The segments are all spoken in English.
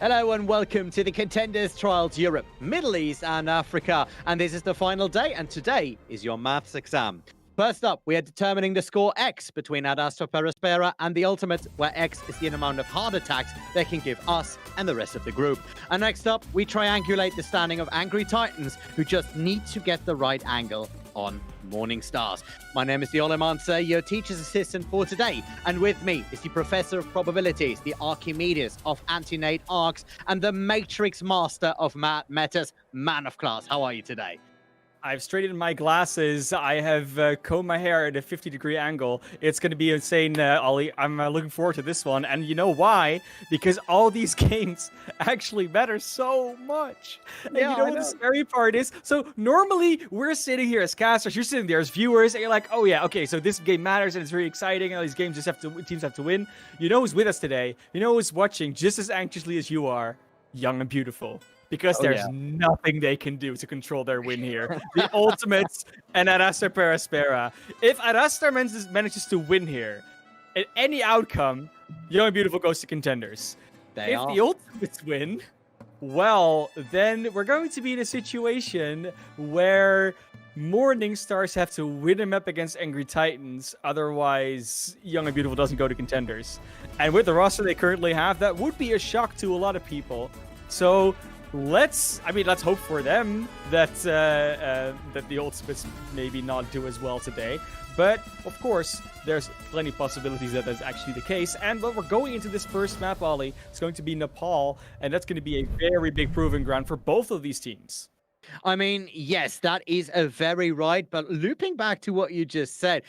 Hello and welcome to the Contenders Trials Europe, Middle East and Africa. And this is the final day, and today is your maths exam. First up, we are determining the score X between Astra and the Ultimates, where X is the amount of heart attacks they can give us and the rest of the group. And next up, we triangulate the standing of Angry Titans, who just need to get the right angle on Morning Stars. My name is the Olemancer, your teacher's assistant for today, and with me is the Professor of Probabilities, the Archimedes of Antinate Arcs, and the Matrix Master of Metas, Man of Class. How are you today? I've straightened my glasses. I have combed my hair at a 50-degree angle. It's going to be insane, Ollie. I'm looking forward to this one. And you know why? Because all these games actually matter so much. And yeah, you know what the scary part is? So normally we're sitting here as casters. You're sitting there as viewers. And you're like, oh yeah, okay, so this game matters and it's very exciting. And all these games teams have to win. You know who's with us today? You know who's watching just as anxiously as you are? Young and Beautiful. Because there's nothing they can do to control their win here. The Ultimates and Astra. If Astra manages to win here, at any outcome, Young and Beautiful goes to Contenders. If the Ultimates win, well, then we're going to be in a situation where Morning Stars have to win them up against Angry Titans. Otherwise, Young and Beautiful doesn't go to Contenders. And with the roster they currently have, that would be a shock to a lot of people. So let's hope for them that the Ultimates maybe not do as well today. But of course, there's plenty of possibilities that that's actually the case. And when we're going into this first map, Ollie, it's going to be Nepal, and that's going to be a very big proving ground for both of these teams. I mean, yes, that is a very right. But looping back to what you just said,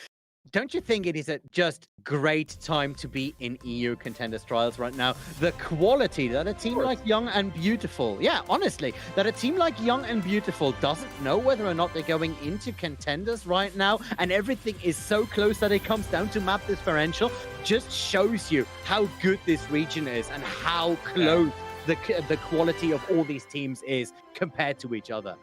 don't you think it is a just great time to be in EU Contenders Trials right now? The quality that a team like Young and Beautiful, yeah, honestly, that a team like Young and Beautiful doesn't know whether or not they're going into Contenders right now, and everything is so close that it comes down to map differential, just shows you how good this region is and how close the quality of all these teams is compared to each other.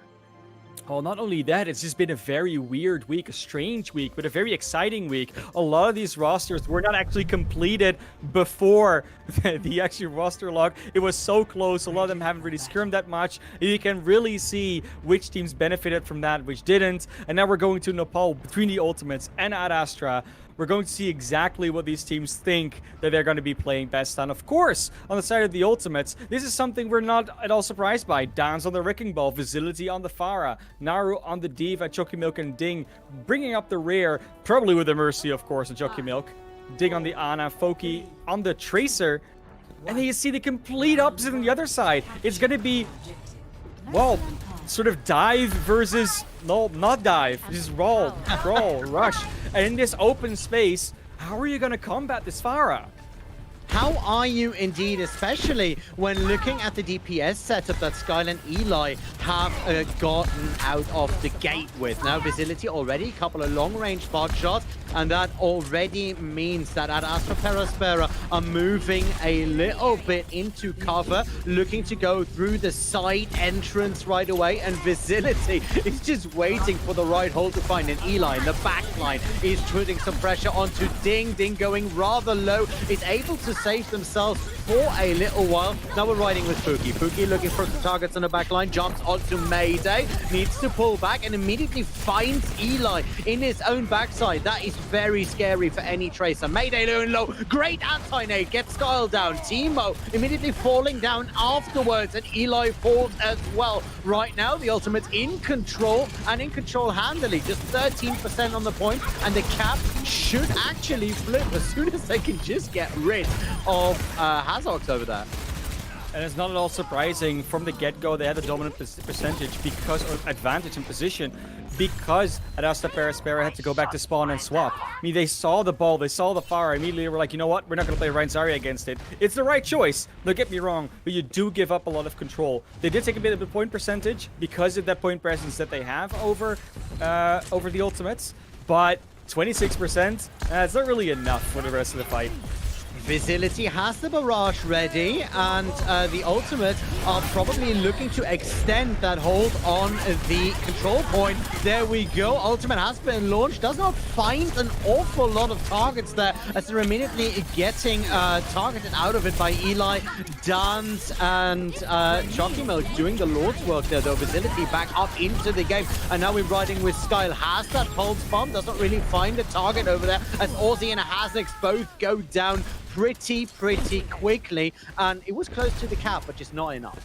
Well, not only that, it's just been a very weird week, a strange week, but a very exciting week. A lot of these rosters were not actually completed before the actual roster log. It was so close. A lot of them haven't really skirmed that much. You can really see which teams benefited from that, which didn't. And now we're going to Nepal between the Ultimates and Astra. We're going to see exactly what these teams think that they're going to be playing best on. Of course, on the side of the Ultimates, this is something we're not at all surprised by. Downs on the Wrecking Ball, Facility on the Pharah, Naru on the Diva, Chokimilk and Ding bringing up the rear, probably with the Mercy, of course, of Chokimilk. Ding on the Ana, Foki on the Tracer, and then you see the complete opposite on the other side. It's going to be, well, sort of dive versus, no, not dive, just roll, rush. And in this open space, how are you going to combat this Pharah? How are you indeed, especially when looking at the DPS setup that Skyland Eli have gotten out of the gate with. Now, Facility already, a couple of long-range bot shots, and that already means that Astra are moving a little bit into cover, looking to go through the side entrance right away, and Facility is just waiting for the right hole to find. And Eli in the back line is putting some pressure onto Ding. Ding going rather low, is able to save themselves for a little while. Now we're riding with Fuki. Fuki looking for some targets on the back line, jumps onto Mayday, needs to pull back and immediately finds Eli in his own backside. That is very scary for any Tracer. Mayday doing low, great anti-nade, gets Skyle down. Teemo immediately falling down afterwards, and Eli falls as well. Right now, the Ultimate's in control, and in control handily, just 13% on the point, and the cap should actually flip as soon as they can just get rid of Hazox over there. And it's not at all surprising. From the get-go, they had a dominant percentage because of advantage in position, because Astra had to go back to spawn and swap. I mean, they saw the ball, they saw the fire, immediately were like, you know what, we're not going to play Rein Zarya against it. It's the right choice, don't get me wrong, but you do give up a lot of control. They did take a bit of a point percentage because of that point presence that they have over the Ultimates, but 26%, it's not really enough for the rest of the fight. Vigility has the barrage ready, and the ultimate are probably looking to extend that hold on the control point. There we go. Ultimate has been launched. Does not find an awful lot of targets there, as they're immediately getting targeted out of it by Eli, Dance, and Chalky Milk doing the Lord's work there, though. Vigility back up into the game, and now we're riding with Skyle. Has that pulse bomb, doesn't really find a target over there, as Aussie and Hazix both go down pretty quickly, and it was close to the cap, but just not enough.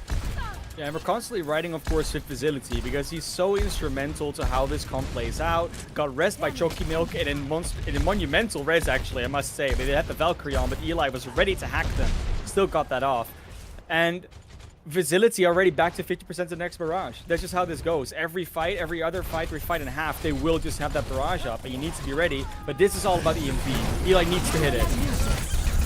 Yeah, and we're constantly riding, of course, with Vigility because he's so instrumental to how this comp plays out. Got res by Chalky Milk in a monumental res, actually, I must say. They had the Valkyrie on, but Eli was ready to hack them. Still got that off. And Vigility already back to 50% the next barrage. That's just how this goes. Every fight, every other fight we fight in half, they will just have that barrage up, and you need to be ready. But this is all about EMP. Eli needs to hit it.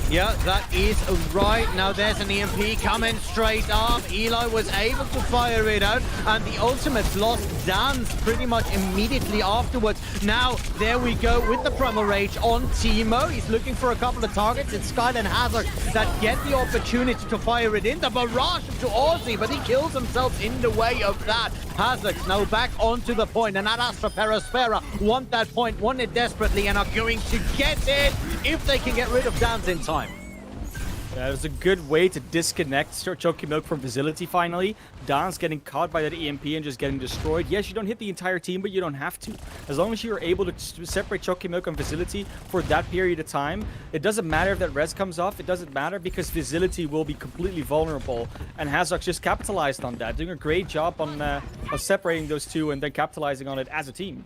Yeah, that is right. Now there's an EMP coming straight up. Eli was able to fire it out, and the ultimates lost Dance pretty much immediately afterwards. Now, there we go with the Primal Rage on Teemo. He's looking for a couple of targets. It's Skyle and Hazard that get the opportunity to fire it in. The barrage to Aussie, but he kills himself in the way of that. Hazard now back onto the point, and that Astra Perispera want that point, want it desperately, and are going to get it if they can get rid of Dance in time. That was a good way to disconnect Chalky Milk from Vigility finally. Don's getting caught by that EMP and just getting destroyed. Yes, you don't hit the entire team, but you don't have to. As long as you're able to separate Chalky Milk and Vigility for that period of time, it doesn't matter if that res comes off. It doesn't matter because Vigility will be completely vulnerable. And Hazok just capitalized on that, doing a great job on separating those two and then capitalizing on it as a team.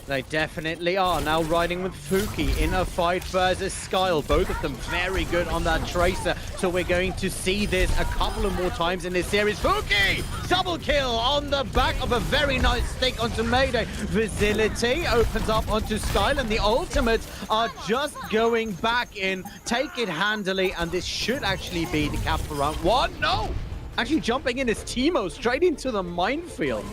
They definitely are. Now riding with Fuki in a fight versus Skyle. Both of them very good on that Tracer. So we're going to see this a couple of more times in this series. Fuki! Double kill on the back of a very nice stick onto Mayday. Vigility opens up onto Skyle, and the ultimates are just going back in. Take it handily, and this should actually be the cap for round one. No! Actually jumping in as Teemo straight into the minefield.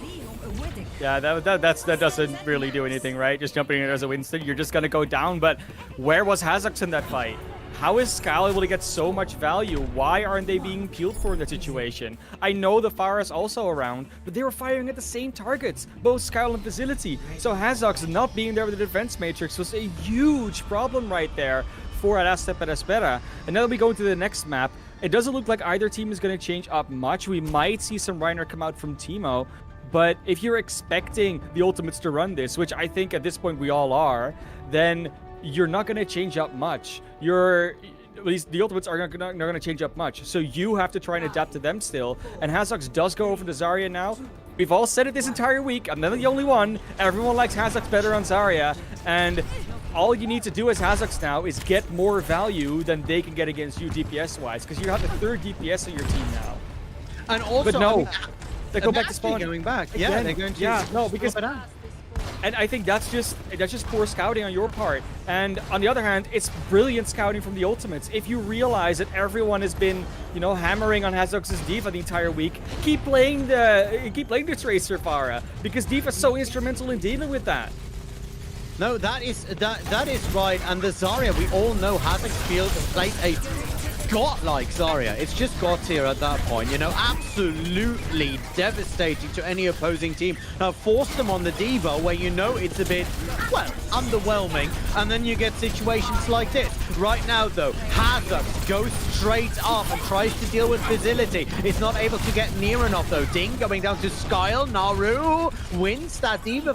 Yeah, that doesn't really do anything, right? Just jumping in as a Winston, you're just gonna go down. But where was Hazox in that fight? How is Skyle able to get so much value? Why aren't they being peeled for in that situation? I know the Pharah is also around, but they were firing at the same targets, both Skyle and Vigility. So Hazox not being there with the defense matrix was a huge problem right there for Astra Perispera. And now that we go into the next map, it doesn't look like either team is going to change up much. We might see some Reiner come out from Teemo. But if you're expecting the Ultimates to run this, which I think at this point we all are, then you're not going to change up much. At least the Ultimates are not going to change up much. So you have to try and adapt to them still. And Hazox does go over to Zarya now. We've all said it this entire week. I'm not the only one. Everyone likes Hazox better on Zarya. And all you need to do as Hazox now is get more value than they can get against you DPS-wise. Because you have the third DPS on your team now. And also, but no. I mean, they go back to spawn. Going back. Yeah, they're going to. Yeah, no, because. And I think that's just poor scouting on your part. And on the other hand, it's brilliant scouting from the Ultimates. If you realize that everyone has been, hammering on Hazox's D.Va the entire week, keep playing the Tracer Pharah, because D.Va is so instrumental in dealing with that. No, that is right. And the Zarya, we all know Hazox Field plays a godlike Zarya. It's just God tier at that point, absolutely devastating to any opposing team. Now force them on the D.Va where it's a bit, underwhelming, and then you get situations like this. Right now though, Hazox goes straight up and tries to deal with Vigility. It's not able to get near enough though. Ding going down to Skyle. Naru wins that D.Va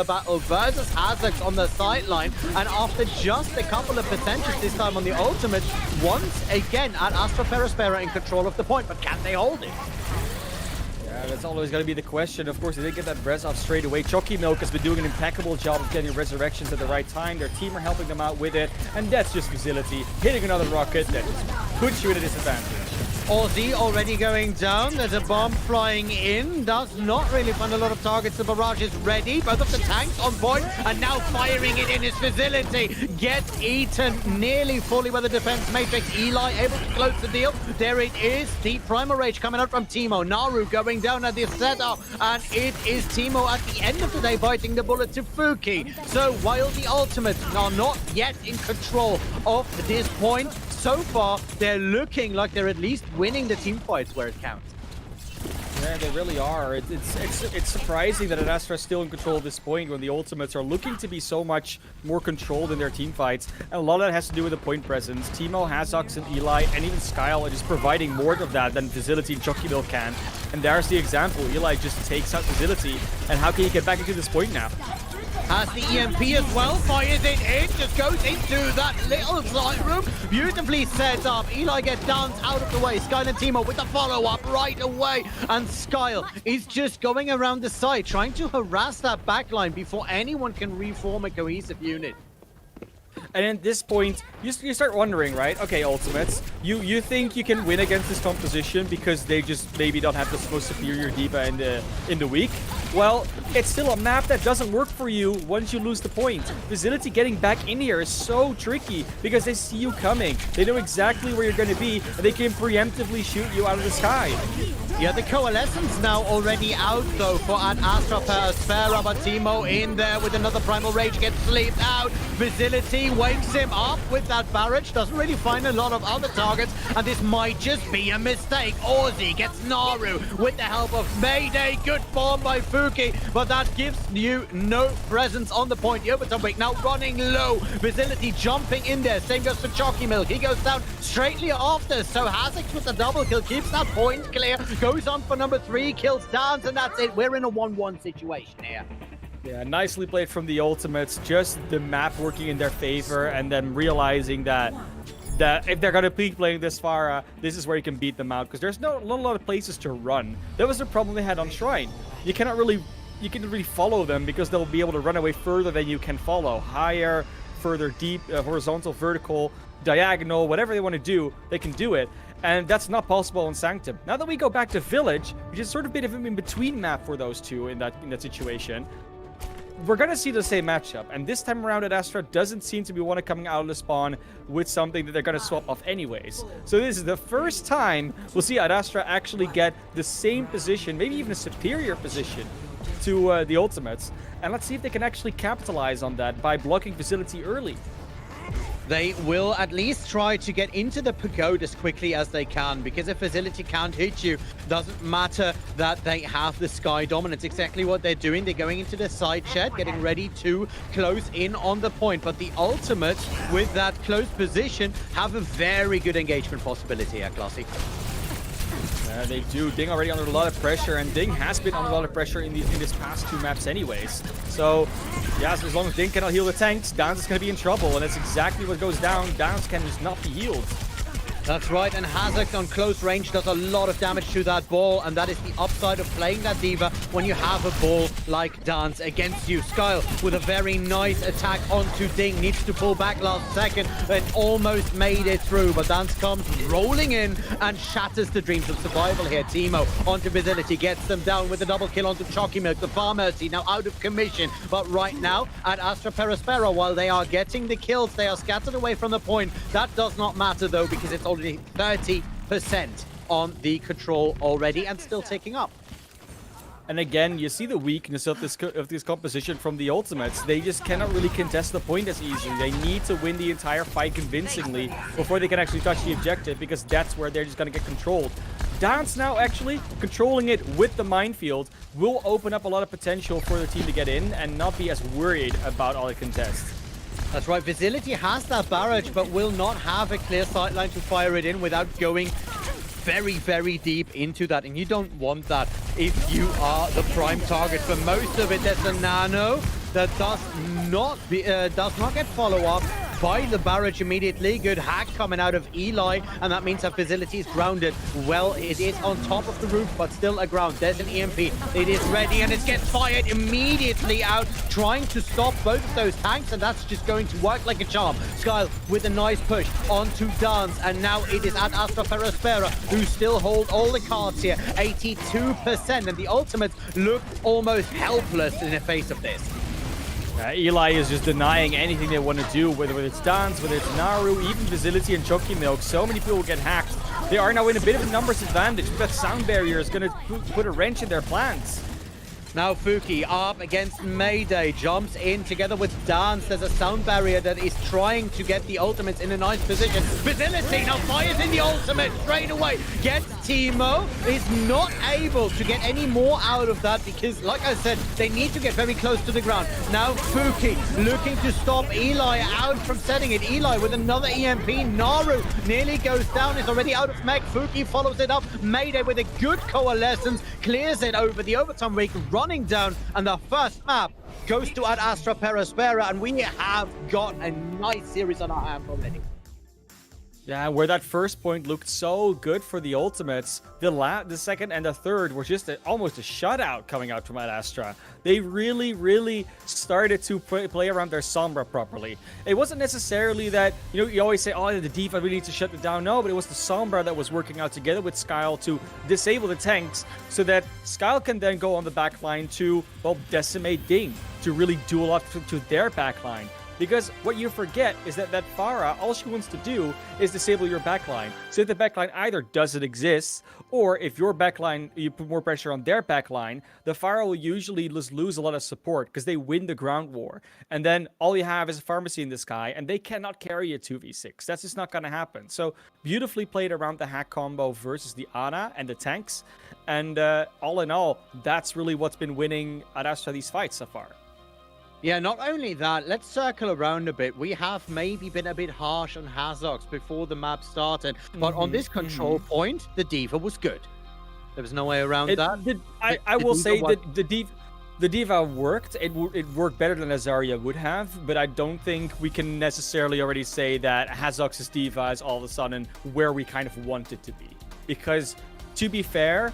battle versus Hazox on the sideline, and after just a couple of percentages this time on the Ultimate, once again at Astra Perispera in control of the point, but can they hold it? Yeah, that's always going to be the question. Of course, they didn't get that res off straight away. Chalky Milk has been doing an impeccable job of getting resurrections at the right time. Their team are helping them out with it, and that's just Vigility hitting another rocket that puts you at a disadvantage. Aussie already going down. There's a bomb flying in. Does not really find a lot of targets. The barrage is ready. Both of the tanks on point and now firing it in his facility. Gets eaten nearly fully by the defense matrix. Eli able to close the deal. There it is. The primal rage coming out from Teemo. Naru going down at the setup. And it is Teemo at the end of the day biting the bullet to Fuki. So while the ultimates are not yet in control of this point, so far they're looking like they're at least winning the team fights where it counts. Yeah, they really are. It's surprising that Astra is still in control at this point when the ultimates are looking to be so much more controlled in their team fights. And a lot of that has to do with the point presence. Teemo, Hazox, and Eli, and even Skyle are just providing more of that than Facility and Chucky Mill can. And there's the example. Eli just takes out Facility. And how can he get back into this point now? Has the EMP as well, fires it in, just goes into that little side room. Beautifully set up. Eli gets danced out of the way. Skyle and Teemo with the follow-up right away. And Skyle is just going around the side, trying to harass that backline before anyone can reform a cohesive unit. And at this point, you start wondering, right? Okay, Ultimates, you think you can win against this composition because they just maybe don't have the most superior diva in the week? Well, it's still a map that doesn't work for you once you lose the point. Facility getting back in here is so tricky because they see you coming. They know exactly where you're going to be, and they can preemptively shoot you out of the sky. Yeah, the Coalescence now already out, though, for an Astra Perospera, but Teemo in there with another Primal Rage gets sleeped out. Facility wakes him up with that barrage, doesn't really find a lot of other targets, and this might just be a mistake. Aussie gets Naru with the help of Mayday. Good form by Fuki, but that gives you no presence on the point. The overtime break now running low. Facility jumping in there. Same goes for Chalky Milk. He goes down straightly after, so Hazox with the double kill keeps that point clear. Goes on for number 3, kills Dance, and that's it. We're in a 1-1 situation here. Yeah, nicely played from the Ultimates. Just the map working in their favor, and then realizing that if they're gonna be playing this far, this is where you can beat them out, because there's not a lot of places to run. That was the problem they had on Shrine. You can really follow them because they'll be able to run away further than you can follow. Higher, further deep, horizontal, vertical, diagonal, whatever they want to do, they can do it. And that's not possible in Sanctum. Now that we go back to Village, which is sort of a bit of an in-between map for those two in that situation, we're going to see the same matchup. And this time around, Astra doesn't seem to be one coming out of the spawn with something that they're going to swap off anyways. So this is the first time we'll see Astra actually get the same position, maybe even a superior position to the Ultimates. And let's see if they can actually capitalize on that by blocking Facility early. They will at least try to get into the pagoda as quickly as they can, because if Facility can't hit you, doesn't matter that they have the sky dominance. Exactly what they're doing. They're going into the side shed, getting ready to close in on the point. But the Ultimates, with that close position, have a very good engagement possibility here, Classy. They do. Ding already under a lot of pressure, and Ding has been under a lot of pressure in this past 2 maps anyways. So, yeah, so as long as Ding cannot heal the tanks, Downs is going to be in trouble, and that's exactly what goes down. Downs can just not be healed. That's right, and Hazox on close range does a lot of damage to that ball, and that is the upside of playing that diva when you have a ball like Dance against you. Skyle with a very nice attack onto Ding, needs to pull back last second, and almost made it through, but Dance comes rolling in and shatters the dreams of survival here. Teemo onto Facility, gets them down with a double kill onto Chalky Milk. The Farm Mercy now out of commission, but right now at Astra Perospera, while they are getting the kills, they are scattered away from the point. That does not matter though, because it's already 30% on the control already and still ticking up. And again, you see the weakness of this composition from the Ultimates. They just cannot really contest the point as easily. They need to win the entire fight convincingly before they can actually touch the objective, because that's where they're just going to get controlled. Dance now actually controlling it with the minefield will open up a lot of potential for the team to get in and not be as worried about all the contests. That's right, Facility has that barrage, but will not have a clear sightline to fire it in without going very, very deep into that. And you don't want that if you are the prime target. For most of it, there's a nano that does not get follow-up by the barrage immediately. Good hack coming out of Eli, and that means that facility is grounded. Well, it is on top of the roof, but still aground. There's an EMP. It is ready, and it gets fired immediately out, trying to stop both of those tanks, and that's just going to work like a charm. Skyle with a nice push onto Dance, and now it is at Astra who still hold all the cards here. 82%, and the ultimates look almost helpless in the face of this. Eli is just denying anything they want to do, whether it's Dance, whether it's Naru, even Facility and Jockey Milk. So many people get hacked. They are now in a bit of a numbers advantage, but that sound barrier is going to put a wrench in their plans. Now Fuki up against Mayday, jumps in together with Dance. There's a sound barrier that is trying to get the ultimates in a nice position. Facility now fires in the ultimate straight away. Gets Teemo, is not able to get any more out of that because, like I said, they need to get very close to the ground. Now Fuki looking to stop Eli out from setting it. Eli with another EMP. Naru nearly goes down, is already out of mech. Fuki follows it up. Mayday with a good coalescence, clears it over the overtime rake, running down, and the first map goes to Ad Astra Perospera, and we have got a nice series on our hands already. Yeah, where that first point looked so good for the ultimates, the second and the third were just almost a shutout coming out from Ad Astra. They really started to play around their Sombra properly. It wasn't necessarily that, you always say, oh, the D.Va really needs to shut it down. No, but it was the Sombra that was working out together with Skyle to disable the tanks so that Skyle can then go on the backline to, well, decimate Ding, to really do a lot to their backline. Because what you forget is that Pharah, all she wants to do is disable your backline. So if the backline either doesn't exist, or if your backline, you put more pressure on their backline, the Pharah will usually lose a lot of support because they win the ground war. And then all you have is a pharmacy in the sky, and they cannot carry a 2v6. That's just not going to happen. So beautifully played around the hack combo versus the Ana and the tanks. And all in all, that's really what's been winning Ad Astra these fights so far. Yeah, not only that, let's circle around a bit. We have maybe been a bit harsh on Hazox before the map started, but on this control point, the D.Va was good. There was no way around that. I will say that the D.Va worked. It worked better than Azaria would have, but I don't think we can necessarily already say that Hazox's D.Va is all of a sudden where we kind of want it to be. Because, to be fair,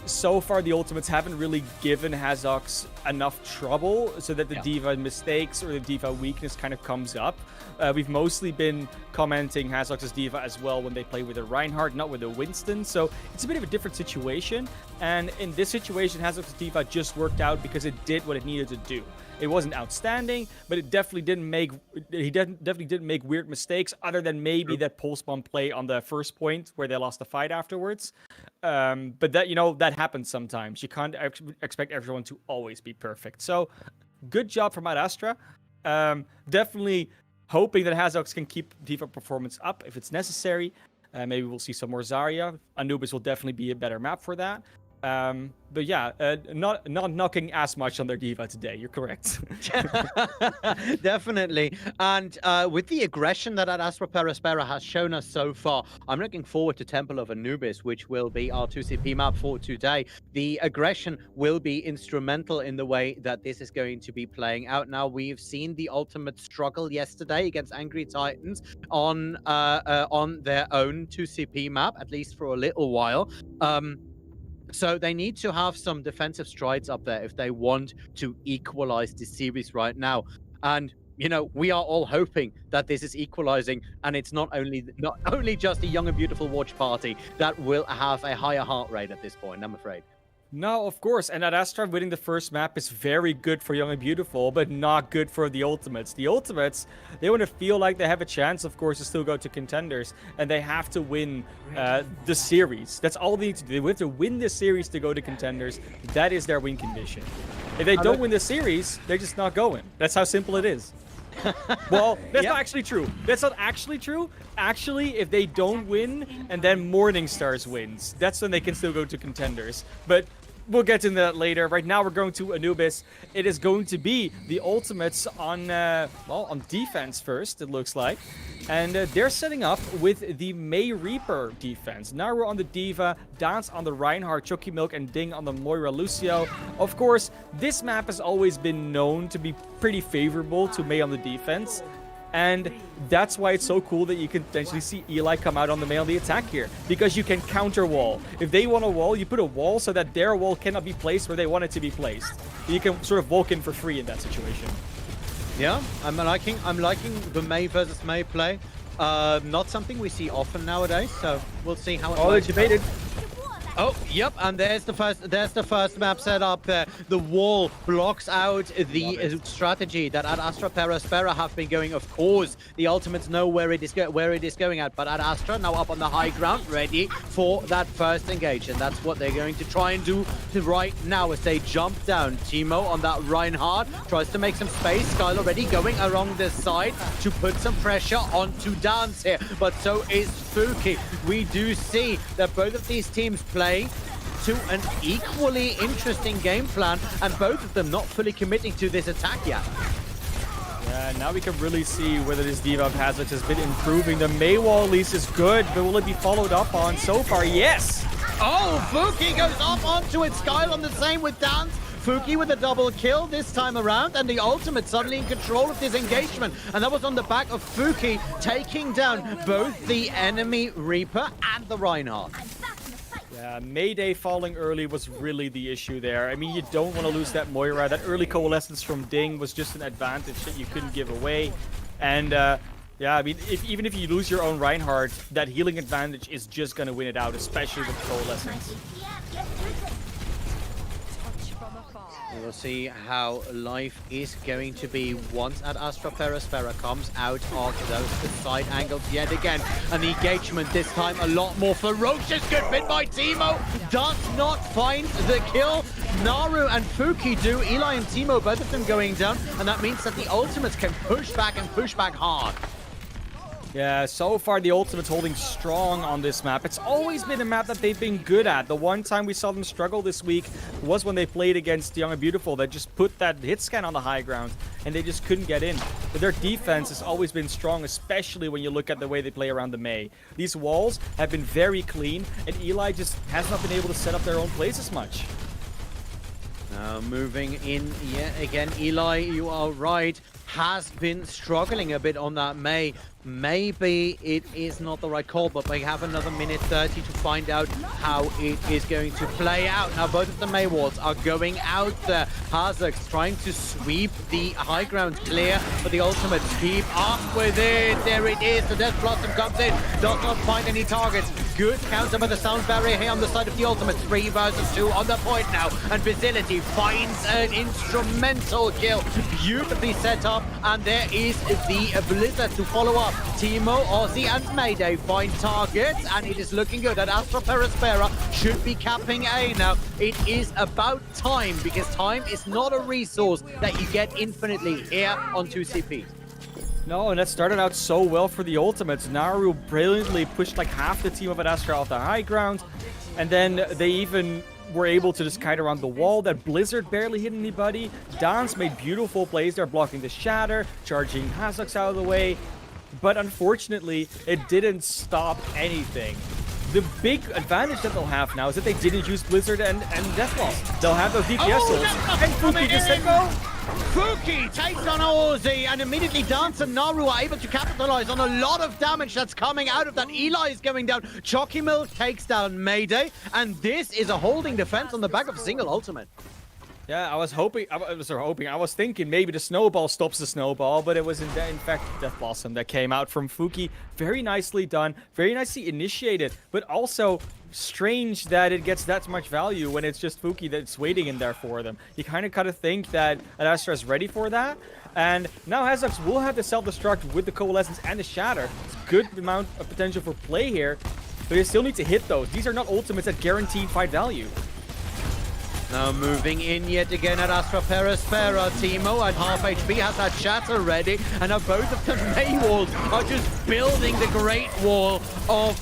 so far the ultimates haven't really given Hazox enough trouble so that the D.Va mistakes or the D.Va weakness kind of comes up. We've mostly been commenting Hazox's D.Va as well when they play with a Reinhardt, not with a Winston. So it's a bit of a different situation. And in this situation, Hazox's D.Va just worked out because it did what it needed to do. It wasn't outstanding, but it definitely didn't make weird mistakes other than maybe that pulse bomb play on the first point where they lost the fight afterwards. But that, that happens sometimes. You can't expect everyone to always be perfect. So good job from Ad Astra. Definitely hoping that Hazox can keep D.Va performance up if it's necessary. Maybe we'll see some more Zarya. Anubis will definitely be a better map for that. But yeah, not knocking as much on their D.Va today. You're correct. Definitely. And with the aggression that Ad Astra Perospera has shown us so far, I'm looking forward to Temple of Anubis, which will be our 2CP map for today. The aggression will be instrumental in the way that this is going to be playing out. Now, we've seen the ultimate struggle yesterday against Angry Titans on their own 2CP map, at least for a little while. So they need to have some defensive strides up there if they want to equalize this series right now. And, we are all hoping that this is equalizing, and it's not only just a young and beautiful watch party that will have a higher heart rate at this point, I'm afraid. No, of course. And Ad Astra winning the first map is very good for Young and Beautiful, but not good for the Ultimates. The Ultimates, they want to feel like they have a chance, of course, to still go to Contenders, and they have to win the series. That's all they need to do. They have to win the series to go to Contenders. That is their win condition. If they don't win the series, they're just not going. That's how simple it is. Well, that's not actually true. That's not actually true. Actually, if they don't win and then Morning Stars wins, that's when they can still go to Contenders. But we'll get into that later. Right now, we're going to Anubis. It is going to be the Ultimates on, on defense first, it looks like. And they're setting up with the May Reaper defense. Naru on the D.Va, Dance on the Reinhardt, Chucky Milk, and Ding on the Moira Lucio. Of course, this map has always been known to be pretty favorable to May on the defense. And that's why it's so cool that you can potentially see Eli come out on the main on the attack here. Because you can counter wall. If they want a wall, you put a wall so that their wall cannot be placed where they want it to be placed. You can sort of walk in for free in that situation. Yeah, I'm liking the Mei versus Mei play. Not something we see often nowadays, so we'll see how it Oh, works. they debated. Oh, yep, and there's the first map set up there. The wall blocks out the strategy that at Astra Spera have been going. Of course, the ultimates know where it is going at, but at Astra now up on the high ground, ready for that first engage, and that's what they're going to try and do right now as they jump down. Timo on that Reinhardt tries to make some space. Skyle already going along this side to put some pressure onto Dance here, but so is Fuki. We do see that both of these teams play to an equally interesting game plan, and both of them not fully committing to this attack yet. Yeah, now we can really see whether this diva of Hazard has been improving. The Mei wall at least is good, but will it be followed up on so far? Yes! Oh, Fuki goes up onto it. Skyle on the same with Dance. Fuki with a double kill this time around, and the ultimate suddenly in control of this engagement. And that was on the back of Fuki taking down both the enemy Reaper and the Reinhardt. Yeah, Mayday falling early was really the issue there. I mean, you don't want to lose that Moira. That early coalescence from Ding was just an advantage that you couldn't give away. And yeah, I mean, even if you lose your own Reinhardt, that healing advantage is just going to win it out, especially with coalescence. We'll see how life is going to be once at Astra Spera comes out of those side angles yet again. And the engagement this time a lot more ferocious. Good bit by Timo. Does not find the kill. Naru and Fuki do. Eli and Timo, both of them going down. And that means that the ultimates can push back and push back hard. Yeah, so far the ultimate's holding strong on this map. It's always been a map that they've been good at. The one time we saw them struggle this week was when they played against Young and Beautiful. That just put that hit scan on the high ground and they just couldn't get in. But their defense has always been strong, especially when you look at the way they play around the Mei. These walls have been very clean, and Eli just has not been able to set up their own plays as much. Now moving in yet again, Eli, you are right, has been struggling a bit on that Mei. Maybe it is not the right call, but we have another minute 30 to find out how it is going to play out. Now both of the Mei wards are going out there. Hazard's trying to sweep the high ground clear, but the ultimates keep up with it. There it is, the Death Blossom comes in, does not find any targets. Good counter by the sound barrier here on the side of the ultimates. 3 versus 2 on the point now, and Facility finds an instrumental kill. Beautifully set up, and there is the Blizzard to follow up. Timo, Ozzy, and Mayday find targets, and it is looking good. And Astra Spera should be capping A now. It is about time, because time is not a resource that you get infinitely here on 2CP. No, and that started out so well for the ultimates. Naru brilliantly pushed like half the team of Astra off the high ground, and then they even were able to just kite around the wall. That Blizzard barely hit anybody. Dance made beautiful plays there, blocking the Shatter, charging Hazux out of the way. But unfortunately, it didn't stop anything. The big advantage that they'll have now is that they didn't use Blizzard and Death Loss. They'll have those DPS ults, and Fuki just said go. Fuki takes on Ozzy, and immediately Dance and Naru are able to capitalize on a lot of damage that's coming out of that. Eli is going down. Chalky Milk takes down Mayday, and this is a holding defense on the back of a single ultimate. Yeah, I was thinking maybe the snowball stops the snowball, but it was in fact Death Blossom that came out from Fuki. Very nicely done, very nicely initiated, but also strange that it gets that much value when it's just Fuki that's waiting in there for them. You kind of think that Astra is ready for that, and now Hazux will have the self-destruct with the Coalescence and the Shatter. It's a good amount of potential for play here, but you still need to hit those. These are not ultimates that guaranteed fight value. Now moving in yet again at Astra Spera. Timo at half HP has that Shatter ready, and now both of the Mei walls are just building the Great Wall of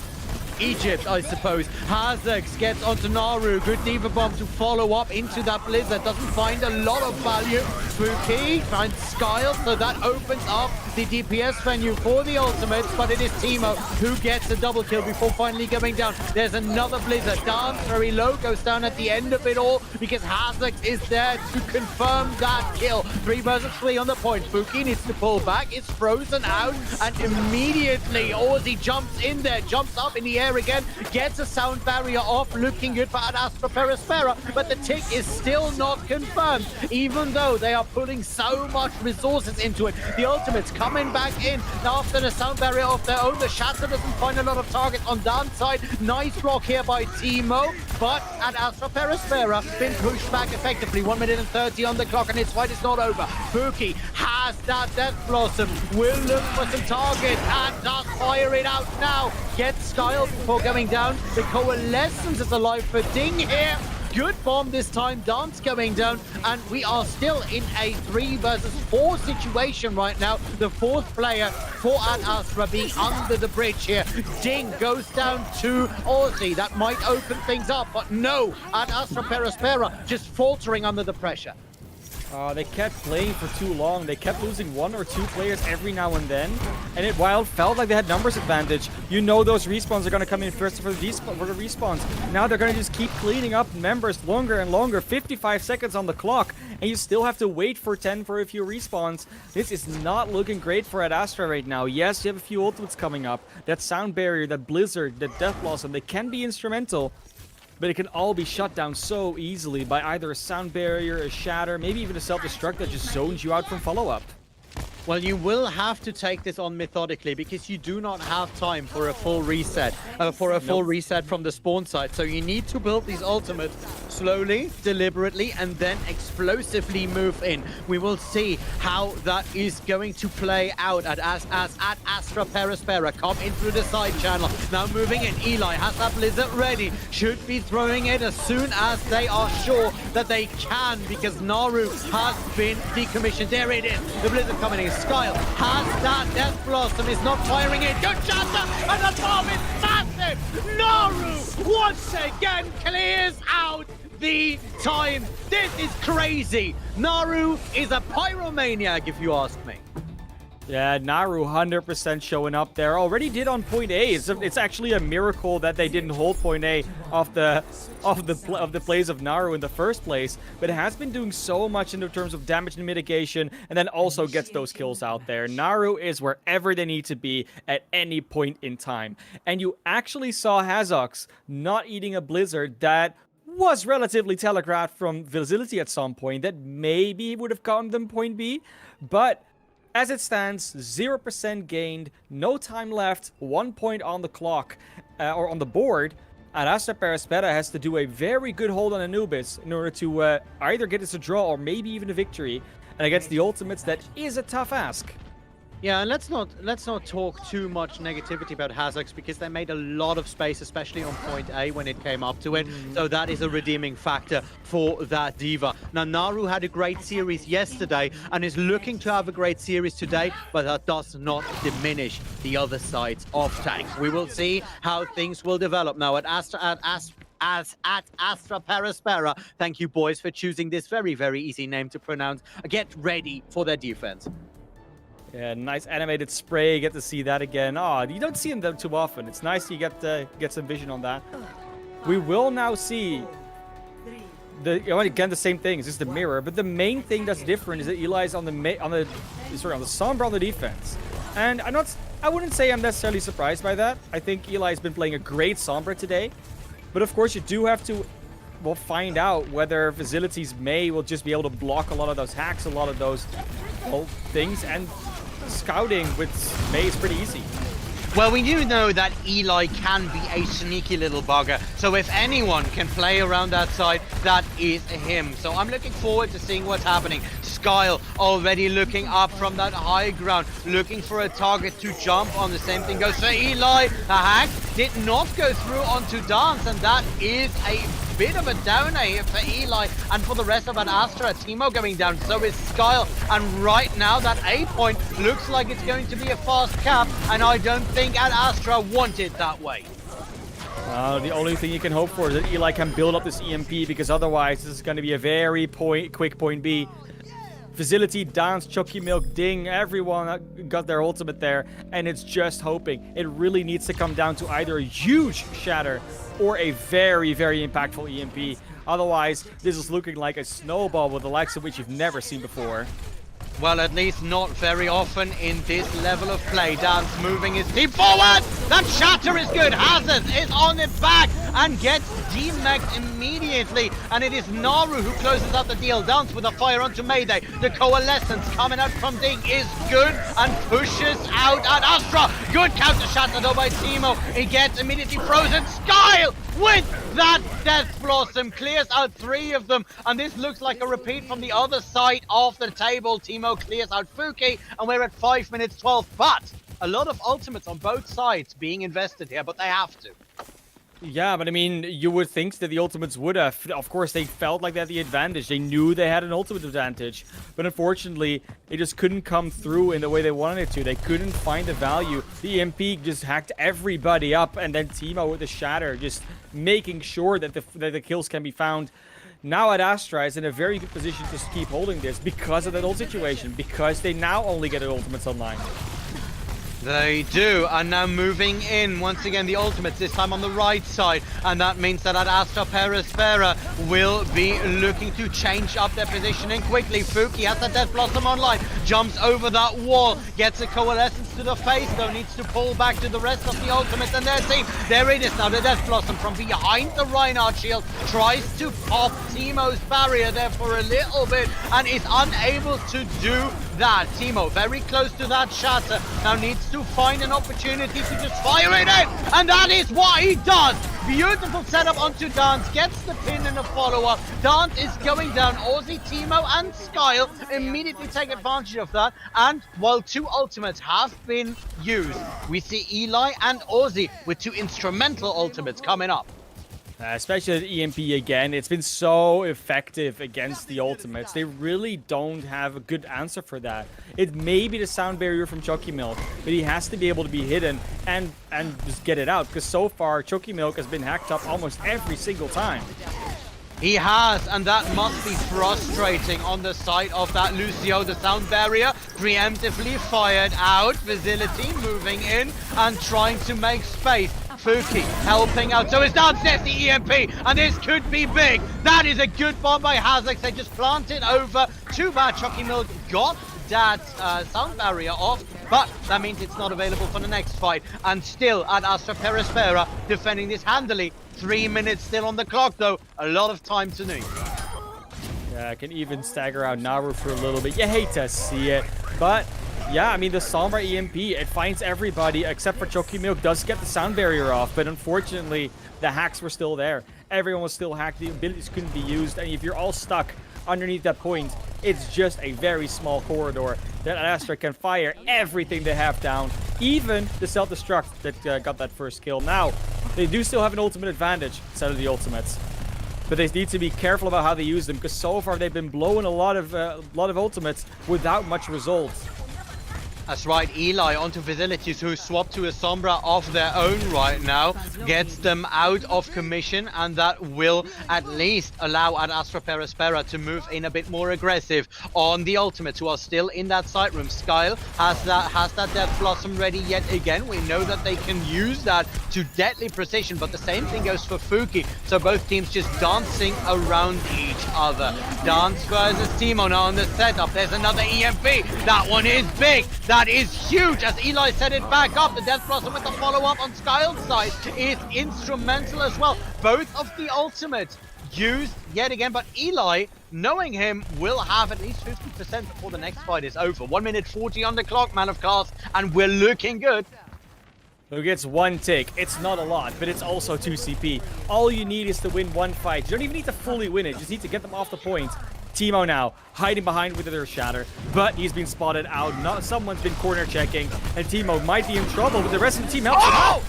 Egypt, I suppose. Hazex gets onto Naru. Good Diva Bomb to follow up into that Blizzard. Doesn't find a lot of value. Spooky finds Skyle, so that opens up the DPS venue for the ultimates, but it is Teemo who gets a double kill before finally going down. There's another Blizzard. Dance very low, goes down at the end of it all because Hazex is there to confirm that kill. 3 versus 3 on the point. Spooky needs to pull back. It's frozen out, and immediately Aussie jumps in there, jumps up in the air again, gets a sound barrier off, looking good for Astra Perispera, but the tick is still not confirmed, even though they are putting so much resources into it. The ultimates coming back in after the sound barrier of their own. The Shatter doesn't find a lot of targets on Dan's side. Nice block here by Teemo, but at Astra Perispera, been pushed back effectively. 1 minute and 30 on the clock, and its fight is not over. Spooky has that Death Blossom, will look for some targets, and does fire it out now. Gets Skyle before going down. The Coalescence is alive for Ding here. Good bomb this time, Dance going down, and we are still in a 3 versus 4 situation right now. The 4th player for Ad Astra being under the bridge here. Ding goes down to Aussie. That might open things up, but no, Ad Astra Perispera just faltering under the pressure. They kept playing for too long. They kept losing 1 or 2 players every now and then. And while it felt like they had numbers advantage, you know those respawns are going to come in first for the respawns. Now they're going to just keep cleaning up members longer and longer. 55 seconds on the clock, and you still have to wait for 10 for a few respawns. This is not looking great for Ad Astra right now. Yes, you have a few ultimates coming up. That Sound Barrier, that Blizzard, that Death Blossom, they can be instrumental, but it can all be shut down so easily by either a Sound Barrier, a Shatter, maybe even a Self-Destruct that just zones you out from follow-up. Well, you will have to take this on methodically because you do not have time for a full reset, reset from the spawn site. So you need to build these ultimates slowly, deliberately, and then explosively move in. We will see how that is going to play out at Astra Perispera. Come in through the side channel. Now moving in. Eli has that Blizzard ready. Should be throwing it as soon as they are sure that they can, because Naru has been decommissioned. There it is. The Blizzard coming in. Skyle has that Death Blossom, is not firing it. Good Shatter, and the bomb is massive. Naru once again clears out the time. This is crazy. Naru is a pyromaniac, if you ask me. Yeah, Naru 100% showing up there. Already did on point A. It's actually a miracle that they didn't hold point A of the plays of Naru in the first place. But it has been doing so much in terms of damage and mitigation, and then also gets those kills out there. Naru is wherever they need to be at any point in time. And you actually saw Hazox not eating a Blizzard that was relatively telegraphed from Visibility at some point that maybe would have gotten them point B, but as it stands, 0% gained, no time left, 1 point on the clock, or on the board, and Astra Perispera has to do a very good hold on Anubis in order to either get us a draw or maybe even a victory. And against the ultimates, that is a tough ask. Yeah, and let's not talk too much negativity about Hazox because they made a lot of space, especially on point A when it came up to it. So that is a redeeming factor for that Diva. Now, Naru had a great series yesterday and is looking to have a great series today, but that does not diminish the other side's off-tank. We will see how things will develop now at Astra Perispera. Thank you, boys, for choosing this very, very easy name to pronounce. Get ready for their defense. Yeah, nice animated spray. Get to see that again. Oh, you don't see them too often. It's nice you get some vision on that. We will now see again the same thing. It's just the mirror, but the main thing that's different is that Eli's on the Sombra on the defense. And I wouldn't say I'm necessarily surprised by that. I think Eli's been playing a great Sombra today, but of course you do have to find out whether Facilities May will just be able to block a lot of those hacks, a lot of those things, and scouting with May is pretty easy. Well, we do know that Eli can be a sneaky little bugger, so if anyone can play around that side, that is him. So I'm looking forward to seeing what's happening. Skyle already looking up from that high ground, looking for a target to jump on. The same thing goes for Eli. The hack did not go through onto Dance, and that is a bit of a downer here for Eli and for the rest of an Astra. Teemo going down, so is Skyle, and right now that A point looks like it's going to be a fast cap, and I don't think Ad Astra want it that way. The only thing you can hope for is that Eli can build up this EMP, because otherwise this is going to be a very quick point B. Facility, Dance, Chucky Milk, Ding, everyone got their ultimate there, and it's just hoping. It really needs to come down to either a huge shatter or a very impactful EMP. Otherwise, this is looking like a snowball with the likes of which you've never seen before. Well, at least not very often in this level of play. Dance moving his team forward. That shatter is good. Hazard is on it back and gets demeched immediately. And it is Naru who closes out the deal. Dance with a fire onto Mayday. The coalescence coming out from Ding is good and pushes out at Astra. Good counter shatter though by Teemo. He gets immediately frozen. Skyle with that Death Blossom clears out 3 of them. And this looks like a repeat from the other side of the table. Teemo clears out Fuki, and we're at 5 minutes 12. But a lot of ultimates on both sides being invested here, but they have to. Yeah, but I mean, you would think that the ultimates would have. Of course, they felt like they had the advantage. They knew they had an ultimate advantage. But unfortunately, it just couldn't come through in the way they wanted it to. They couldn't find the value. The EMP just hacked everybody up, and then Teemo with the shatter, just making sure that the kills can be found. Now at Astra is in a very good position to keep holding this because of that old situation, because they now only get an ultimates online. They do, and now moving in once again the ultimates, this time on the right side, and that means that at Astra Perispera will be looking to change up their positioning quickly. Fuki has the Death Blossom online, jumps over that wall, gets a coalescence to the face though, needs to pull back to the rest of the ultimates and their team. There it is now, the Death Blossom from behind the Reinhardt shield, tries to pop Teemo's barrier there for a little bit and is unable to do that. Teemo very close to that shatter, now needs to find an opportunity to just fire it in, and that is what he does. Beautiful setup onto Dance, gets the pin and a follow-up. Dance is going down. Aussie, Teemo and Skyle immediately take advantage of that, and while 2 ultimates have been used, we see Eli and Aussie with 2 instrumental ultimates coming up. Especially the EMP again, it's been so effective against the ultimates. They really don't have a good answer for that. It may be the sound barrier from Chucky Milk, but he has to be able to be hidden and just get it out, because so far Chucky Milk has been hacked up almost every single time. He has, and that must be frustrating on the side of that Lucio. The sound barrier preemptively fired out. Facility moving in and trying to make space. Fuki helping out. So it's downstairs the EMP, and this could be big. That is a good bomb by Hazak. They just planted over. Too bad Chucky Milk got that sound barrier off, but that means it's not available for the next fight. And still at Astra Perispera, defending this handily. 3 minutes still on the clock though. A lot of time to need. Yeah, I can even stagger out Naru for a little bit. You hate to see it, but yeah, I mean, the Sombra EMP, it finds everybody except for Chucky Milk, does get the sound barrier off, but unfortunately, the hacks were still there. Everyone was still hacked, the abilities couldn't be used, and if you're all stuck underneath that point, it's just a very small corridor that Astra can fire everything they have down, even the self-destruct that got that first kill. Now, they do still have an ultimate advantage instead of the ultimates, but they need to be careful about how they use them, because so far they've been blowing a lot of ultimates without much results. That's right, Eli onto Facilities, who swapped to a Sombra of their own right now, gets them out of commission, and that will at least allow Ad Astra Perispera to move in a bit more aggressive on the ultimates, who are still in that site room. Skyle has that Death Blossom ready yet again. We know that they can use that to deadly precision, but the same thing goes for Fuki. So both teams just dancing around each other. Dance versus Teemo now on the setup. There's another EMP. That one is big. That is huge as Eli set it back up. The Death Blossom with the follow-up on Skyle's side is instrumental as well. Both of the ultimates used yet again, but Eli, knowing him, will have at least 50% before the next fight is over. 1 minute 40 on the clock, man of course, and we're looking good. Who gets 1 tick? It's not a lot, but it's also 2 CP. All you need is to win 1 fight. You don't even need to fully win it. You just need to get them off the point. Teemo now hiding behind with their shatter, but he's been spotted out. Someone's been corner checking, and Teemo might be in trouble, but the rest of the team helps him out.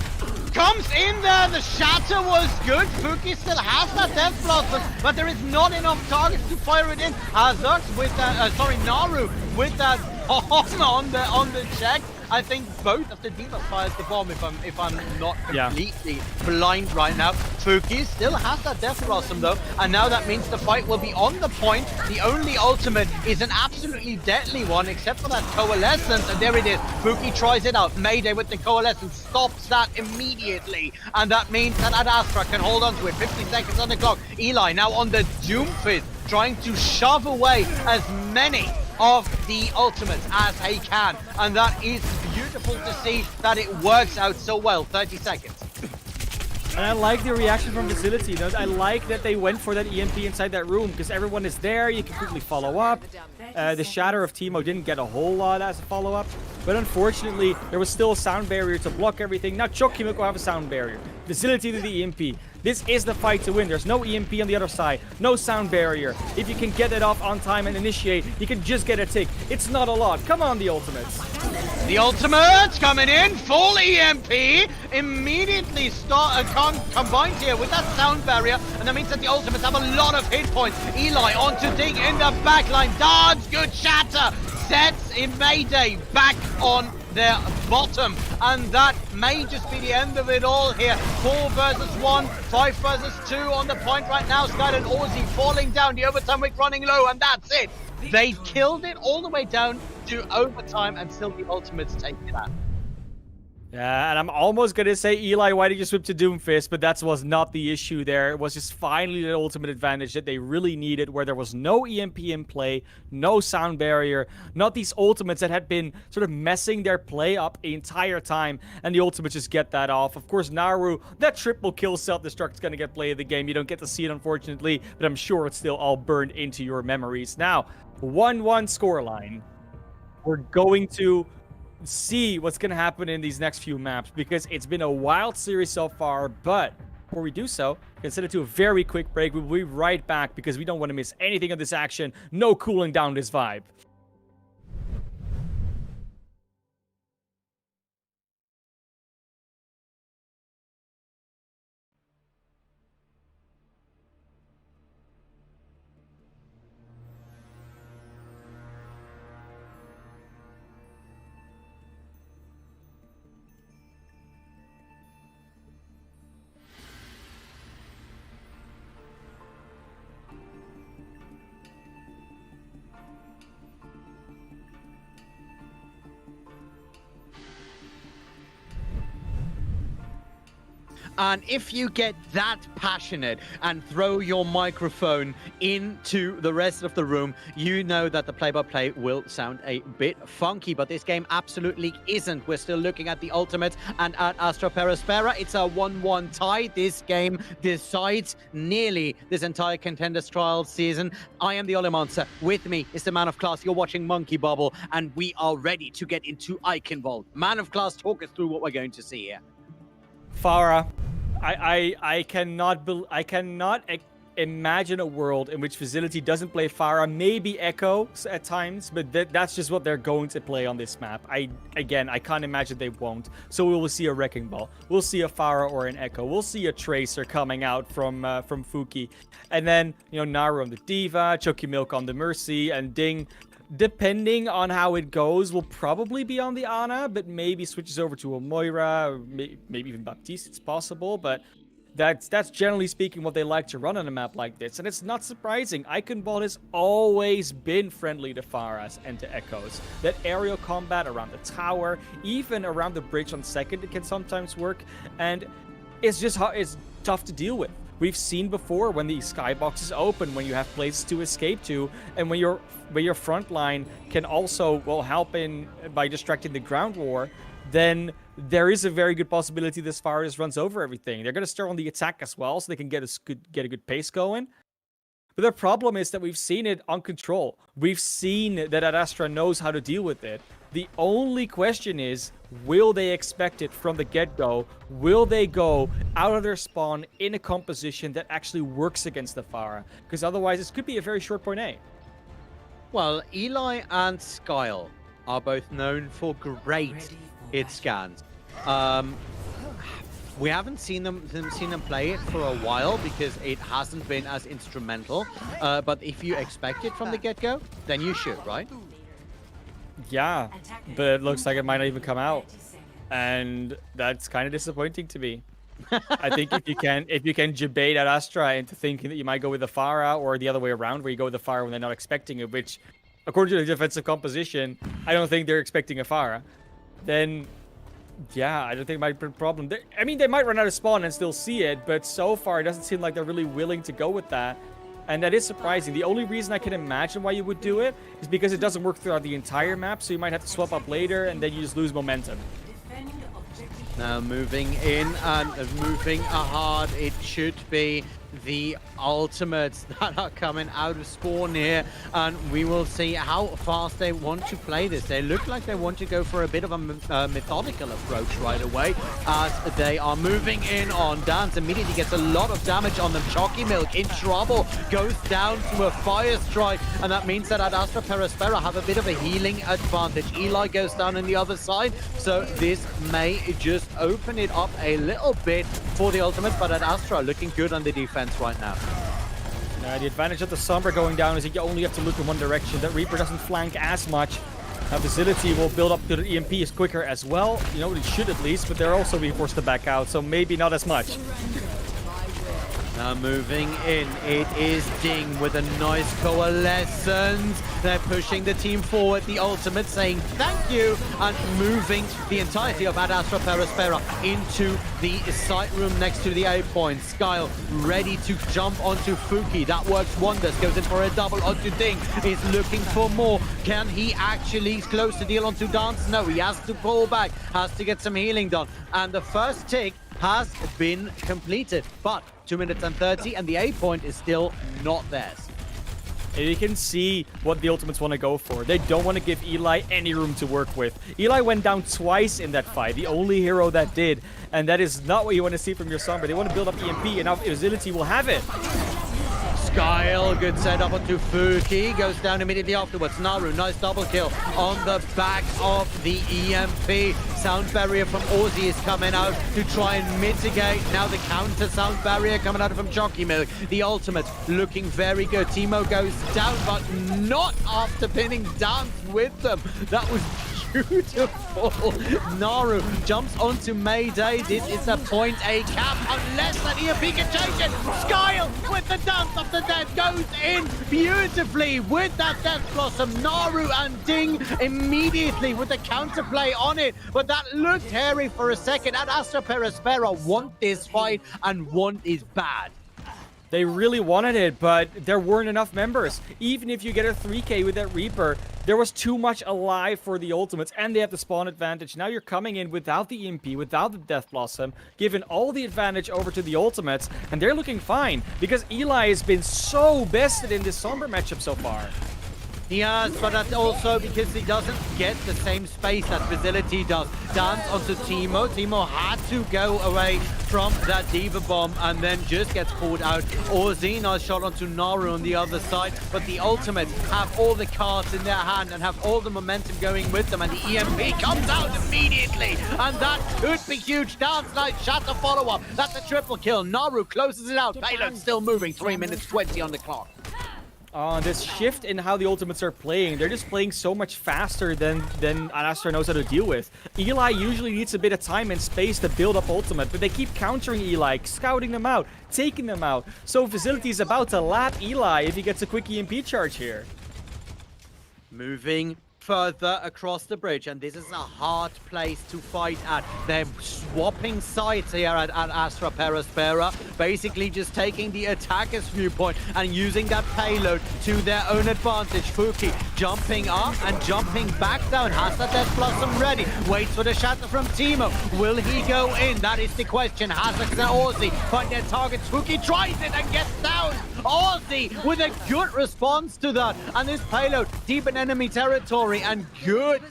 Comes in there, the shatter was good. Fuki still has that Death Blossom, but there is not enough targets to fire it in. Hazard with that, Naru with that on the check. I think both of the D.Vas fires the bomb if I'm not completely blind right now. Fuki still has that Death Blossom though, and now that means the fight will be on the point. The only ultimate is an absolutely deadly one, except for that Coalescence, and there it is. Fuki tries it out. Mayday with the Coalescence stops that immediately, and that means that Astra can hold on to it. 50 seconds on the clock. Eli now on the Doomfist, trying to shove away as many of the ultimates as he can, and that is beautiful to see that it works out so well. 30 seconds. And I like the reaction from Facility. I like that they went for that EMP inside that room because everyone is there. You can quickly follow up. The Shatter of Teemo didn't get a whole lot as a follow-up, but unfortunately, there was still a sound barrier to block everything. Now Chokimik will have a sound barrier. Facility to the EMP. This is the fight to win. There's no EMP on the other side, no sound barrier. If you can get it off on time and initiate, you can just get a tick. It's not a lot. Come on, the ultimates. The ultimates coming in, full EMP, immediately combined here with that sound barrier, and that means that the ultimates have a lot of hit points. Eli onto Dig in the backline, Dodge, good shatter, sets in Mayday back on their bottom, and that may just be the end of it all here. 4 versus 1, 5 versus 2 on the point right now. Skyler and Aussie falling down, the overtime wick running low, and that's it. They killed it all the way down to overtime, and still the ultimates take it out. Yeah, and I'm almost going to say, Eli, why did you switch to Doomfist? But that was not the issue there. It was just finally the ultimate advantage that they really needed, where there was no EMP in play, no sound barrier, not these ultimates that had been sort of messing their play up the entire time, and the ultimates just get that off. Of course, Naru, that triple kill self-destruct is going to get play of the game. You don't get to see it, unfortunately, but I'm sure it's still all burned into your memories. Now, 1-1 scoreline. We're going to see what's going to happen in these next few maps, because it's been a wild series so far. But before we do so, consider to a very quick break. We'll be right back because we don't want to miss anything of this action. No cooling down this vibe. And if you get that passionate and throw your microphone into the rest of the room, you know that the play-by-play will sound a bit funky. But this game absolutely isn't. We're still looking at the ultimates, and at Astra Perispera, it's a 1-1 tie. This game decides nearly this entire Contenders trial season. I am the Ole Monster. With me is the Man of Class. You're watching Monkey Bubble, and we are ready to get into Eichenwald. Man of Class, talk us through what we're going to see here. Farah, I cannot imagine a world in which Facility doesn't play Farah, maybe Echo at times, but that's just what they're going to play on this map. I can't imagine they won't. So we will see a Wrecking Ball, we'll see a Farah or an Echo, we'll see a Tracer coming out from Fuki, and then Naru on the Diva, Chokimilk on the Mercy, and Ding, depending on how it goes, will probably be on the Ana, but maybe switches over to a Moira, or maybe even Baptiste. It's possible, but that's generally speaking what they like to run on a map like this. And it's not surprising. Eichenwald has always been friendly to Pharahs and to Echoes. That aerial combat around the tower, even around the bridge on second, it can sometimes work, and it's tough to deal with. We've seen before when the skybox is open, when you have places to escape to, and when your front line can also help in by distracting the ground war, then there is a very good possibility this Farah runs over everything. They're going to start on the attack as well, so they can get a good pace going. But the problem is that we've seen it on control. We've seen that Astra knows how to deal with it. The only question is, will they expect it from the get-go? Will they go out of their spawn in a composition that actually works against the Farah? Because otherwise, this could be a very short point A. Well, Eli and Skyle are both known for great hit scans. We haven't seen them play it for a while because it hasn't been as instrumental. But if you expect it from the get-go, then you should, right? Yeah, but it looks like it might not even come out, and that's kind of disappointing to me. I think if you can debate at Astra into thinking that you might go with the Pharah or the other way around, where you go with the Pharah when they're not expecting it, which, according to the defensive composition, I don't think they're expecting a Pharah. Then, yeah, I don't think it might be a problem. I mean, they might run out of spawn and still see it, but so far it doesn't seem like they're really willing to go with that. And that is surprising. The only reason I can imagine why you would do it is because it doesn't work throughout the entire map, so you might have to swap up later, and then you just lose momentum. Now moving in and moving hard, it should be the ultimates that are coming out of spawn here, and we will see how fast they want to play this. They look like they want to go for a bit of a methodical approach right away as they are moving in on Dance. Immediately gets a lot of damage on them. Chalky Milk in trouble, goes down to a fire strike, and that means that Astra Perispera have a bit of a healing advantage. Eli goes down on the other side, so this may just open it up a little bit for the ultimates, but Astra looking good on the defense right now. The advantage of the Sombra going down is that you only have to look in one direction. That Reaper doesn't flank as much. Facility will build up to the EMP is quicker as well. You know, it should at least, but they're also being forced to back out, so maybe not as much. Now moving in, it is Ding with a nice coalescence. They're pushing the team forward, the ultimate saying thank you, and moving the entirety of Astra Perispera into the site room next to the A point. Skyle ready to jump onto Fuki. That works wonders, goes in for a double onto Ding, is looking for more. Can he actually close the deal onto Dance? No, he has to pull back, has to get some healing done. And the first tick has been completed, but 2 minutes and 30, and the A point is still not theirs. You can see what the ultimates want to go for. They don't want to give Eli any room to work with. Eli went down twice in that fight, the only hero that did, and that is not what you want to see from your Sombra. They want to build up EMP, and now Facility will have it. Skyle, good setup onto Fuki, goes down immediately afterwards. Naru, nice double kill on the back of the EMP. Sound barrier from Aussie is coming out to try and mitigate. Now the counter sound barrier coming out from Jockey Milk. The ultimate looking very good. Timo goes down, but not after pinning Dance with them. That was beautiful. Naru jumps onto Mayday. This is a point A cap unless that EMP can change it. Skyle with the Dance of the Dead goes in beautifully with that Death Blossom. Naru and Ding immediately with the counterplay on it, but that looked hairy for a second. And Astra Perispera want this fight, and want is bad. They really wanted it, but there weren't enough members. Even if you get a 3K with that Reaper, there was too much alive for the ultimates, and they have the spawn advantage. Now you're coming in without the EMP, without the Death Blossom, giving all the advantage over to the ultimates, and they're looking fine, because Eli has been so bested in this Sombra matchup so far. He has, but that's also because he doesn't get the same space that Facility does. Dance onto Timo. Timo had to go away from that Diva Bomb and then just gets pulled out. Aussie, nice shot onto Naru on the other side, but the ultimates have all the cards in their hand and have all the momentum going with them, and the EMP comes out immediately, and that could be huge. Dance Knight, Shatter follow-up. That's a triple kill. Naru closes it out. Payload still moving. 3 minutes 20 on the clock. This shift in how the ultimates are playing, they're just playing so much faster than Astra knows how to deal with. Eli usually needs a bit of time and space to build up ultimate, but they keep countering Eli, scouting them out, taking them out. So Facility is about to lap Eli if he gets a quick EMP charge here. Moving further across the bridge, and this is a hard place to fight at. They're swapping sides here at Astra Perispera, basically just taking the attacker's viewpoint and using that payload to their own advantage. Fuki jumping up and jumping back down, has that Death Blossom ready, waits for the shatter from Timo. Will he go in? That is the question. Hazak and Aussie find their targets. Fuki tries it and gets down. Aussie with a good response to that, and this payload deep in enemy territory, and good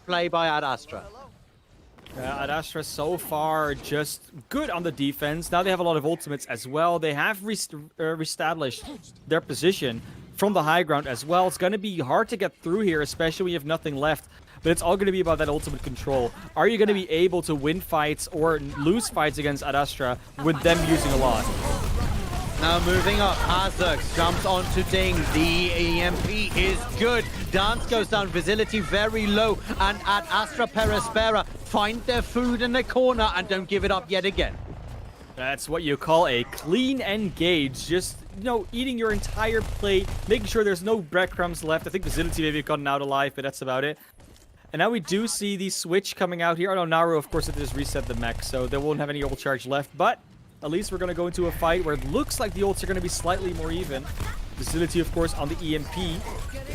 play by Ad Astra. Ad Astra so far just good on the defense. Now they have a lot of ultimates as well. They have reestablished their position from the high ground as well. It's going to be hard to get through here, especially when you have nothing left. But it's all going to be about that ultimate control. Are you going to be able to win fights or lose fights against Ad Astra with them using a lot? Now moving up, Hazard jumps onto Ding. The EMP is good. Dance goes down, Visility very low, and at Astra Perispera, find their food in the corner and don't give it up yet again. That's what you call a clean engage. Just, you know, eating your entire plate, making sure there's no breadcrumbs left. I think Visility maybe gotten out alive, but that's about it. And now we do see the switch coming out here. Oh no, Naru, of course, it just reset the mech, so they won't have any ult charge left. But at least we're going to go into a fight where it looks like the ults are going to be slightly more even. Visility, of course, on the EMP.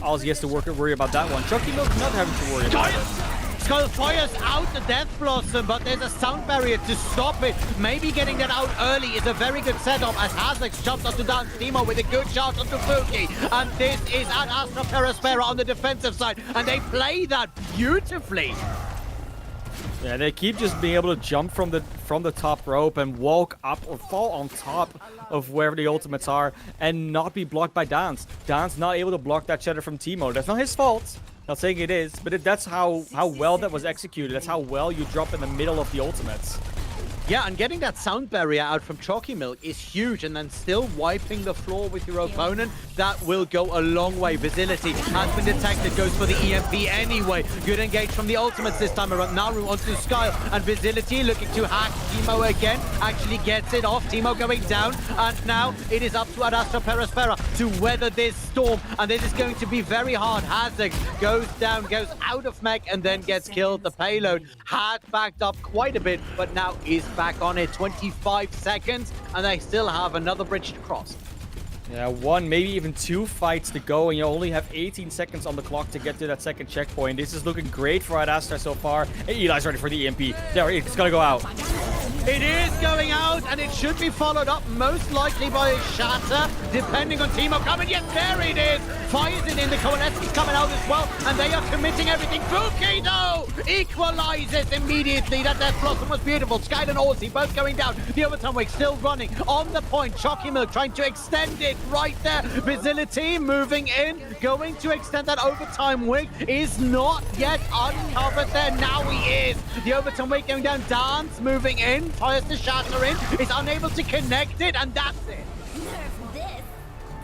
All he has to worry about that one. Chucky Milk not having to worry about it. Skull fires out the Death Blossom, but there's a sound barrier to stop it. Maybe getting that out early is a very good setup as Hazex jumps onto Dance Timo with a good shot onto Fuki. And this is at Astra Perispera on the defensive side, and they play that beautifully. Yeah, they keep just being able to jump from the top rope and walk up or fall on top of wherever the ultimates are and not be blocked by Dance. Dance not able to block that shatter from Timo. That's not his fault. Not saying it is, but that's how well that was executed. That's how well you drop in the middle of the ultimates. Yeah, and getting that sound barrier out from Chalky Milk is huge, and then still wiping the floor with your opponent, that will go a long way. Visility has been detected, goes for the EMP anyway. Good engage from the ultimates this time around. Naru onto Skyle, and Visility looking to hack Timo again, actually gets it off. Timo going down, and now it is up to Astra Perispera to weather this storm, and this is going to be very hard. Hazex goes down, goes out of mech, and then gets killed. The payload had backed up quite a bit, but now is back on it. 25 seconds, and they still have another bridge to cross. Yeah, one, maybe even two fights to go, and you only have 18 seconds on the clock to get to that second checkpoint. This is looking great for Astra so far. And Eli's ready for the EMP. There, it's gonna go out. It is going out, and it should be followed up most likely by a shatter, depending on Timo coming. Yes, there it is. Fires it in. The Coalescence coming out as well, and they are committing everything. Fuki, though, equalizes immediately. That Death Blossom was beautiful. Skyle and Aussie both going down. The overtime wake still running on the point. Chalky Milk trying to extend it right there. Visility moving in, going to extend that overtime wake. Is not yet uncovered there. Now he is. The overtime wake going down. Dance moving in. Fires the shatter in. Is unable to connect it, and that's it.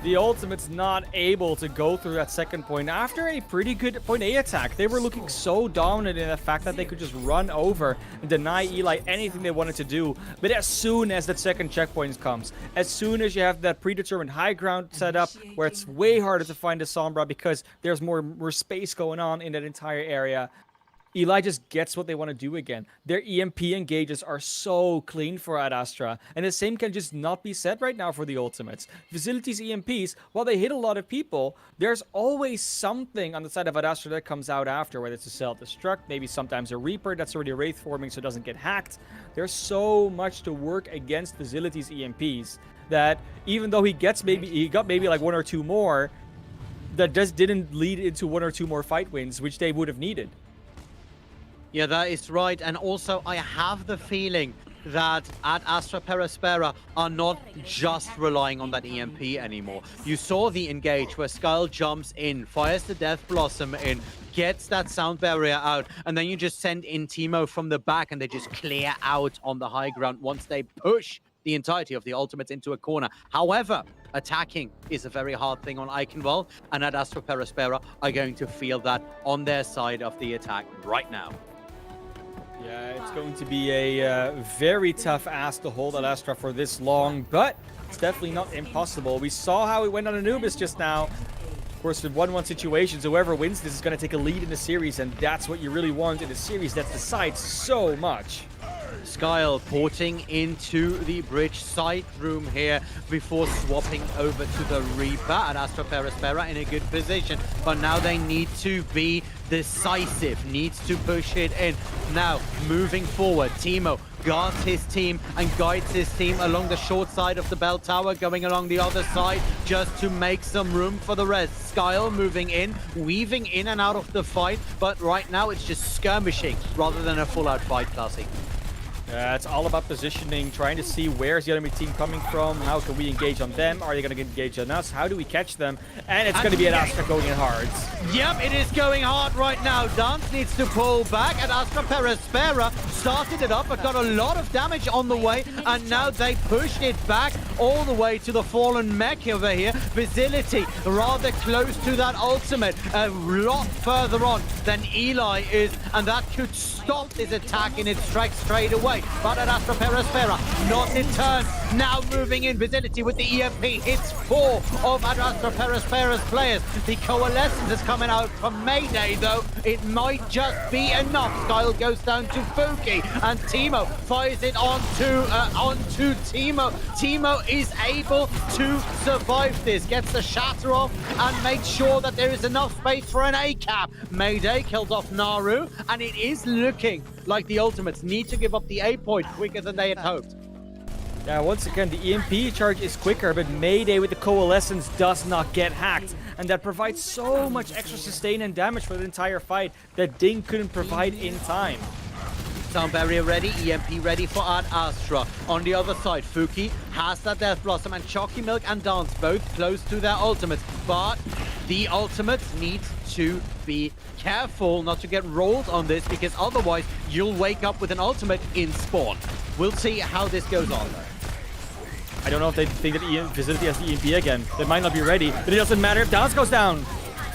The ultimate's not able to go through that second point after a pretty good point A attack. They were looking so dominant in the fact that they could just run over and deny Eli anything they wanted to do. But as soon as that second checkpoint comes, as soon as you have that predetermined high ground set up where it's way harder to find the Sombra because there's more space going on in that entire area, Eli just gets what they want to do again. Their EMP engages are so clean for Astra, and the same can just not be said right now for the ultimates. Visility's EMPs, while they hit a lot of people, there's always something on the side of Astra that comes out after, whether it's a self-destruct, maybe sometimes a Reaper that's already Wraith forming so it doesn't get hacked. There's so much to work against Visility's EMPs that even though he got maybe like one or two more, that just didn't lead into one or two more fight wins, which they would have needed. Yeah, that is right. And also, I have the feeling that at Astra Perispera are not just relying on that EMP anymore. You saw the engage where Skyle jumps in, fires the Death Blossom in, gets that sound barrier out, and then you just send in Timo from the back and they just clear out on the high ground once they push the entirety of the ultimates into a corner. However, attacking is a very hard thing on Eichenwald, and at Astra Perispera are going to feel that on their side of the attack right now. Yeah, it's going to be a very tough ask to hold at Astra for this long, but it's definitely not impossible. We saw how it went on Anubis just now. Of course, in 1-1 situations, whoever wins this is going to take a lead in the series, and that's what you really want in a series that decides so much. Skyle porting into the bridge side room here before swapping over to the Reaper at Astra Perispera in a good position. But now they need to be decisive, needs to push it in. Now, moving forward, Timo guards his team and guides his team along the short side of the bell tower, going along the other side just to make some room for the rest. Skyle moving in, weaving in and out of the fight, but right now it's just skirmishing rather than a full-out fight, Classy. It's all about positioning, trying to see where's the enemy team coming from, how can we engage on them, are they going to engage on us, how do we catch them, and it's going to be an Astra going in hard. Yep, it is going hard right now. Dance needs to pull back, and Astra Perospera started it up, but got a lot of damage on the way, and now they pushed it back all the way to the fallen mech over here. Visility rather close to that ultimate, a lot further on than Eli is, and that could stop this attack in its tracks straight away. But at Astra Perospera, not in turn. Now moving in, Visility with the EMP hits 4 of Astra Perospera's players. The Coalescence is coming out from Mayday, though. It might just be enough. Skyle goes down to Fuki, and Teemo fires it onto Teemo. Teemo is able to survive this, gets the shatter off, and makes sure that there is enough space for an A-cap. Mayday kills off Naru, and it is looking like the Ultimates need to give up the A point quicker than they had hoped. Yeah, once again, the EMP charge is quicker, but Mayday with the Coalescence does not get hacked. And that provides so much extra sustain and damage for the entire fight that Ding couldn't provide in time. Sound barrier ready, EMP ready for Ad Astra. On the other side, Fuki has that Death Blossom, and Chalky Milk and Dance both close to their ultimates. But the ultimates need to be careful not to get rolled on this, because otherwise you'll wake up with an ultimate in spawn. We'll see how this goes on, though. I don't know if they think that Visility has the EMP again. They might not be ready, but it doesn't matter if Dance goes down.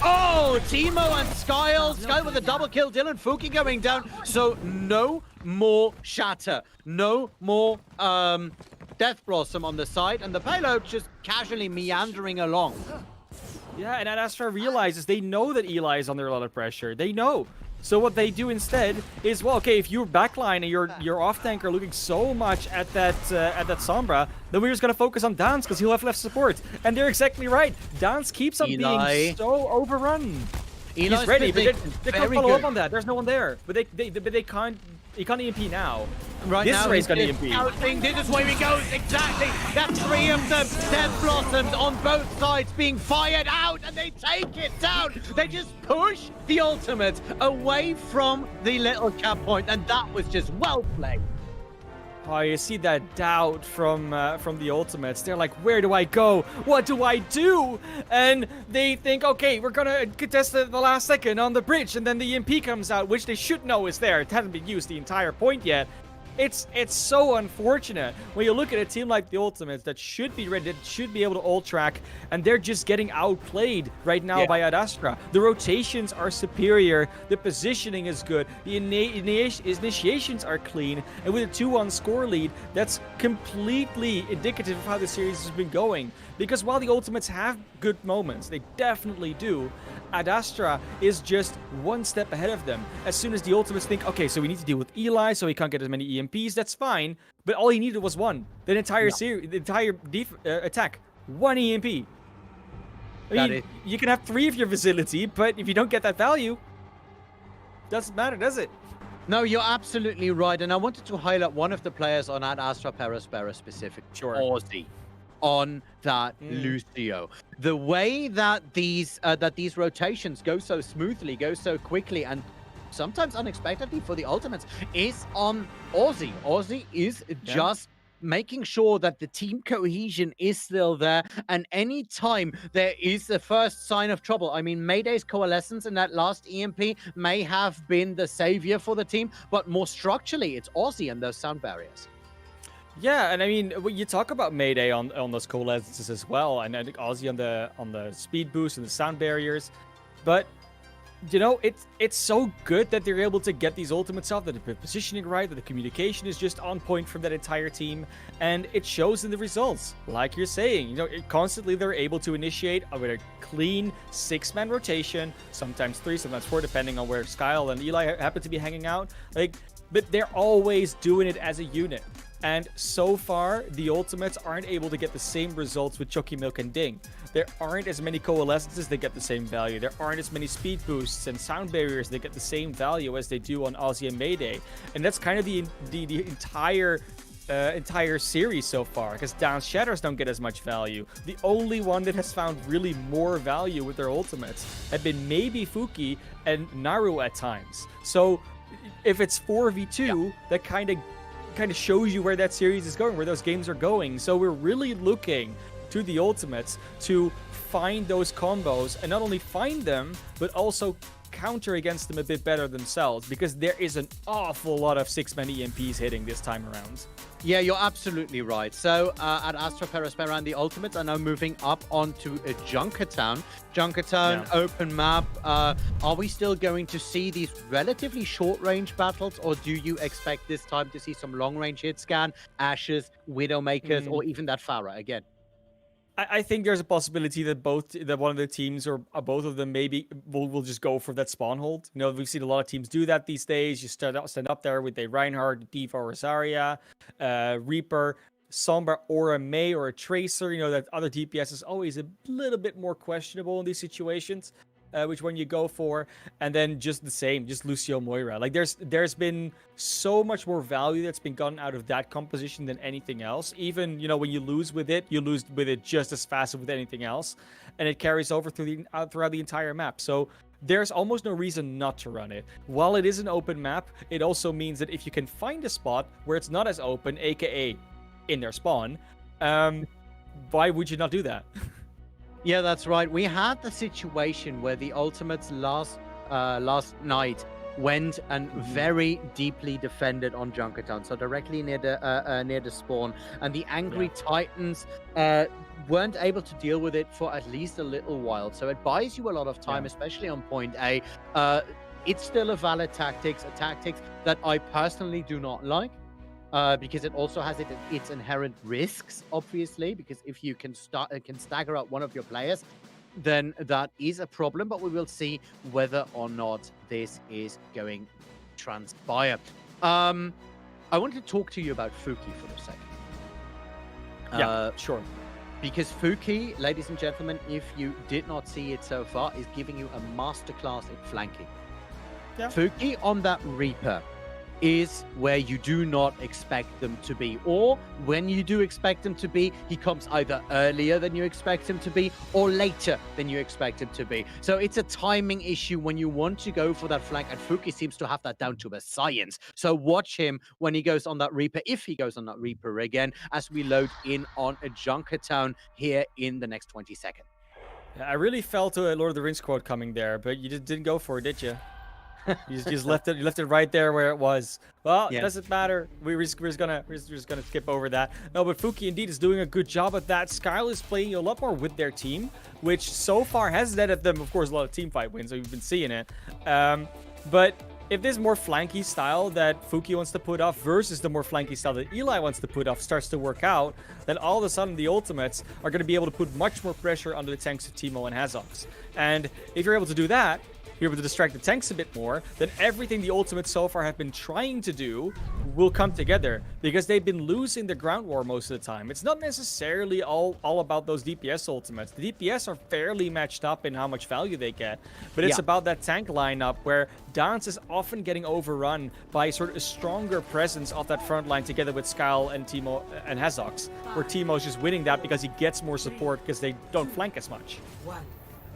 Oh, Teemo and Skyle. Skyle with a double kill. Dylan Fuki going down. So no more shatter. No more Death Blossom on the side. And the payload just casually meandering along. Yeah, and Astra realizes they know that Eli is under a lot of pressure. They know. So what they do instead is, well, okay, if your backline and your off tank are looking so much at that Sombra, then we're just gonna focus on Dance because he'll have left support. And they're exactly right. Dance keeps on being so overrun. Eli's He's ready, but they can't follow good. up on that. There's no one there. But they can't. He can't EMP now. Right this now, Ray's gonna EMP. This is where he goes. Exactly. That's 3 of them. Death Blossoms on both sides being fired out, and they take it down. They just push the ultimate away from the little cap point, and that was just well played. Oh, you see that doubt from the Ultimates. They're like, where do I go? What do I do? And they think, okay, we're gonna contest the last second on the bridge, and then the EMP comes out, which they should know is there. It hasn't been used the entire point yet. It's so unfortunate when you look at a team like the Ultimates that should be ready, that should be able to ult track, and they're just getting outplayed right now by Ad Astra. The rotations are superior, the positioning is good, the initiations are clean, and with a 2-1 score lead, that's completely indicative of how the series has been going. Because while the Ultimates have good moments, they definitely do, Ad Astra is just one step ahead of them. As soon as the Ultimates think, okay, so we need to deal with Eli, so he can't get as many EMPs, that's fine. But all he needed was one. The entire series, the entire attack, one EMP. I mean, you can have 3 of your Visility, but if you don't get that value, doesn't matter, does it? No, you're absolutely right. And I wanted to highlight one of the players on Ad Astra Perospera specific. Sure. Aussie. On that Lucio. The way that these rotations go so smoothly, go so quickly, and sometimes unexpectedly for the Ultimates is on Aussie. Aussie is just making sure that the team cohesion is still there, and any time there is the first sign of trouble, I mean, Mayday's Coalescence in that last EMP may have been the savior for the team, but more structurally, it's Aussie and those sound barriers. Yeah, and I mean, you talk about Mayday on those Coalescences as well, and I think Aussie on the speed boost and the sound barriers, but you know, it's so good that they're able to get these ultimates off, that the positioning right, that the communication is just on point from that entire team, and it shows in the results. Like you're saying, you know, constantly they're able to initiate with a clean 6-man rotation, sometimes 3, sometimes 4, depending on where Skyle and Eli happen to be hanging out. Like, but they're always doing it as a unit. And so far, the Ultimates aren't able to get the same results with Chucky Milk and Ding. There aren't as many Coalescences that get the same value. There aren't as many speed boosts and sound barriers that get the same value as they do on Aussie and Mayday. And that's kind of the entire series so far, because Dance Shatters don't get as much value. The only one that has found really more value with their Ultimates have been maybe Fuki and Naru at times. So if it's 4v2, that kind of kind of shows you where that series is going, where those games are going. So we're really looking to the ultimates to find those combos, and not only find them, but also counter against them a bit better themselves, because there is an awful lot of 6-man EMPs hitting this time around. Yeah, you're absolutely right. So at Astra, Perospera, and the Ultimates are now moving up onto Junkertown. Junkertown, open map. Are we still going to see these relatively short-range battles, or do you expect this time to see some long-range hit scan, Ashes, Widowmakers, or even that Pharah again? I think there's a possibility that one of the teams or both of them maybe will just go for that spawn hold. You know, we've seen a lot of teams do that these days. You stand up there with a Reinhardt, Diva, or Zarya, Reaper, Sombra, or a Mei or a Tracer. You know, that other DPS is always a little bit more questionable in these situations. Which one you go for, and then just the same, just Lucio Moira. Like there's been so much more value that's been gotten out of that composition than anything else. Even, you know, when you lose with it just as fast as with anything else, and it carries over throughout the entire map. So there's almost no reason not to run it. While it is an open map, it also means that if you can find a spot where it's not as open, aka in their spawn, why would you not do that? Yeah, that's right. We had the situation where the Ultimates last night went and very deeply defended on Junkertown, so directly near the spawn, and the Angry Titans weren't able to deal with it for at least a little while. So it buys you a lot of time, especially on point A. It's still a valid tactics, that I personally do not like. Because it also has its inherent risks, obviously, because if you can stagger out one of your players, then that is a problem, but we will see whether or not this is going to transpire. I want to talk to you about Fuki for a second. Yeah, sure. Because Fuki, ladies and gentlemen, if you did not see it so far, is giving you a masterclass in flanking. Yeah. Fuki on that Reaper is where you do not expect them to be, or when you do expect them to be, he comes either earlier than you expect him to be or later than you expect him to be. So it's a timing issue when you want to go for that flank, and Fuki seems to have that down to a science. So watch him when he goes on that Reaper, if he goes on that Reaper again, as we load in on a Junkertown here in the next 20 seconds. Yeah, I really felt a Lord of the Rings quote coming there, but you just didn't go for it, did you? You just left it right there where it was. Well, it doesn't matter. We're just gonna skip over that. No, but Fuki indeed is doing a good job at that. Skyle is playing a lot more with their team, which so far has netted them, of course, a lot of team fight wins. So you've been seeing it. But if this more flanky style that Fuki wants to put off versus the more flanky style that Eli wants to put off starts to work out, then all of a sudden the Ultimates are going to be able to put much more pressure on the tanks of Teemo and Hazox. And if you're able to do that, you're able to distract the tanks a bit more, then everything the Ultimates so far have been trying to do will come together, because they've been losing the ground war most of the time. It's not necessarily all about those DPS Ultimates. The DPS are fairly matched up in how much value they get, but it's about that tank lineup where Dance is often getting overrun by sort of a stronger presence of that front line together with Skyle and Teemo and Hazox, where Teemo's just winning that because he gets more support because they don't flank as much.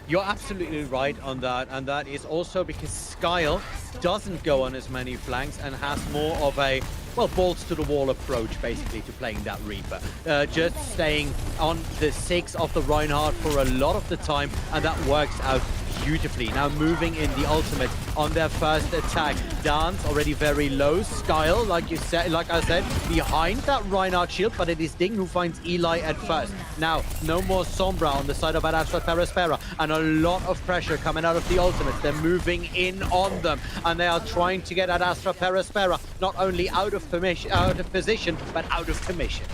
You're absolutely right on that, and that is also because Skyle doesn't go on as many flanks and has more of a, well, balls to the wall approach, basically, to playing that Reaper. Just staying on the 6 of the Reinhardt for a lot of the time, and that works out beautifully. Now moving in the Ultimate on their first attack. Dance already very low. Skyle, like I said, behind that Reinhardt shield, but it is Ding who finds Eli at first. Now, no more Sombra on the side of Astra Perospera, and a lot of pressure coming out of the Ultimates. They're moving in on them, and they are trying to get at Astra Perospera not only out of position, but out of commission.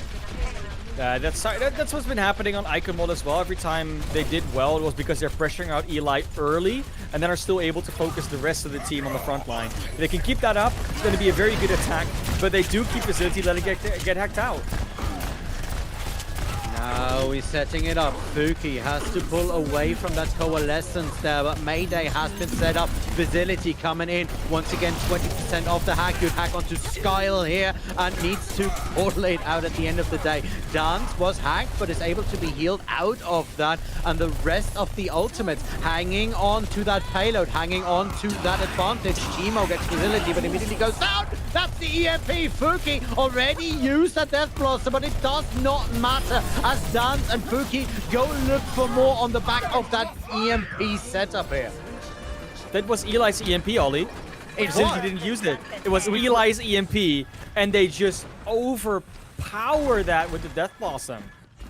That's what's been happening on Icon Mod as well. Every time they did well, it was because they're pressuring out Eli early and then are still able to focus the rest of the team on the front line. If they can keep that up, it's going to be a very good attack, but they do keep Facility letting it get hacked out. Now he's setting it up. Fuki has to pull away from that coalescence there, but Mayday has been set up. Facility coming in. Once again, 20% off the hack. Good hack onto Skyle here, and needs to correlate out at the end of the day. Dance was hacked, but is able to be healed out of that, and the rest of the Ultimates hanging on to that payload, hanging on to that advantage. Teemo gets Facility, but immediately goes down. That's the EMP. Fuki already used that Death Blossom, but it does not matter as Dance and Fuki go look for more on the back of that EMP setup here. That was Eli's EMP, Ollie. Since he didn't use it. It was Eli's EMP, and they just overpower that with the Death Blossom.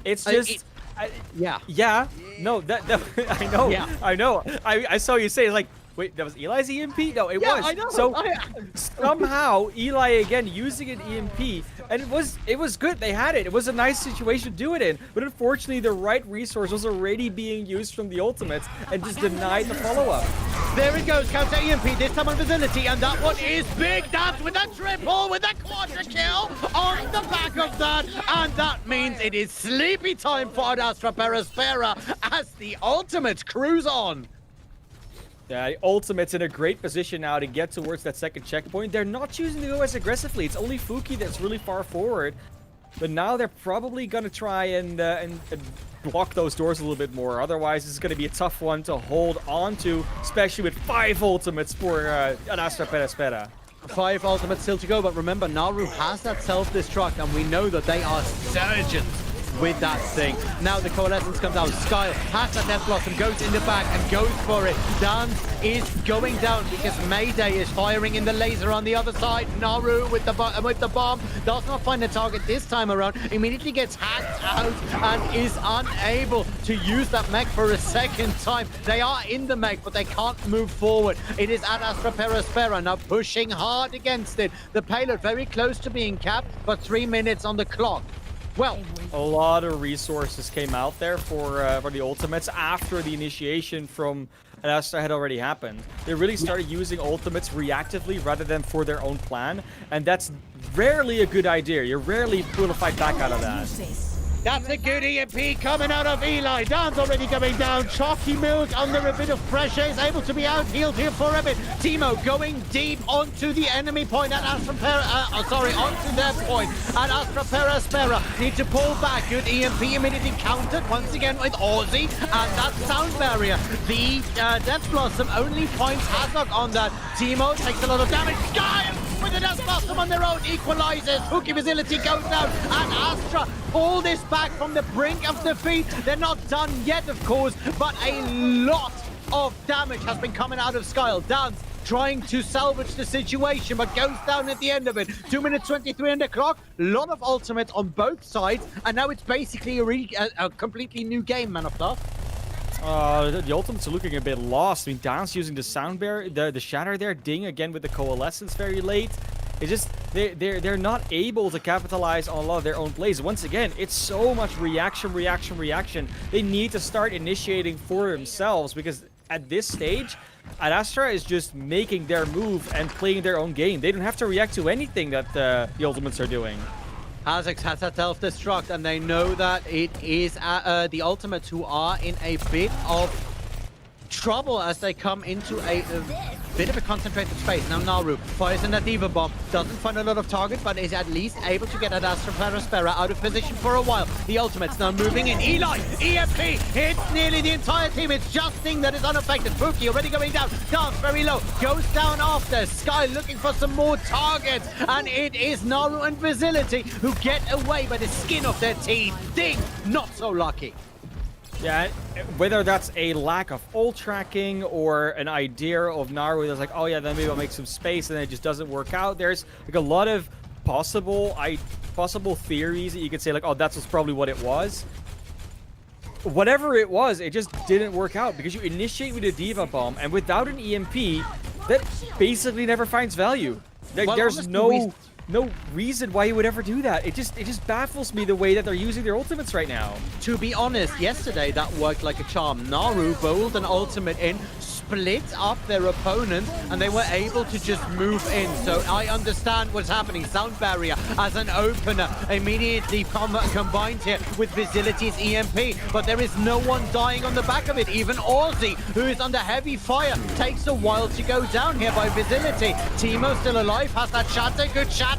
It's just... Yeah. No, that I know. Yeah. I know. I saw you say, like, wait, that was Eli's EMP? No, it was. I know. So somehow Eli again using an EMP, and it was good. They had it. It was a nice situation to do it in. But unfortunately, the right resource was already being used from the ultimates and just denied the follow-up. There it goes, counter EMP, this time on Facility, and that one is big. That's with a triple, with a quadra kill on the back of that, and that means it is sleepy time for Astra Perispera as the ultimates cruise on. Yeah, the ultimate's in a great position now to get towards that second checkpoint. They're not choosing to go as aggressively. It's only Fuki that's really far forward. But now they're probably going to try and block those doors a little bit more. Otherwise, it's going to be a tough one to hold on to, especially with 5 ultimates for Astra Perispera. 5 ultimates still to go, but remember, Naru has that self-destruct, and we know that they are surgeons with that thing. Now the Coalescence comes out. Sky has that Death Blossom, goes in the back and goes for it. Dance is going down because Mayday is firing in the laser on the other side. Naru with the bomb does not find the target this time around. Immediately gets hacked out and is unable to use that mech for a second time. They are in the mech, but they can't move forward. It is at Astra Perispera now pushing hard against it. The payload very close to being capped, but 3 minutes on the clock. Well, a lot of resources came out there for the ultimates after the initiation from Astra had already happened. They really started using ultimates reactively rather than for their own plan, and that's rarely a good idea. You're rarely able to fight back out of that. That's a good EMP coming out of Eli. Dan's already going down. Chalky Milk under a bit of pressure is able to be out-healed here for a bit. Timo going deep onto the enemy point at Astra onto their point at Astra Perispera. Need to pull back. Good EMP immediately countered once again with Aussie and that sound barrier. The Death Blossom only points Hazok on that. Timo takes a lot of damage. Sky with the Death Blossom on their own equalizes. Fuki Facility goes down and Astra pull this back from the brink of defeat. They're not done yet, of course, but a lot of damage has been coming out of Skyle. Dance trying to salvage the situation, but goes down at the end of it. 2 minutes 23 on the clock. A lot of ultimates on both sides, and now it's basically a completely new game, Man of Love. The ultimates are looking a bit lost. I mean, Dance using the sound barrier, the shatter there, Ding again with the coalescence very late. It's just they're not able to capitalize on a lot of their own plays. Once again, it's so much reaction. They need to start initiating for themselves because at this stage, Astra is just making their move and playing their own game. They don't have to react to anything that the ultimates are doing. Azix has that self-destruct, and they know that it is the ultimates who are in a bit of trouble as they come into a bit of a concentrated space. Now Naru fires in that Diva Bomb, doesn't find a lot of target, but is at least able to get at Astra Perispera out of position for a while. The ultimates now moving in. Eli, EMP, hits nearly the entire team. It's just Thing that is unaffected. Fuki already going down. Dance very low, goes down after. Sky looking for some more targets, and it is Naru and Facility who get away by the skin of their teeth. Ding, not so lucky. Yeah, whether that's a lack of ult tracking or an idea of Naru that's like, oh yeah, then maybe I'll make some space, and it just doesn't work out. There's like a lot of possible theories that you could say like, oh, that's probably what it was. Whatever it was, it just didn't work out because you initiate with a Diva Bomb, and without an EMP, that basically never finds value. There's no reason why you would ever do that. It just baffles me the way that they're using their ultimates right now. To be honest, yesterday that worked like a charm. Naru bowled an ultimate in, split up their opponent, and they were able to just move in. So I understand what's happening. Sound barrier as an opener immediately combined here with Facility's EMP, but there is no one dying on the back of it. Even Aussie, who is under heavy fire, takes a while to go down here by Facility. Timo still alive, has that shatter, good shatter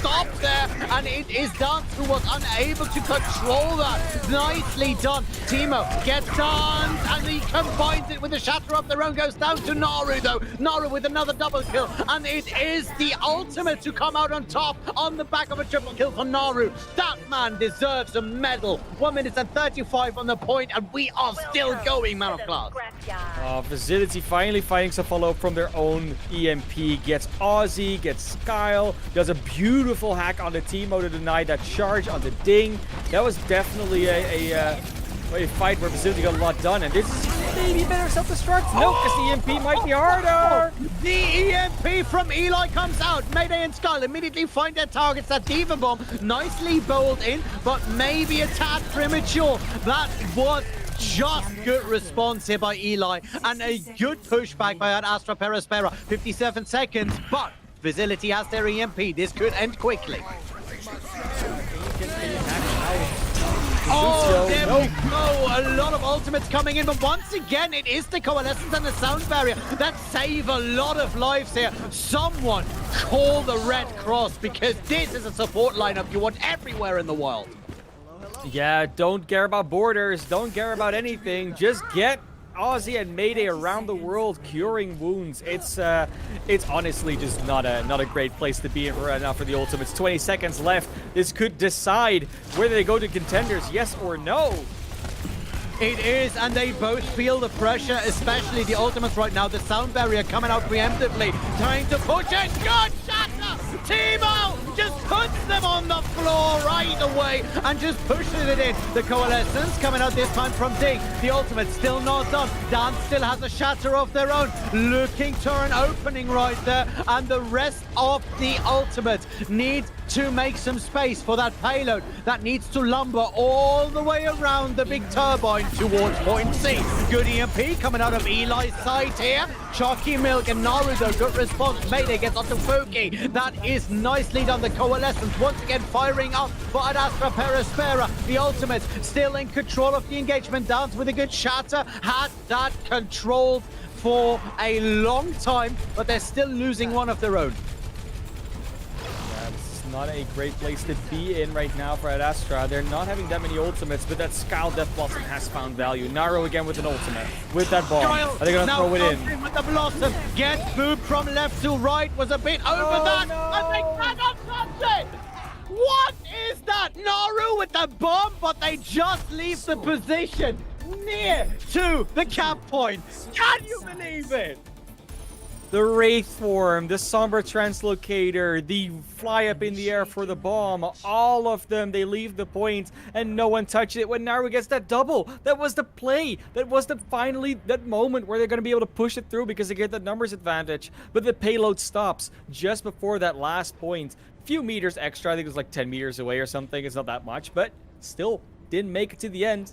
stop there, and it is Dance who was unable to control that. Nicely done. Timo gets Dance, and he combines it with the shatter of their own. Goes down to Naru, though. Naru with another double kill, and it is the ultimate to come out on top on the back of a triple kill for Naru. That man deserves a medal. 1 minute and 35 on the point, and we are still going, man of class. Facility finally finding some follow-up from their own EMP. Gets Aussie, gets Skyle, does a beautiful hack on the Timo to deny that charge on the ding. That was definitely a fight where Facility got a lot done, and this is maybe better self-destruct. No, because the EMP might be harder. The EMP from Eli comes out. Mayday and Skull immediately find their targets. That Diva Bomb nicely bowled in, but maybe a tad premature. That was just good response here by Eli, and a good pushback by Astra Perospera. 57 seconds, but Facility has their EMP. This could end quickly. Oh, there we go. A lot of ultimates coming in, but once again, it is the Coalescence and the Sound Barrier that save a lot of lives here. Someone call the Red Cross, because this is a support lineup you want everywhere in the world. Yeah, don't care about borders, don't care about anything. Just get Aussie and Mayday around the world curing wounds. It's honestly just not a great place to be in right now for the Ultimates. 20 seconds left. This could decide whether they go to Contenders, yes or no. It is, and they both feel the pressure, especially the Ultimates right now. The Sound Barrier coming out preemptively, trying to push it. Good shatter! Timo just puts them on the floor right away and just pushes it in. The Coalescence coming out this time from Ding. The Ultimates still not done. Dan still has a shatter of their own, looking to an opening right there, and the rest of the Ultimates need to make some space for that payload that needs to lumber all the way around the big turbine towards point C. Good EMP coming out of Eli's side here. Chalky Milk and Naruto, good response. Mayday gets onto Fuki. That is nicely done. The Coalescence once again firing up for Astra Perospera. The Ultimates still in control of the engagement. Dance with a good shatter. Had that controlled for a long time, but they're still losing one of their own. Not a great place to be in right now for Astra. They're not having that many ultimates, but that Skull Death Blossom has found value. Naru again with an ultimate, with that bomb. Are they going to throw it in? With the Blossom, gets moved from left to right, was a bit over that, and they cannot touch it! What is that? Naru with the bomb, but they just leave the position near to the cap point. Can you believe it? The Wraith form, the Sombra Translocator, the fly up in the air for the bomb, all of them, they leave the point and no one touches it when Naru gets that double. That was the play. That was finally that moment where they're going to be able to push it through because they get the numbers advantage. But the payload stops just before that last point. A few meters extra, I think it was like 10 meters away or something. It's not that much, but still didn't make it to the end.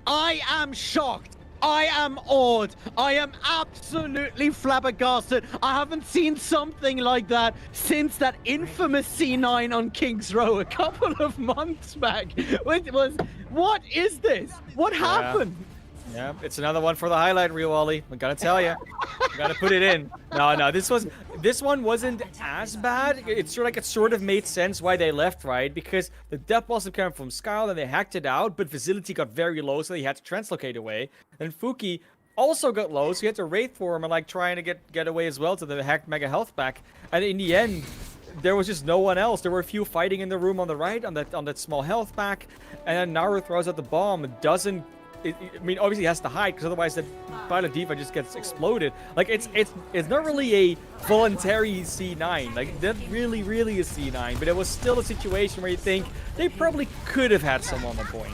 I am shocked. I am awed. I am absolutely flabbergasted. I haven't seen something like that since that infamous C9 on King's Row a couple of months back. It was, what is this? What happened? Yeah, it's another one for the highlight reel, Ollie. I gotta tell you, gotta put it in. No, this one wasn't as bad. It's sort of made sense why they left, right? Because the Death Blossom came from Skyle and they hacked it out, but Facility got very low, so they had to translocate away. And Fuki also got low, so he had to Wraith form and like trying to get away as well to the hacked Mega Health back. And in the end, there was just no one else. There were a few fighting in the room on the right on that small health pack, and then Naru throws out the bomb. Doesn't. I mean, obviously, he has to hide because otherwise, the Pilot Diva just gets exploded. Like it's not really a voluntary C9. Like that really is C9, but it was still a situation where you think they probably could have had some on the point.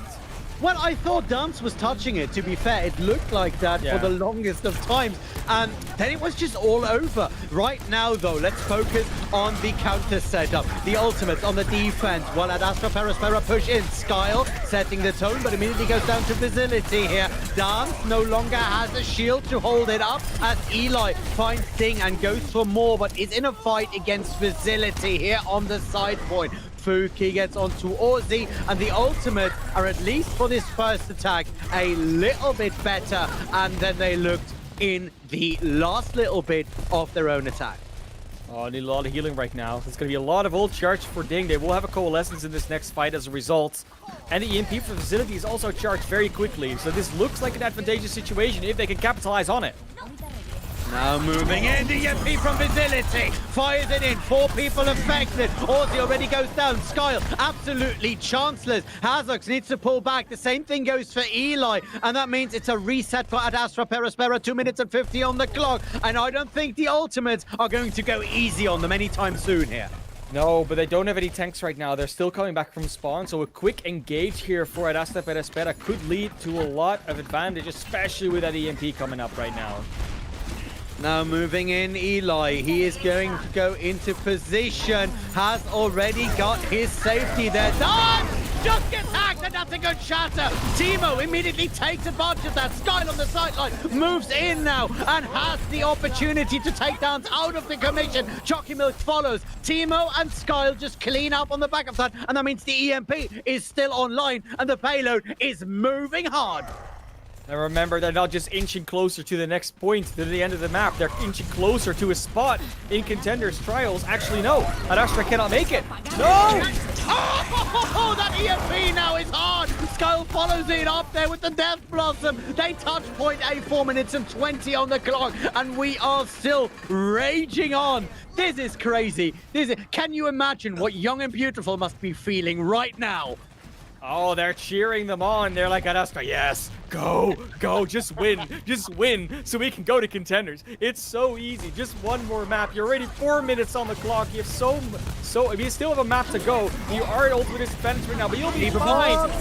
Well, I thought Dance was touching it, to be fair. It looked like that for the longest of times. And then it was just all over. Right now, though, let's focus on the counter setup. The ultimates on the defense. While at Astra Perospera push in. Skyle setting the tone, but immediately goes down to Facility here. Dance no longer has a shield to hold it up as Eli finds Ding and goes for more, but is in a fight against Facility here on the side point. Fuki gets onto Aussie, and the ultimates are, at least for this first attack, a little bit better, and then they looked in the last little bit of their own attack. Oh, I need a lot of healing right now. There's going to be a lot of ult charged for Ding. They will have a Coalescence in this next fight as a result. And the EMP for Facility is also charged very quickly. So this looks like an advantageous situation if they can capitalize on it. Now moving in, the EMP from Facility. Fires it in, 4 people affected. Aussie already goes down. Skyle absolutely chanceless. Hazox needs to pull back. The same thing goes for Eli. And that means it's a reset for Astra Perispera. 2 minutes and 50 on the clock. And I don't think the ultimates are going to go easy on them anytime soon here. No, but they don't have any tanks right now. They're still coming back from spawn, so a quick engage here for Astra Perispera could lead to a lot of advantage, especially with that EMP coming up right now. Now moving in, Eli. He is going to go into position. Has already got his safety there. Done! Just gets hacked, and that's a good shatter. Teemo immediately takes advantage of that. Skyle on the sideline moves in now and has the opportunity to take downs out of the commission. Jockey Milk follows. Teemo and Skyle just clean up on the back of that, and that means the EMP is still online, and the payload is moving hard. And remember, they're not just inching closer to the next point, to the end of the map. They're inching closer to a spot in Contenders Trials. Actually, no. Astra cannot make it. No! Oh, that EMP now is hard. Skyle follows it up there with the Death Blossom. They touch point 4 minutes and 20 on the clock, and we are still raging on. This is crazy. Can you imagine what Young and Beautiful must be feeling right now? Oh, they're cheering them on. They're like, Astra, yes, go, just win, so we can go to Contenders. It's so easy. Just one more map. You're already 4 minutes on the clock. You have you still have a map to go. You are at ultimate disadvantage right now, but you'll be fine.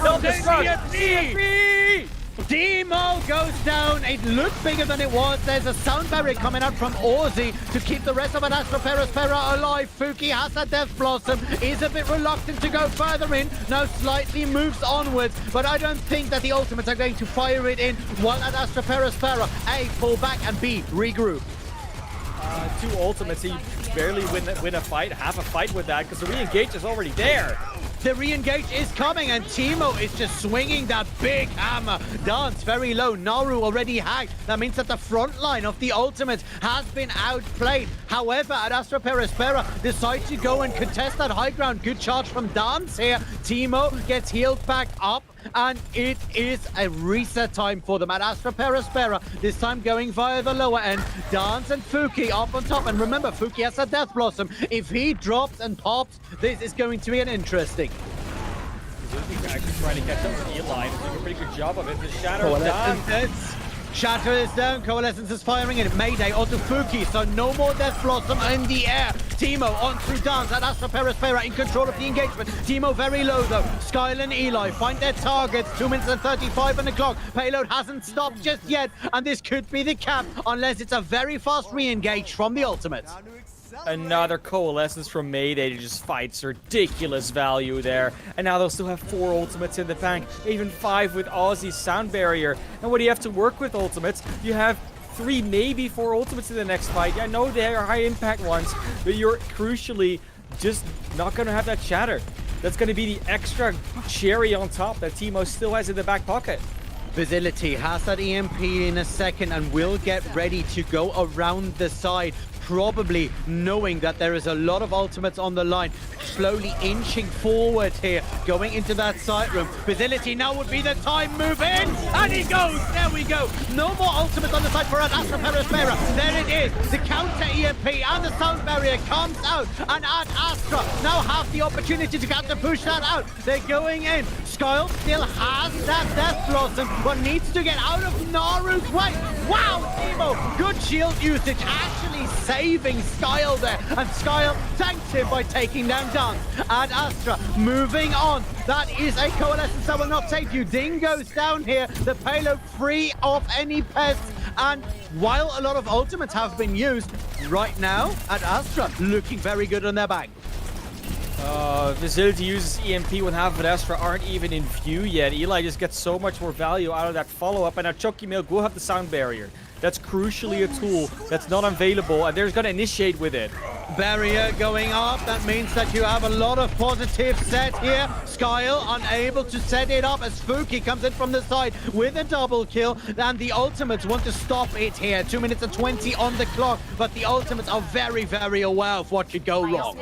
EMP! Teemo goes down. It looked bigger than it was. There's a sound barrier coming out from Aussie to keep the rest of an Astra Perispera alive. Fuki has that Death Blossom, is a bit reluctant to go further in. Now slightly moves onwards, but I don't think that the ultimates are going to fire it in while at Astra Perispera. A, pull back, and B, regroup. 2 ultimates, so you barely win a fight, half a fight with that, because the re-engage is already there. The re-engage is coming, and Teemo is just swinging that big hammer. Dance very low. Naru already hacked. That means that the front line of the ultimate has been outplayed. However, at Astra Perispera decides to go and contest that high ground. Good charge from Dance here. Teemo gets healed back up, and it is a reset time for them at Astra Perispera. This time going via the lower end. Dance and Fuki up on top. And remember, Fuki has a Death Blossom. If he drops and pops, this is going to be an interesting. He's actually trying to catch up with Eli. He's doing a pretty good job of it. The Shatter is down. Shatter is down. Coalescence is firing in. Mayday onto Fuki. So no more Death Blossom in the air. Teemo on through Dance at Astra Perispera in control of the engagement. Teemo very low though. Skyle and Eli find their targets. 2 minutes and 35 on the clock. Payload hasn't stopped just yet. And this could be the cap unless it's a very fast re-engage from the ultimate. Another Coalescence from Mayday to just fights ridiculous value there. And now they'll still have 4 ultimates in the bank, even 5 with Aussie's sound barrier. And what do you have to work with ultimates? You have 3, maybe 4 ultimates in the next fight. I know they are high impact ones, but you're crucially just not going to have that shatter. That's going to be the extra cherry on top that Teemo still has in the back pocket. Facility has that EMP in a second and will get ready to go around the side, probably knowing that there is a lot of ultimates on the line. Slowly inching forward here, going into that side room. Facility now would be the time, move in, and he goes. There we go. No more ultimates on the side for Astra Perispera. There it is. The counter EMP and the sound barrier comes out, and Astra now have the opportunity to counter push that out. They're going in. Skyle still has that Death Blossom, but needs to get out of Naru's way. Wow, Teemo, good shield usage, actually saving Skyle there, and Skyle thanks him by taking down Dance. And Astra moving on. That is a Coalescence that will not save you. Ding goes down here, the payload free of any pests, and while a lot of ultimates have been used, right now at Astra looking very good on their back. Facility uses EMP when half of Astra aren't even in view yet. Eli just gets so much more value out of that follow-up, and now Chucky Milk will have the sound barrier. That's crucially a tool that's not available, and they're going to initiate with it. Barrier going up. That means that you have a lot of positive set here. Skyle unable to set it up as Fuki comes in from the side with a double kill. And the Ultimates want to stop it here. 2 minutes and 20 on the clock. But the Ultimates are very, very aware of what could go wrong.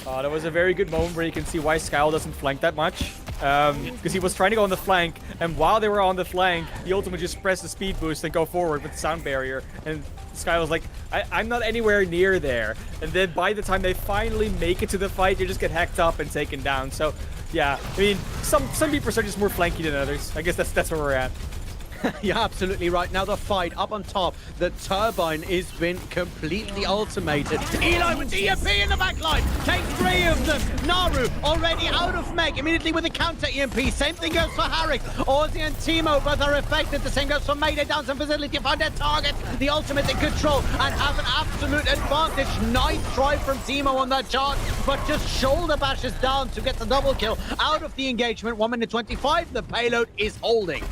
That was a very good moment where you can see why Skyle doesn't flank that much. Because he was trying to go on the flank, and while they were on the flank, the Ultimate just pressed the speed boost and go forward with the sound barrier. And Skyle was like, I'm not anywhere near there. And then by the time they finally make it to the fight, they just get hacked up and taken down. So, yeah, I mean, some people are just more flanky than others. I guess that's where we're at. You're absolutely right. Now the fight up on top. The turbine is been completely ultimated. Eli with the EMP in the back line. Takes 3 of them. Naru already out of mech. Immediately with the counter EMP. Same thing goes for Harik. Ozzy and Timo both are affected. The same goes for Mayday. Down some facility. Find their target. The ultimate in control and have an absolute advantage. Nice try from Timo on that charge. But just shoulder bashes down to get the double kill out of the engagement. 1 minute 25. The payload is holding.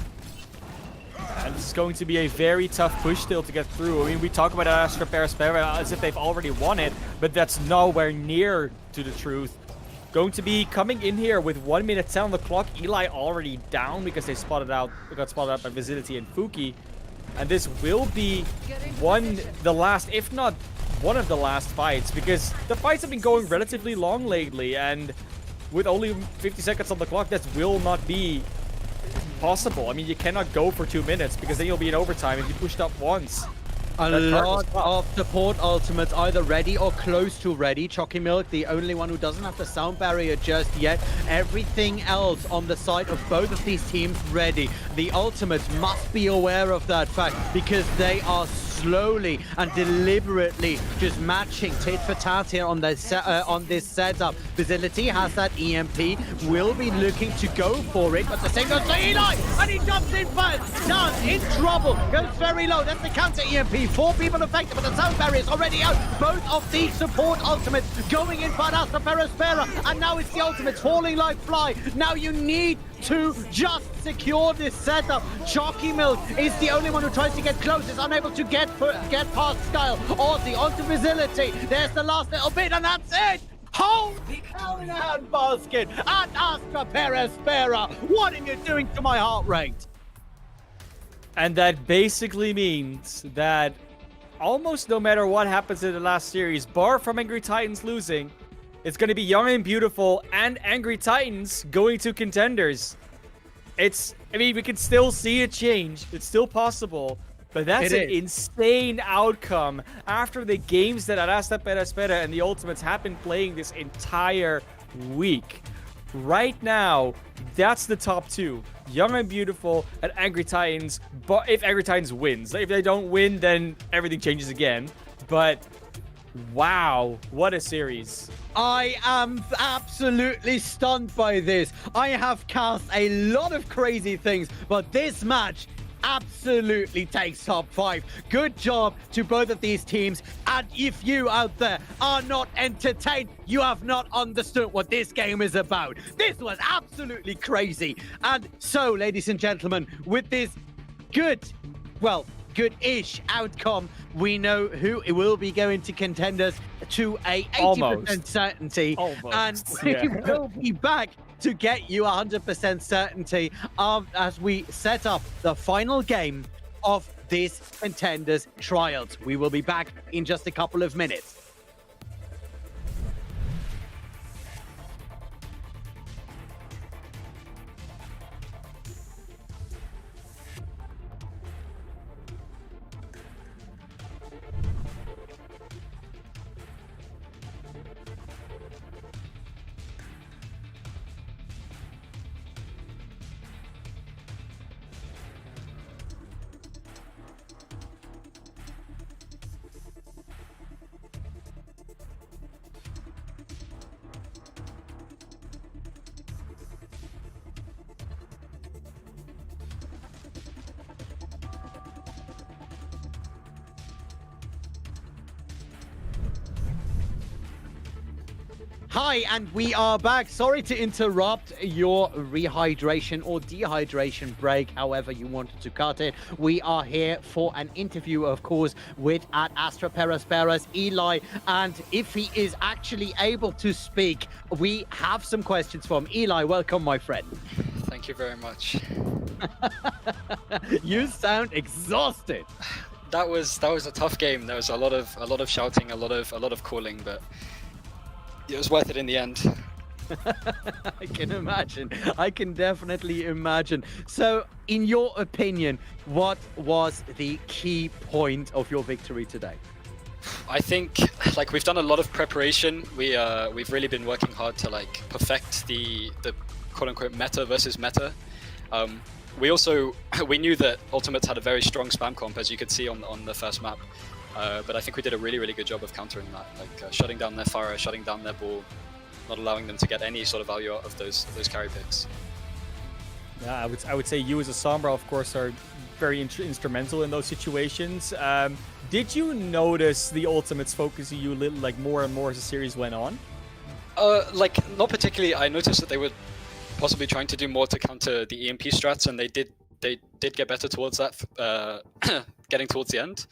And this is going to be a very tough push still to get through. I mean, we talk about Astra as if they've already won it, but that's nowhere near to the truth. Going to be coming in here with 1 minute 10 on the clock. Eli already down because they got spotted out by Visility and Fuki. And this will be the last, if not one of the last fights, because the fights have been going relatively long lately, and with only 50 seconds on the clock, that will not be possible. I mean, you cannot go for 2 minutes because then you'll be in overtime if you pushed up once. A lot of support ultimates either ready or close to ready. Chalky Milk, the only one who doesn't have the sound barrier just yet. Everything else on the side of both of these teams ready. The ultimates must be aware of that fact because they are slowly and deliberately just matching tit for tat here on this setup. Visility has that EMP, will be looking to go for it, but the same goes to Eli, and he jumps in first. Down in trouble, goes very low. That's the counter EMP. 4 people affected, but the sound barrier is already out. Both of these support ultimates going in for Astra Perospera, and now it's the ultimates falling like fly. Now you need to just secure this setup. Chalky Milk is the only one who tries to get close, is unable to get past Skyle. Ozzy onto Visility. There's the last little bit, and that's it. Holy cow in a handbasket at Astra Perospera. What are you doing to my heart rate? And that basically means that almost no matter what happens in the last series, bar from Angry Titans losing, it's going to be Young and Beautiful and Angry Titans going to Contenders. I mean, we can still see a change. It's still possible. But that's an insane outcome after the games that Astra Perospera and the Ultimates have been playing this entire week. Right now, that's the top 2. Young and Beautiful and Angry Titans. But if Angry Titans wins, if they don't win, then everything changes again. But wow, what a series. I am absolutely stunned by this. I have cast a lot of crazy things, but this match absolutely takes top 5. Good job to both of these teams. And if you out there are not entertained, you have not understood what this game is about. This was absolutely crazy. And so, ladies and gentlemen, with this good-ish outcome, we know who it will be going to Contenders to a 80% certainty. And we will be back to get you 100% certainty as we set up the final game of this Contenders trials. We will be back in just a couple of minutes. Hi, and we are back. Sorry to interrupt your rehydration or dehydration break, however you wanted to cut it. We are here for an interview, of course, with at Astra Eli. And if he is actually able to speak, we have some questions from Eli. Welcome, my friend. Thank you very much. You sound exhausted. That was a tough game. There was a lot of shouting, a lot of calling, but it was worth it in the end. I can imagine. I can definitely imagine. So, in your opinion, what was the key point of your victory today? I think like we've done a lot of preparation. We've really been working hard to like perfect the quote unquote meta versus meta. We knew that Ultimates had a very strong spam comp, as you could see on the first map. But I think we did a really good job of countering that, like shutting down their Pharah, shutting down their ball, not allowing them to get any sort of value out of those carry picks. Yeah, I would say you as a Sombra, of course, are very instrumental in those situations. Did you notice the Ultimates focusing you like more and more as the series went on? Like not particularly. I noticed that they were possibly trying to do more to counter the EMP strats, and they did get better towards that, getting towards the end.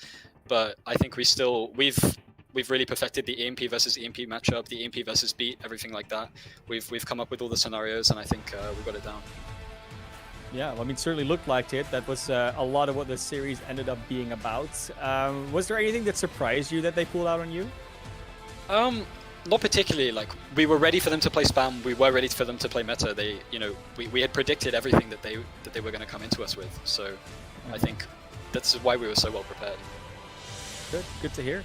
But I think we've really perfected the EMP versus EMP matchup, the EMP versus beat, everything like that. We've come up with all the scenarios, and I think we got it down. Yeah, well, I mean, it certainly looked like it. That was a lot of what the series ended up being about. Was there anything that surprised you that they pulled out on you? Not particularly. Like we were ready for them to play spam. We were ready for them to play meta. They, we had predicted everything that they were going to come into us with. So I think that's why we were so well prepared. Good to hear.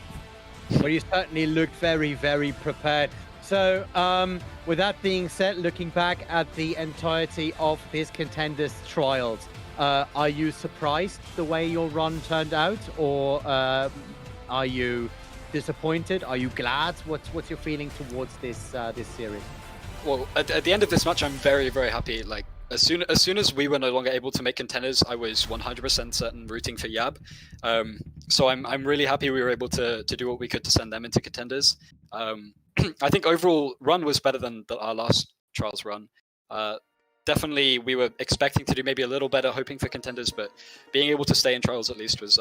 Well, you certainly looked very prepared. So, with that being said, looking back at the entirety of this Contenders trials, are you surprised the way your run turned out, or are you disappointed? Are you glad? What's your feeling towards this series? Well, at the end of this match, I'm very happy. Like as soon as we were no longer able to make Contenders, I was 100% certain rooting for Yab. So I'm really happy we were able to do what we could to send them into Contenders. I think overall run was better than our last trials run. Definitely, we were expecting to do maybe a little better, hoping for Contenders, but being able to stay in trials at least was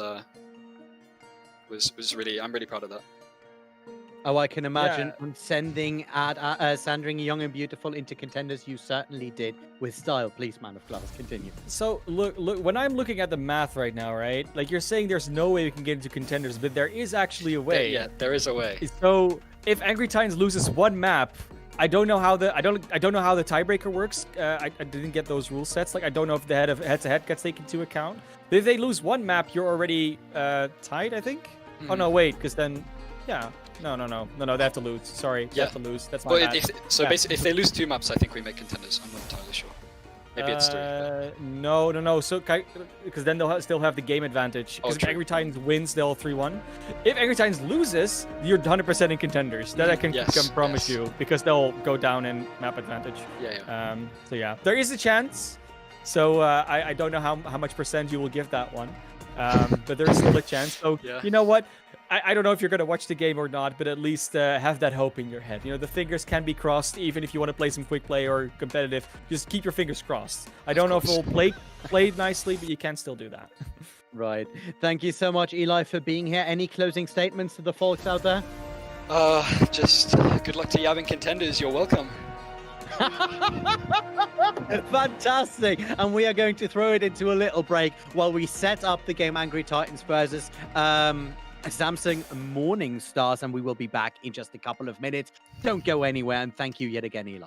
really. I'm really proud of that. Oh, I can imagine. Yeah. On sending Sandring Young and Beautiful into Contenders, you certainly did with style. Please, man of glass, continue. So look, when I'm looking at the math right now, right? Like you're saying, there's no way we can get into Contenders, but there is actually a way. Yeah, there is a way. So if Angry Titans loses one map, I don't know how the tiebreaker works. I didn't get those rule sets. Like I don't know if the head-to-head gets taken into account. But if they lose one map, you're already tied, I think. Oh no, wait, because then, yeah. No, they have to lose. Sorry, they have to lose. That's my bad. Basically, if they lose 2 maps, I think we make Contenders. I'm not entirely sure. Maybe it's 3. But... No. So because then they'll still have the game advantage. Because if Angry Titans wins, they'll 3-1. If Angry Titans loses, you're 100% in Contenders. That I can promise you, because they'll go down in map advantage. Yeah. So yeah, there is a chance. So I don't know how much percent you will give that one. But there is still a chance. So you know what? I don't know if you're going to watch the game or not, but at least have that hope in your head. The fingers can be crossed, even if you want to play some quick play or competitive. Just keep your fingers crossed. I don't know if it will play nicely, but you can still do that. Right. Thank you so much, Eli, for being here. Any closing statements to the folks out there? Just good luck to Yab and Contenders. You're welcome. Fantastic. And we are going to throw it into a little break while we set up the game Angry Titans versus Samsung Morning Stars, and we will be back in just a couple of minutes. Don't go anywhere, and thank you yet again, Eli.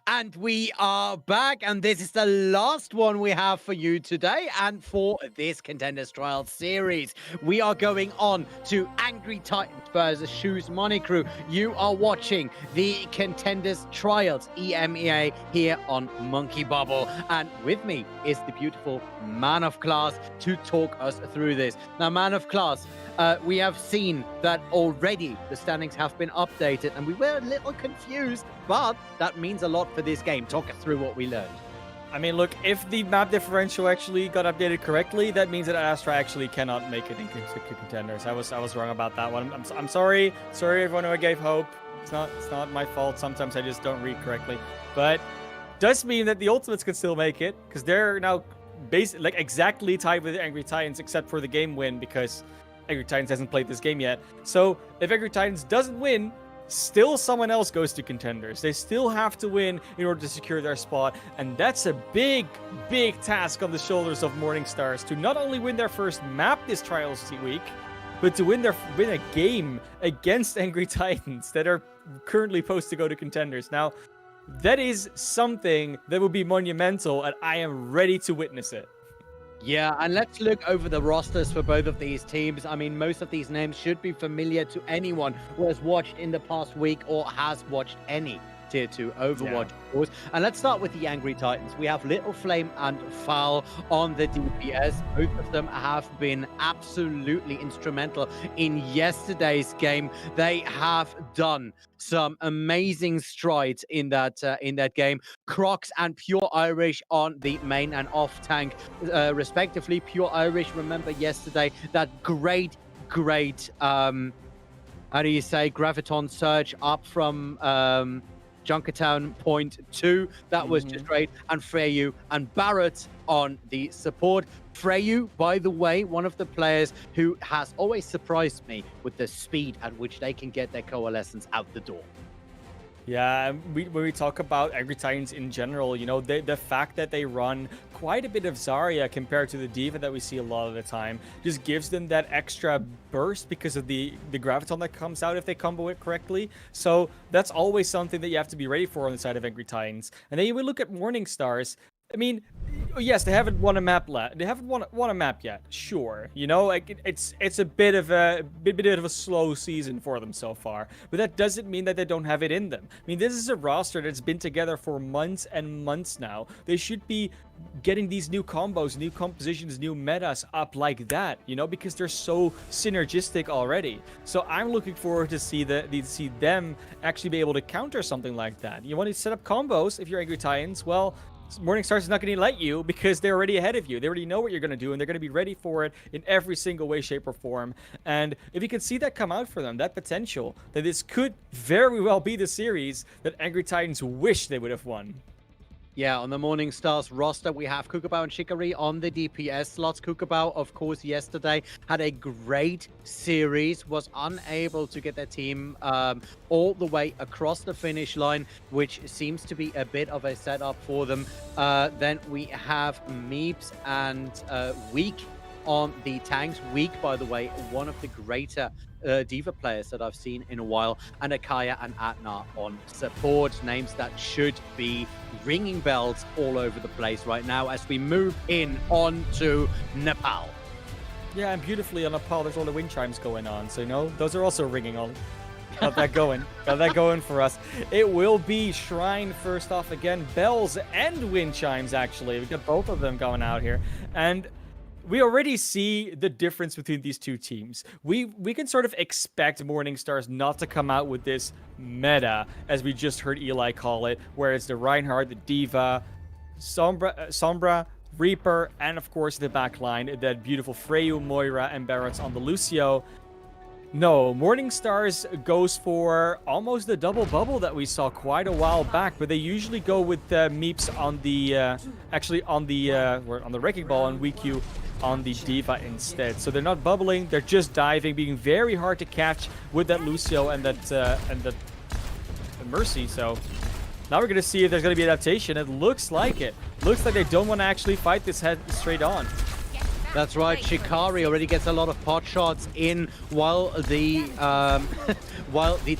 And we are back, and this is the last one we have for you today. And for this Contenders Trials series, we are going on to Angry Titans versus Shoes Money Crew. You are watching the Contenders Trials EMEA here on Monkey Bubble. And with me is the beautiful Man of Class to talk us through this. Now, Man of Class, we have seen that already the standings have been updated, and we were a little confused, but that means a lot for this game. Talk us through what we learned. I mean, look, if the map differential actually got updated correctly, that means that Astra actually cannot make it into Contenders. I was wrong about that one. I'm sorry. Sorry, everyone who I gave hope. It's not my fault. Sometimes I just don't read correctly. But does mean that the Ultimates can still make it, because they're now like exactly tied with the Angry Titans, except for the game win, because Angry Titans hasn't played this game yet. So if Angry Titans doesn't win, still someone else goes to Contenders. They still have to win in order to secure their spot, and that's a big task on the shoulders of Morning Stars to not only win their first map this Trials week, but to win a game against Angry Titans that are currently supposed to go to Contenders. Now, that is something that would be monumental, and I am ready to witness it. Yeah, and let's look over the rosters for both of these teams. I mean, most of these names should be familiar to anyone who has watched in the past week or has watched any Tier 2 Overwatch, of course. And let's start with the Angry Titans. We have Little Flame and Foul on the DPS. Both of them have been absolutely instrumental in yesterday's game. They have done some amazing strides in that game. Crocs and Pure Irish on the main and off tank, respectively. Pure Irish, remember yesterday, that great how do you say, graviton surge up from Junkertown point 2. That was just great. And Freyu and Barrett on the support. Freyu, by the way, one of the players who has always surprised me with the speed at which they can get their coalescence out the door. Yeah, when we talk about Angry Titans in general, you know, the fact that they run quite a bit of Zarya compared to the D.Va that we see a lot of the time just gives them that extra burst because of the graviton that comes out if they combo it correctly. So that's always something that you have to be ready for on the side of Angry Titans. And then you would look at Morning Stars. I mean, yes, they haven't won a map They haven't won a map yet. Sure, you know, like it's a bit of a slow season for them so far. But that doesn't mean that they don't have it in them. I mean, this is a roster that's been together for months and months now. They should be getting these new combos, new compositions, new metas up like that, you know, because they're so synergistic already. So I'm looking forward to see them actually be able to counter something like that. You want to set up combos if you're Angry Titans? Well, Morning Stars is not going to let you because they're already ahead of you. They already know what you're going to do, and they're going to be ready for it in every single way, shape, or form. And if you can see that come out for them, that potential, that this could very well be the series that Angry Titans wish they would have won. Yeah, on the Morning Stars roster, we have Kukabao and Shikari on the DPS slots. Kukabao, of course, yesterday had a great series, was unable to get their team all the way across the finish line, which seems to be a bit of a setup for them. Then we have Meeps and Weak on the tanks. Weak, by the way, one of the greater D.Va players that I've seen in a while, and Akaya and Atna on support. Names that should be ringing bells all over the place right now as we move in on to Nepal. Yeah, and beautifully on Nepal, there's all the wind chimes going on. So, you know, those are also ringing on. Got that going. Got that going for us. It will be Shrine first off again. Bells and wind chimes, actually. We got both of them going out here. And we already see the difference between these two teams. We can sort of expect Morning Stars not to come out with this meta, as we just heard Eli call it, where it's the Reinhardt, the D.Va, Sombra, Reaper, and of course the backline, that beautiful Freyu, Moira, and Barretts on the Lucio. No, Morning Stars goes for almost the double bubble that we saw quite a while back, but they usually go with Meeps on the on the Wrecking Ball and WeQ on the D.Va instead. So they're not bubbling, they're just diving, being very hard to catch with that Lucio and that Mercy. So now we're gonna see if there's gonna be adaptation. It looks like it. Looks like they don't want to actually fight this head straight on. That's right. Shikari already gets a lot of pot shots in while the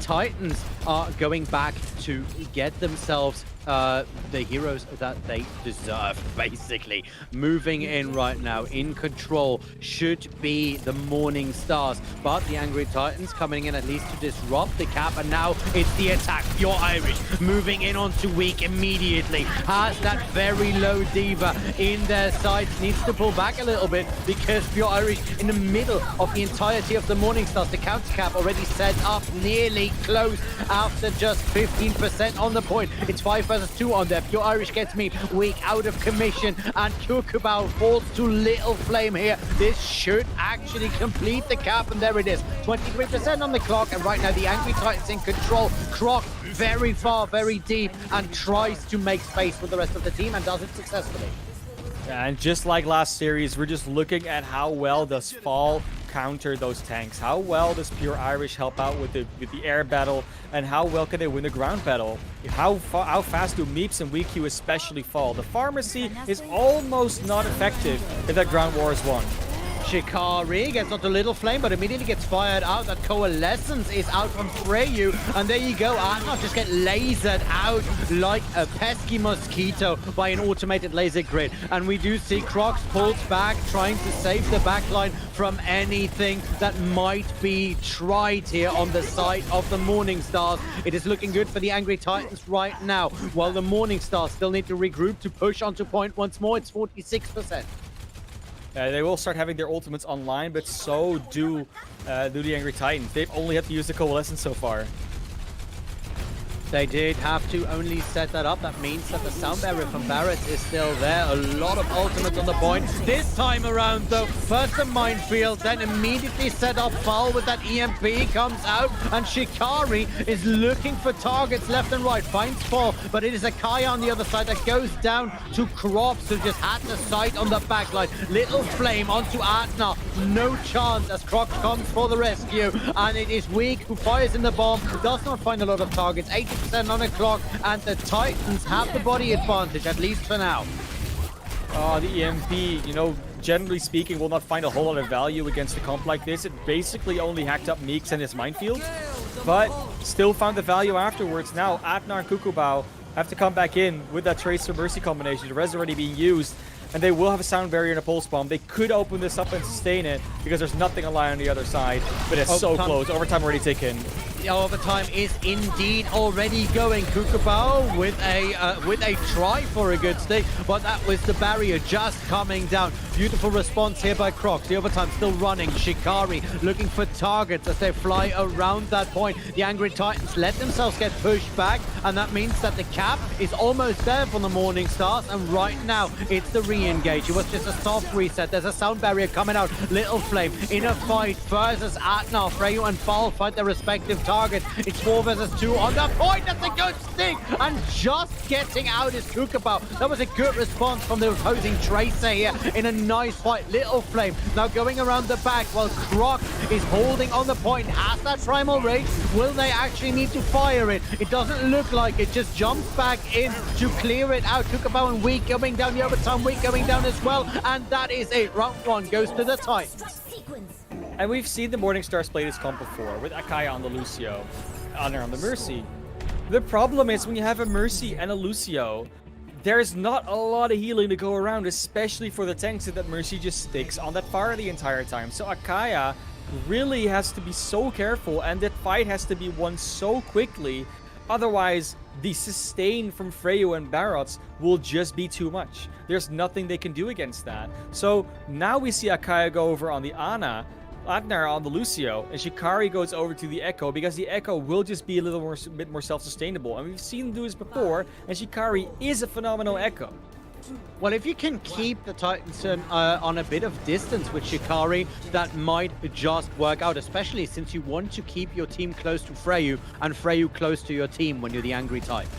Titans are going back to get themselves the heroes that they deserve, basically. Moving in right now, in control, should be the Morning Stars, but the Angry Titans coming in at least to disrupt the cap, and now it's the attack. Pure Irish moving in onto Weak immediately, has that very low diva in their sights, needs to pull back a little bit because Pure Irish in the middle of the entirety of the Morning Stars. The counter cap already set up, nearly close after just 15% on the point. It's 5 versus 2 on there. Pure Irish gets me Weak out of commission, and Kukabao falls to Little Flame here. This should actually complete the cap, and there it is. 23% on the clock, and right now the Angry Titans in control. Croc very far, very deep, and tries to make space for the rest of the team, and does it successfully. And just like last series, we're just looking at how well does Fall counter those tanks. How well does Pure Irish help out with the air battle, and how well can they win the ground battle? How fast do Meeps and WeQ especially fall? The Pharmacy is almost not effective if that ground war is won. Shikari gets onto Little Flame, but immediately gets fired out. That Coalescence is out from Freyu, and there you go. Atna just get lasered out like a pesky mosquito by an automated laser grid. And we do see Crocs pulls back, trying to save the backline from anything that might be tried here on the side of the Morning Stars. It is looking good for the Angry Titans right now, while the Morning Stars still need to regroup to push onto point once more. It's 46%. They will start having their ultimates online, but so do the Angry Titans. They've only had to use the Coalescence so far. They did have to only set that up. That means that the sound barrier from Barrett is still there. A lot of ultimates on the point. This time around, though, first a minefield, then immediately set up Fall with that EMP, comes out, and Shikari is looking for targets left and right. Finds Fall, but it is a Kai on the other side that goes down to Crops, who just had the sight on the backline. Little Flame onto Atna. No chance as Crocs comes for the rescue, and it is Weak who fires in the bomb. Does not find a lot of targets. 80% on the clock, and the Titans have the body advantage, at least for now. The EMP, you know, generally speaking, will not find a whole lot of value against a comp like this. It basically only hacked up Meeks and his minefield, but still found the value afterwards. Now, Atnar and Kukubao have to come back in with that Tracer Mercy combination. The res already being used, and they will have a sound barrier and a pulse bomb. They could open this up and sustain it because there's nothing alive on the other side, but it's so close. Overtime already taken. The overtime is indeed already going. Kukabao with a try for a good stick, but that was the barrier just coming down. Beautiful response here by Crocs. The overtime still running. Shikari looking for targets as they fly around that point. The Angry Titans let themselves get pushed back, and that means that the cap is almost there for the Morning Stars, and right now it's the re-engage. It was just a soft reset. There's a sound barrier coming out. Little Flame in a fight versus Atna. Freyu and Fall fight their respective targets. It's 4 versus 2 on the point. That's a good stick, and just getting out is Kukabao. That was a good response from the opposing Tracer here in a nice fight. Little Flame now going around the back while Croc is holding on the point. Has that Primal Rage? Will they actually need to fire it? It doesn't look like it. Just jumps back in to clear it out. Kukabao and Weak going down the overtime. Weak going down as well, and that is it. Round 1 goes to the Titans. And we've seen the Morning Stars play this comp before with Akaya on the Lucio, Honor on the Mercy. The problem is when you have a Mercy and a Lucio, there's not a lot of healing to go around, especially for the tanks, so that Mercy just sticks on that fire the entire time. So Akaya really has to be so careful, and that fight has to be won so quickly. Otherwise, the sustain from Freyu and Barrots will just be too much. There's nothing they can do against that. So now we see Akaya go over on the Ana, Atnar on the Lucio, and Shikari goes over to the Echo because the Echo will just be a little bit more self-sustainable. And we've seen them do this before, and Shikari is a phenomenal Echo. Well, if you can keep the Titans on a bit of distance with Shikari, that might just work out, especially since you want to keep your team close to Freyu and Freyu close to your team when you're the Angry Titan.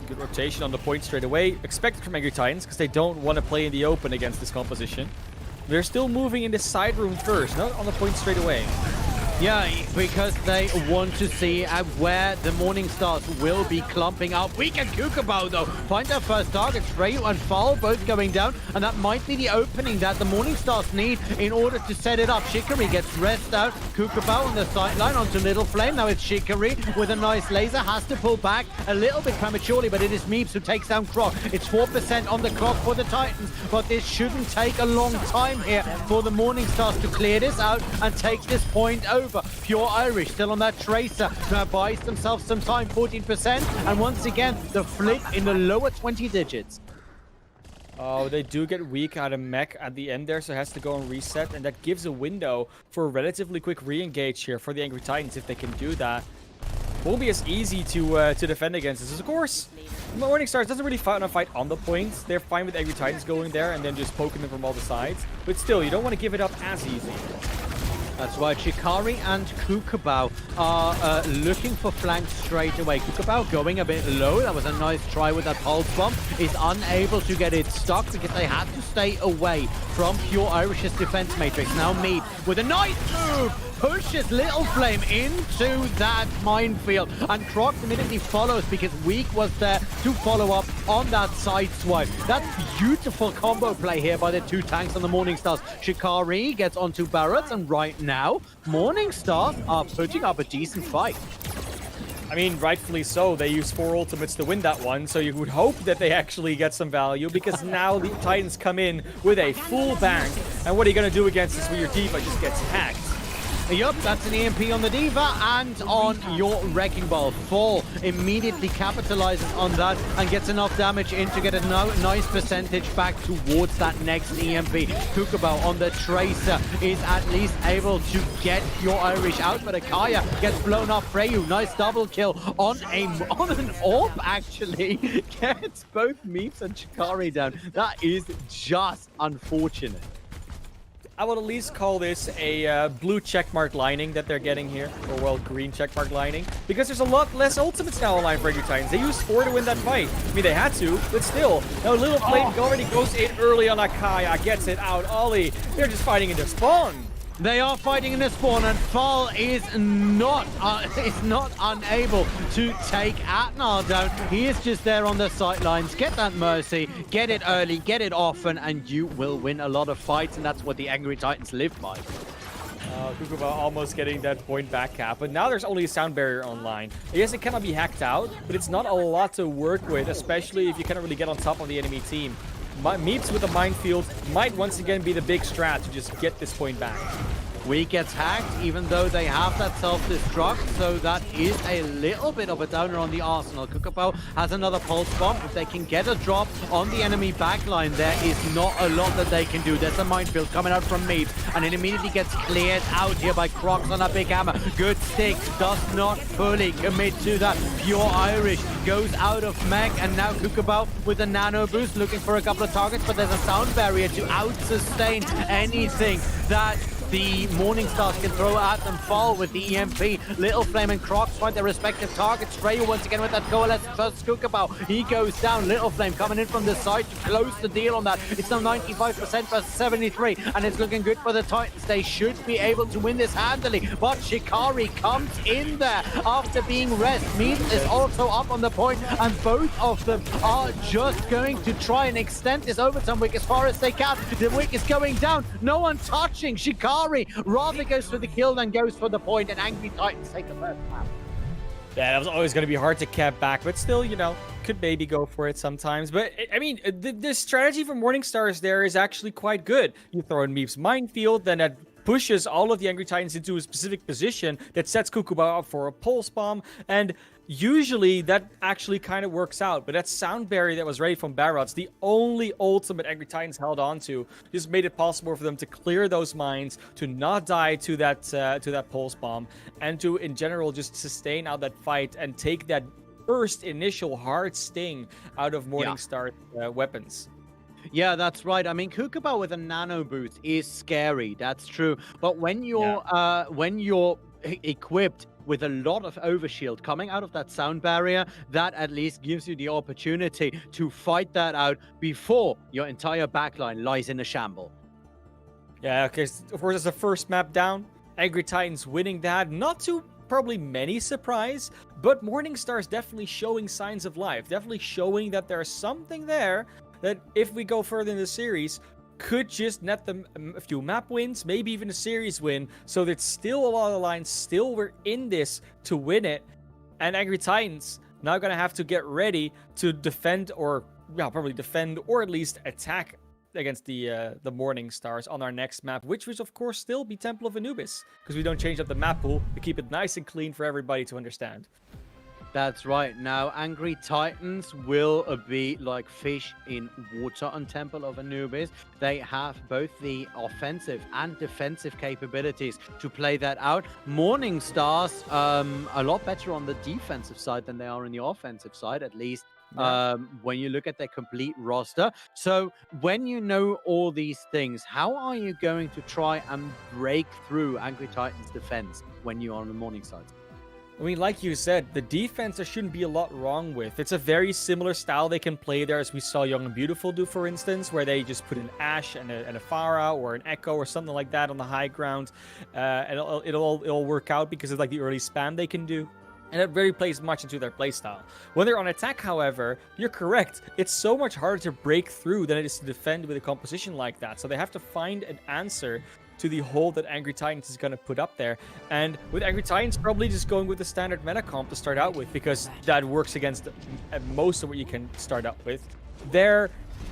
Good rotation on the point straight away. Expected from Angry Titans because they don't want to play in the open against this composition. They're still moving in the side room first, not on the point straight away. Yeah, because they want to see where the Morning Stars will be clumping up. Weak and Kukabao, though, find their first targets. Freyu and Fall both going down, and that might be the opening that the Morning Stars need in order to set it up. Shikari gets rest out. Kukabao on the sideline onto Little Flame. Now it's Shikari with a nice laser. Has to pull back a little bit prematurely, but it is Meeps who takes down Croc. It's 4% on the clock for the Titans, but this shouldn't take a long time here for the Morning Stars to clear this out and take this point over. Pure Irish still on that Tracer. Now buys themselves some time, 14%. And once again, the flip in the lower 20 digits. Oh, they do get weak out of mech at the end there, so it has to go and reset. And that gives a window for a relatively quick re-engage here for the Angry Titans if they can do that. Won't be as easy to defend against this. Of course, Morning Stars doesn't really fight on the points. They're fine with Angry Titans going there and then just poking them from all the sides. But still, you don't want to give it up as easy. That's why Shikari and Kukabao are looking for flanks straight away. Kukabao going a bit low. That was a nice try with that pulse bomb. Is unable to get it stuck because they had to stay away from Pure Irish's defense matrix. Now Mead with a nice move pushes Little Flame into that minefield, and Croc immediately follows because Weak was there to follow up on that side swipe. That's beautiful combo play here by the two tanks on the Morning Stars. Shikari gets onto Barrett, and right now Morning Stars are putting up a decent fight. I mean, rightfully so. They use 4 ultimates to win that one, so you would hope that they actually get some value, because now the Titans come in with a full bank. And what are you going to do against this when your D.Va just gets hacked? Yup, that's an EMP on the D.Va and on your Wrecking Ball. Fall immediately capitalizes on that and gets enough damage in to get a nice percentage back towards that next EMP. Kukabao on the Tracer is at least able to get your Irish out, but Akaya gets blown off. Freyu, nice double kill on an orb, actually. Gets both Meeps and Shikari down. That is just unfortunate. I would at least call this a blue checkmark lining that they're getting here, or well, green checkmark lining, because there's a lot less ultimates now online for Angry Titans. They used 4 to win that fight. I mean, they had to, but still. Now, Little Flame already goes in early on Akaya, gets it out. Ollie, they're just fighting in their spawn. They are fighting in the spawn, and Fall is not unable to take Atnar down. He is just there on the sidelines. Get that Mercy, get it early, get it often, and you will win a lot of fights, and that's what the Angry Titans live by. Kukaba almost getting that point back cap, but now there's only a sound barrier online. Yes, it cannot be hacked out, but it's not a lot to work with, especially if you cannot really get on top of the enemy team. Meeps with the minefield might once again be the big strat to just get this point back. Weak gets hacked, even though they have that self-destruct, so that is a little bit of a downer on the arsenal. Kukabao has another pulse bomb. If they can get a drop on the enemy backline, there is not a lot that they can do. There's a minefield coming out from Mead, and it immediately gets cleared out here by Crocs on a big hammer. Good stick, does not fully commit to that. Pure Irish goes out of mech, and now Kukabao with a nano boost, looking for a couple of targets, but there's a sound barrier to out-sustain anything that the Morning Stars can throw at them. Fall with the EMP. Little Flame and Crocs find their respective targets. Freyu once again with that coalescence versus Kukabao. He goes down. Little Flame coming in from the side to close the deal on that. It's now 95% versus 73, and it's looking good for the Titans. They should be able to win this handily, but Shikari comes in there after being rest. Mead is also up on the point, and both of them are just going to try and extend this overtime wick as far as they can. The wick is going down. No one touching Shikari. Rather goes for the kill than goes for the point, and Angry Titans take the first map. Yeah, that was always going to be hard to cap back, but still, you know, could maybe go for it sometimes. But, I mean, the strategy for Morning Stars there is actually quite good. You throw in Meep's minefield, then that pushes all of the Angry Titans into a specific position that sets Kukubao up for a pulse bomb, and usually that actually kind of works out. But that sound barrier that was ready from Barrots, the only ultimate Angry Titans held on to, just made it possible for them to clear those mines, to not die to that pulse bomb, and to in general just sustain out that fight and take that first initial hard sting out of Morningstar weapons. Yeah, that's right. I mean, Kukabao with a nano boost is scary. That's true. But when you're equipped with a lot of overshield coming out of that sound barrier, that at least gives you the opportunity to fight that out before your entire backline lies in a shamble. Yeah, okay. Of course, it's the first map down. Angry Titans winning that, not too probably many surprise, but Morningstar's definitely showing signs of life, definitely showing that there's something there that if we go further in the series, could just net them a few map wins, maybe even a series win. So there's still a lot of lines, still we're in this to win it. And Angry Titans now gonna have to get ready to defend, or probably defend, or at least attack against the Morning Stars on our next map, which will of course still be Temple of Anubis, because we don't change up the map pool. We keep it nice and clean for everybody to understand. That's right. Now, Angry Titans will be like fish in water on Temple of Anubis. They have both the offensive and defensive capabilities to play that out. Morning Stars, a lot better on the defensive side than they are on the offensive side, at least. When you look at their complete roster. So when you know all these things, how are you going to try and break through Angry Titans defense when you're on the Morning side? I mean, like you said, the defense there shouldn't be a lot wrong with. It's a very similar style they can play there, as we saw Young and Beautiful do, for instance, where they just put an Ashe and a Pharah or an Echo or something like that on the high ground, and it'll work out because of like the early spam they can do. And it really plays much into their playstyle. When they're on attack, however, you're correct. It's so much harder to break through than it is to defend with a composition like that. So they have to find an answer to the hole that Angry Titans is going to put up there. And with Angry Titans, probably just going with the standard meta comp to start out with, because that works against most of what you can start out with. There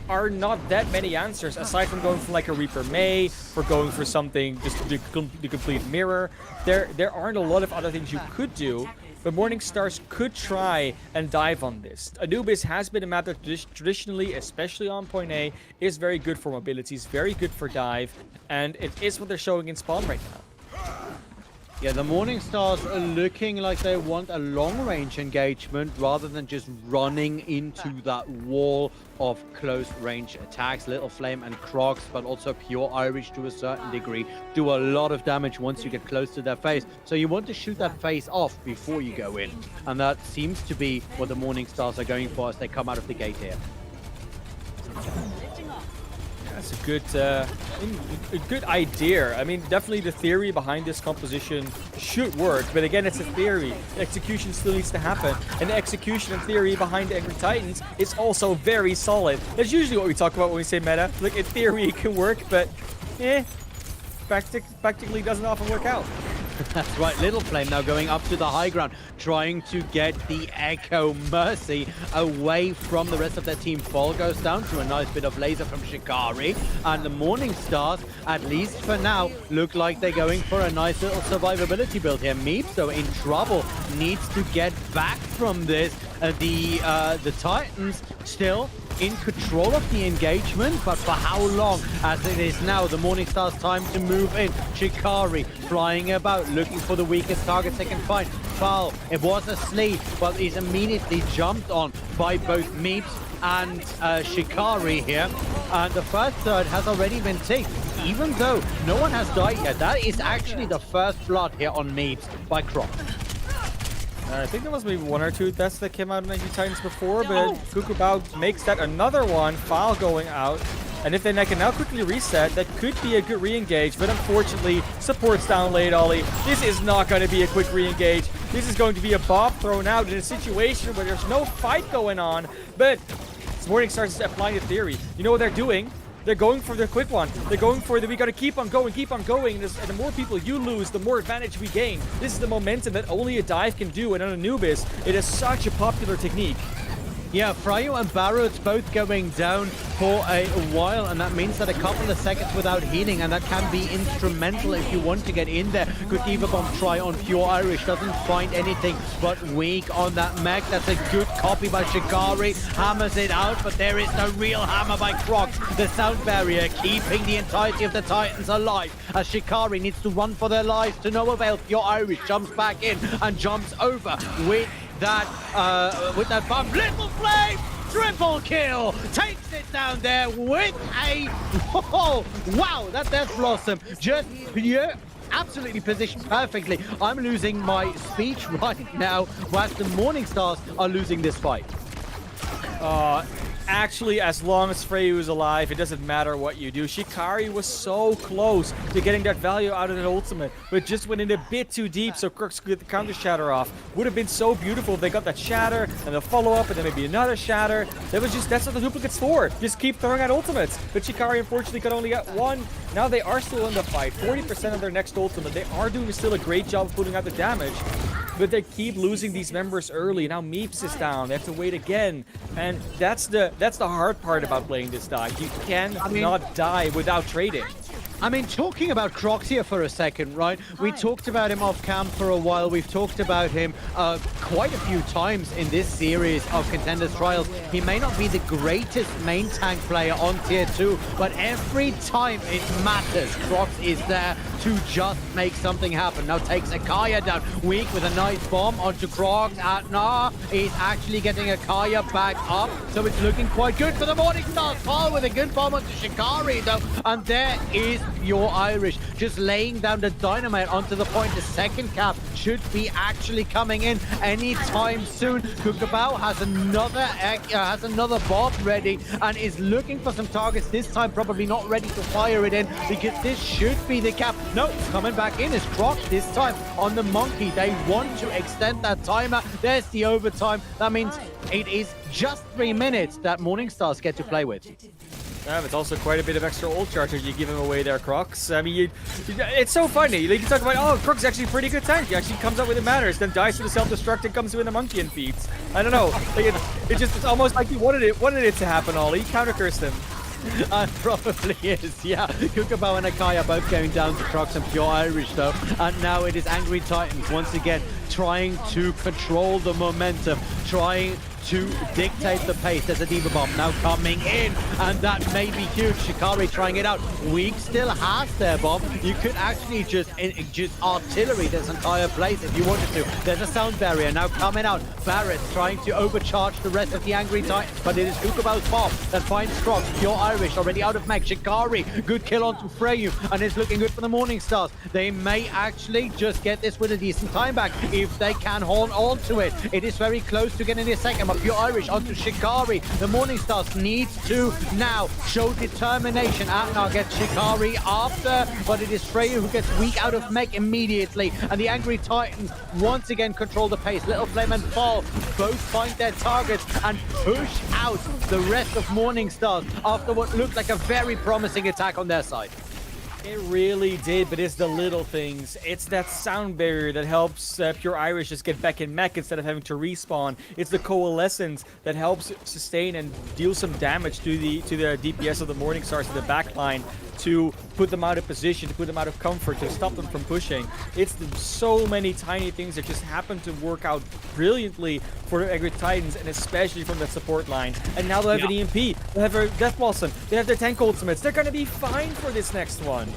are not that many answers, aside from going for like a Reaper May, for going for something just to the complete mirror. There aren't a lot of other things you could do. But Morning Stars could try and dive on this. Anubis has been a map that traditionally, especially on point A, is very good for mobilities, very good for dive, and it is what they're showing in spawn right now. Yeah, the Morning Stars are looking like they want a long-range engagement rather than just running into that wall of close-range attacks. Little Flame and Crocs, but also Pure Irish to a certain degree, do a lot of damage once you get close to their face. So you want to shoot that face off before you go in. And that seems to be what the Morning Stars are going for as they come out of the gate here. That's a good idea. I mean, definitely the theory behind this composition should work, but again, it's a theory. The execution still needs to happen, and the execution and theory behind Angry Titans is also very solid. That's usually what we talk about when we say meta. Like, in theory, it can work, but practically doesn't often work out. That's right, Little Flame now going up to the high ground, trying to get the Echo Mercy away from the rest of their team. Fall goes down to a nice bit of laser from Shikari, and the Morning Stars, at least for now, look like they're going for a nice little survivability build here. Meeps, though, in trouble, needs to get back from this. The Titans still in control of the engagement, but for how long? As it is now the Morning Stars time to move in. Shikari flying about, looking for the weakest targets they can find. Foul, it was a sleep, but is immediately jumped on by both Meeps and Shikari here. And the first third has already been taken, even though no one has died yet. That is actually the first blood here on Meeps by Croc. I think there was maybe one or two deaths that came out in Angry Titans before, but Cuckoo Bao makes that another one. Foul going out. And if they can now quickly reset, that could be a good re-engage, but unfortunately, support's down late, Ollie. This is not going to be a quick re-engage. This is going to be a bomb thrown out in a situation where there's no fight going on, but Morning Stars is applying the theory. You know what they're doing? They're going for the quick one. They're going for the we gotta keep on going. And the more people you lose, the more advantage we gain. This is the momentum that only a dive can do, and on Anubis, it is such a popular technique. Yeah, Fryo and Barrett's both going down for a while, and that means that a couple of seconds without healing, and that can be instrumental if you want to get in there. Good Diva Bomb try on Pure Irish, doesn't find anything but weak on that mech. That's a good copy by Shikari, hammers it out, but there is no real hammer by Croc. The sound barrier keeping the entirety of the Titans alive, as Shikari needs to run for their lives to no avail. Pure Irish jumps back in and jumps over with that bomb. Little Flame, triple kill, takes it down there with a wow, that Death Blossom just absolutely positioned perfectly. I'm losing my speech right now whilst the Morning Stars are losing this fight. actually, as long as Freyu is alive, it doesn't matter what you do. Shikari was so close to getting that value out of an ultimate, but just went in a bit too deep, so Crooks could get the counter shatter off. Would have been so beautiful if they got that shatter, and the follow-up, and then maybe another shatter. That's what the duplicate's for. Just keep throwing out ultimates. But Shikari, unfortunately, could only get one. Now they are still in the fight. 40% of their next ultimate. They are doing still a great job of putting out the damage. But they keep losing these members early. Now Meeps is down. They have to wait again. And that's the hard part about playing this deck. You cannot die without trading. I mean, talking about Crocs here for a second, right? We talked about him off cam for a while. We've talked about him quite a few times in this series of Contenders Trials. He may not be the greatest main tank player on tier 2, but every time it matters, Crocs is there to just make something happen. Now takes Akaya down. Weak with a nice bomb onto Crocs. Atna is actually getting Akaya back up, so it's looking quite good for the Morning Stars. Paul with a good bomb onto Shikari, though, and there is your Irish just laying down the dynamite onto the point. The second cap should be actually coming in anytime soon. Kukabao has another bomb ready and is looking for some targets. This time probably not ready to fire it in, because this should be the cap. No, coming back in is Croc, this time on the Monkey. They want to extend that timer. There's the overtime. That means it is just 3 minutes that Morning Stars get to play with. Yeah, it's also quite a bit of extra ult charges you give him away there, Crocs. I mean, it's so funny. You can talk about, oh, Crocs is actually a pretty good tank. He actually comes up with the matters, then dies to the self-destruct and comes with a monkey and feeds. I don't know. Like it's almost like he wanted it to happen, Ollie. He counter-cursed him. Probably is, yeah. Kukabao and Akaya both going down to Crocs and Pure Irish, though. And now it is Angry Titans once again trying to control the momentum, trying to dictate the pace. There's a Diva Bomb now coming in, and that may be huge. Shikari trying it out. Weak still has their bomb. You could actually just artillery this entire place if you wanted to. There's a sound barrier now coming out. Barrett trying to overcharge the rest of the Angry Titans, but it is Kukabao's bomb that finds Crocs. Pure Irish already out of mech. Shikari, good kill onto Freyu, and it's looking good for the Morning Stars. They may actually just get this with a decent time back if they can hold on to it. It is very close to getting a second, but Pure Irish onto Shikari. The Morning Stars need to now show determination. Atnar gets Shikari after, but it is Freyu who gets weak out of mech immediately, and the Angry Titans once again control the pace. Little Flame and Fall both find their targets and push out the rest of Morning Stars after what looked like a very promising attack on their side. It really did, but it's the little things. It's that sound barrier that helps Pure Irish just get back in mech instead of having to respawn. It's the coalescence that helps sustain and deal some damage to the DPS of the Morning Stars in the backline, to put them out of position, to put them out of comfort, to stop them from pushing. It's so many tiny things that just happen to work out brilliantly for the Angry Titans, and especially from that support line. And now they'll have an EMP, they'll have a Death Blossom, they have their tank ultimates. They're going to be fine for this next one.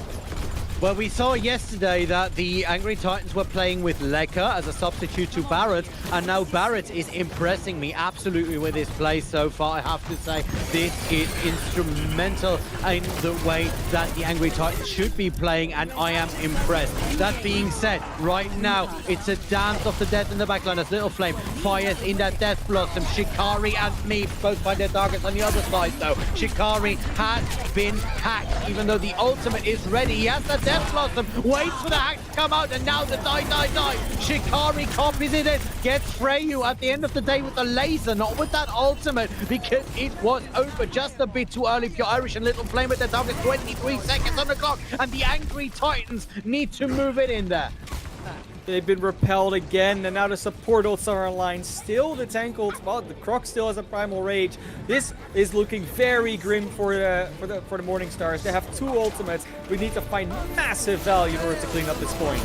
Well, we saw yesterday that the Angry Titans were playing with Lekka as a substitute to Barrett, and now Barrett is impressing me absolutely with his play so far. I have to say, this is instrumental in the way that the Angry Titans should be playing, and I am impressed. That being said, right now, it's a dance of the death in the backline as Little Flame fires in that Death Blossom. Shikari and Meep both find their targets on the other side, though. Shikari has been hacked, even though the ultimate is ready. He has that Death Blossom, waits for the hack to come out, and now the die. Shikari copies it in, gets Freyu at the end of the day with the laser, not with that ultimate, because it was over just a bit too early. Pure Irish and Little Flame at their target, 23 seconds on the clock, and the Angry Titans need to move it in there. They've been repelled again, and now the support ults are online. Still the tank ults, well, the Croc still has a Primal Rage. This is looking very grim for the Morning Stars. They have 2 ultimates. We need to find massive value in order to clean up this point.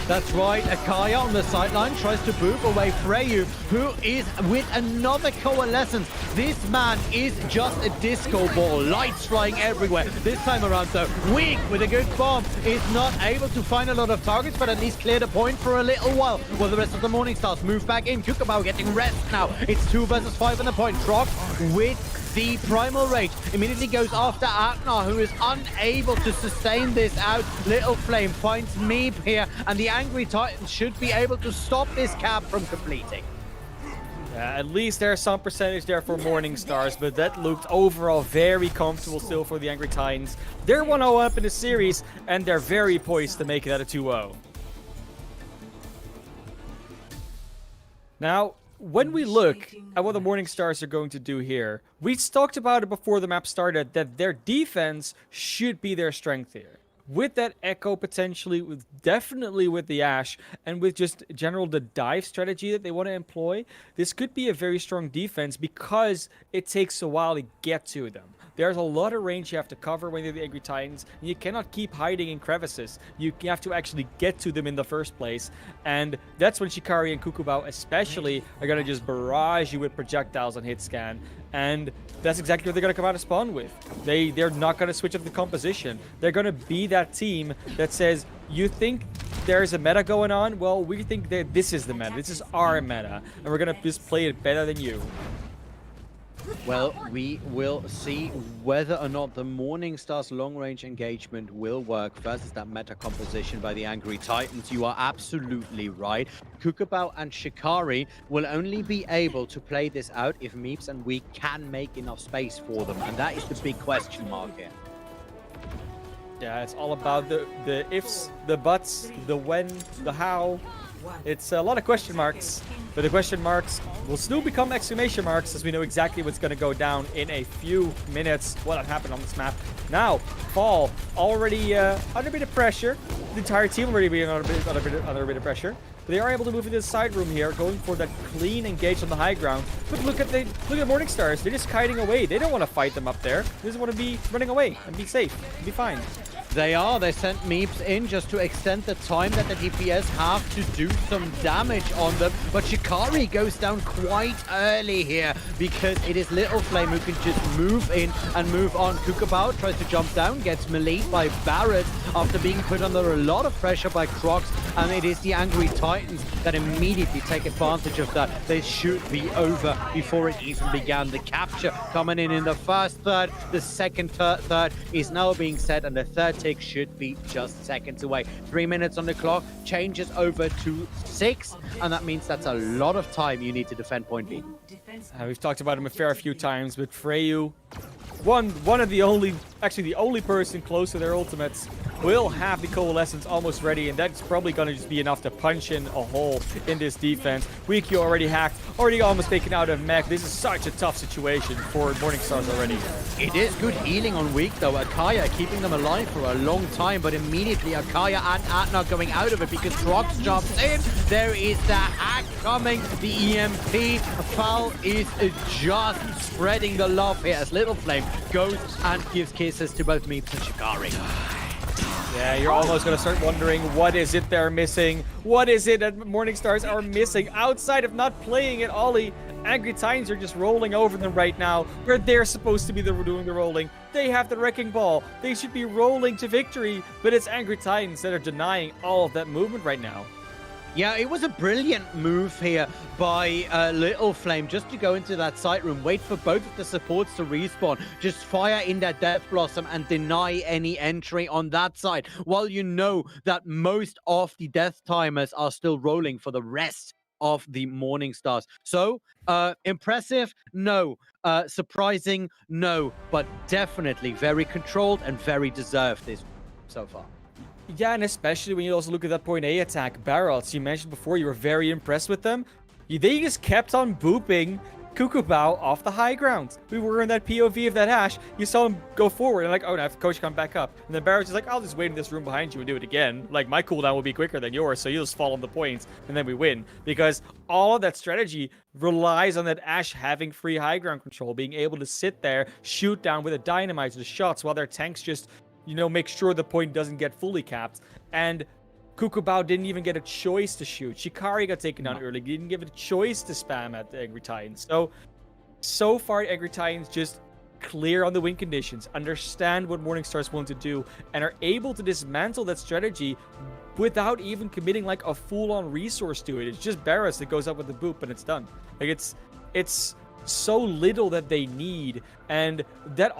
That's right, Akaya on the sideline tries to boop away Freyu, who is with another coalescence. This man is just a disco ball, lights flying everywhere. This time around though, Weak with a good bomb is not able to find a lot of targets, but at least clear the point for a little while. Well, the rest of the Morning Stars move back in. Kukabao getting rest now. It's 2 versus 5 on the point. Croc with the Primal Rage immediately goes after Atnar, who is unable to sustain this out. Little Flame finds Meep here, and the Angry Titans should be able to stop this cap from completing. At least there's some percentage there for Morning Stars, but that looked overall very comfortable still for the Angry Titans. They're 1-0 up in the series, and they're very poised to make it at a 2-0. Now, when we look at what the Morning Stars are going to do here, we talked about it before the map started that their defense should be their strength here. With that Echo potentially, definitely with the Ashe, and with just general the dive strategy that they want to employ, this could be a very strong defense because it takes a while to get to them. There's a lot of range you have to cover when you're the Angry Titans, and you cannot keep hiding in crevices. You have to actually get to them in the first place, and that's when Shikari and Kukubao especially are going to just barrage you with projectiles on hit scan, and that's exactly what they're going to come out of spawn with. They're not going to switch up the composition. They're going to be that team that says, you think there's a meta going on? Well, we think that this is the meta. This is our meta, and we're going to just play it better than you. Well, we will see whether or not the Morning Stars long-range engagement will work versus that meta composition by the Angry Titans. You are absolutely right. Kukubao and Shikari will only be able to play this out if Meeps and we can make enough space for them, and that is the big question mark here. Yeah, it's all about the ifs, the buts, the when, the how. It's a lot of question marks, but the question marks will still become exclamation marks as we know exactly what's going to go down in a few minutes. What happened on this map. Now, Fall already under a bit of pressure. The entire team already being under a bit of pressure. But they are able to move into the side room here, going for that clean engage on the high ground. But look at the Morning Stars. They're just kiting away. They don't want to fight them up there. They just want to be running away and be safe and be fine. They are. They sent Meeps in just to extend the time that the DPS have to do some damage on them. But Shikari goes down quite early here because it is Little Flame who can just move in and move on. Kukubao tries to jump down, gets meleeed by Barrett after being put under a lot of pressure by Crocs. And it is the Angry Titans that immediately take advantage of that. They should be over before it even began. The capture coming in the first third. The second third is now being set, and the third tick should be just seconds away. 3 minutes on the clock, changes over to 6, and that means that's a lot of time you need to defend point B. We've talked about him a fair few times, but Freyu, one of the only, actually the only person close to their ultimates, will have the Coalescence almost ready, and that's probably going to just be enough to punch in a hole in this defense. Weekyu already hacked, already almost taken out of mech. This is such a tough situation for Morning Stars already. It is good healing on Weak, though. Akaya keeping them alive for a long time, but immediately Akaya and Atna going out of it because Crocs jumps in. There is the hack coming. The EMP. Foul is just spreading the love here as Little Flame goes and gives kisses to both Meeps and Shikari. Yeah, you're almost going to start wondering, what is it they're missing? What is it that Morning Stars are missing outside of not playing at Ollie? Angry Titans are just rolling over them right now, where they're supposed to be doing the rolling. They have the Wrecking Ball. They should be rolling to victory, but it's Angry Titans that are denying all of that movement right now. Yeah, it was a brilliant move here by Little Flame just to go into that site room, wait for both of the supports to respawn, just fire in that Death Blossom and deny any entry on that side, while you know that most of the Death Timers are still rolling for the rest of the Morning Stars. So, impressive? No. Surprising? No. But definitely very controlled and very deserved this so far. Yeah, and especially when you also look at that point A attack, Barrels, you mentioned before you were very impressed with them. They just kept on booping Kukubao off the high ground. We were in that POV of that Ashe. You saw him go forward and like, oh, now if coach come back up. And then Barrels is like, I'll just wait in this room behind you and do it again. Like, my cooldown will be quicker than yours, so you'll just fall on the points and then we win. Because all of that strategy relies on that Ashe having free high ground control, being able to sit there, shoot down with a dynamite the shots while their tanks just, you know, make sure the point doesn't get fully capped. And Kukubao didn't even get a choice to shoot. Shikari got taken down early. He didn't give it a choice to spam at the Angry Titans. So far, Angry Titans just clear on the win conditions, understand what Morning Stars want to do, and are able to dismantle that strategy without even committing like a full-on resource to it. It's just Barras that goes up with the boop and it's done. Like it's so little that they need, and that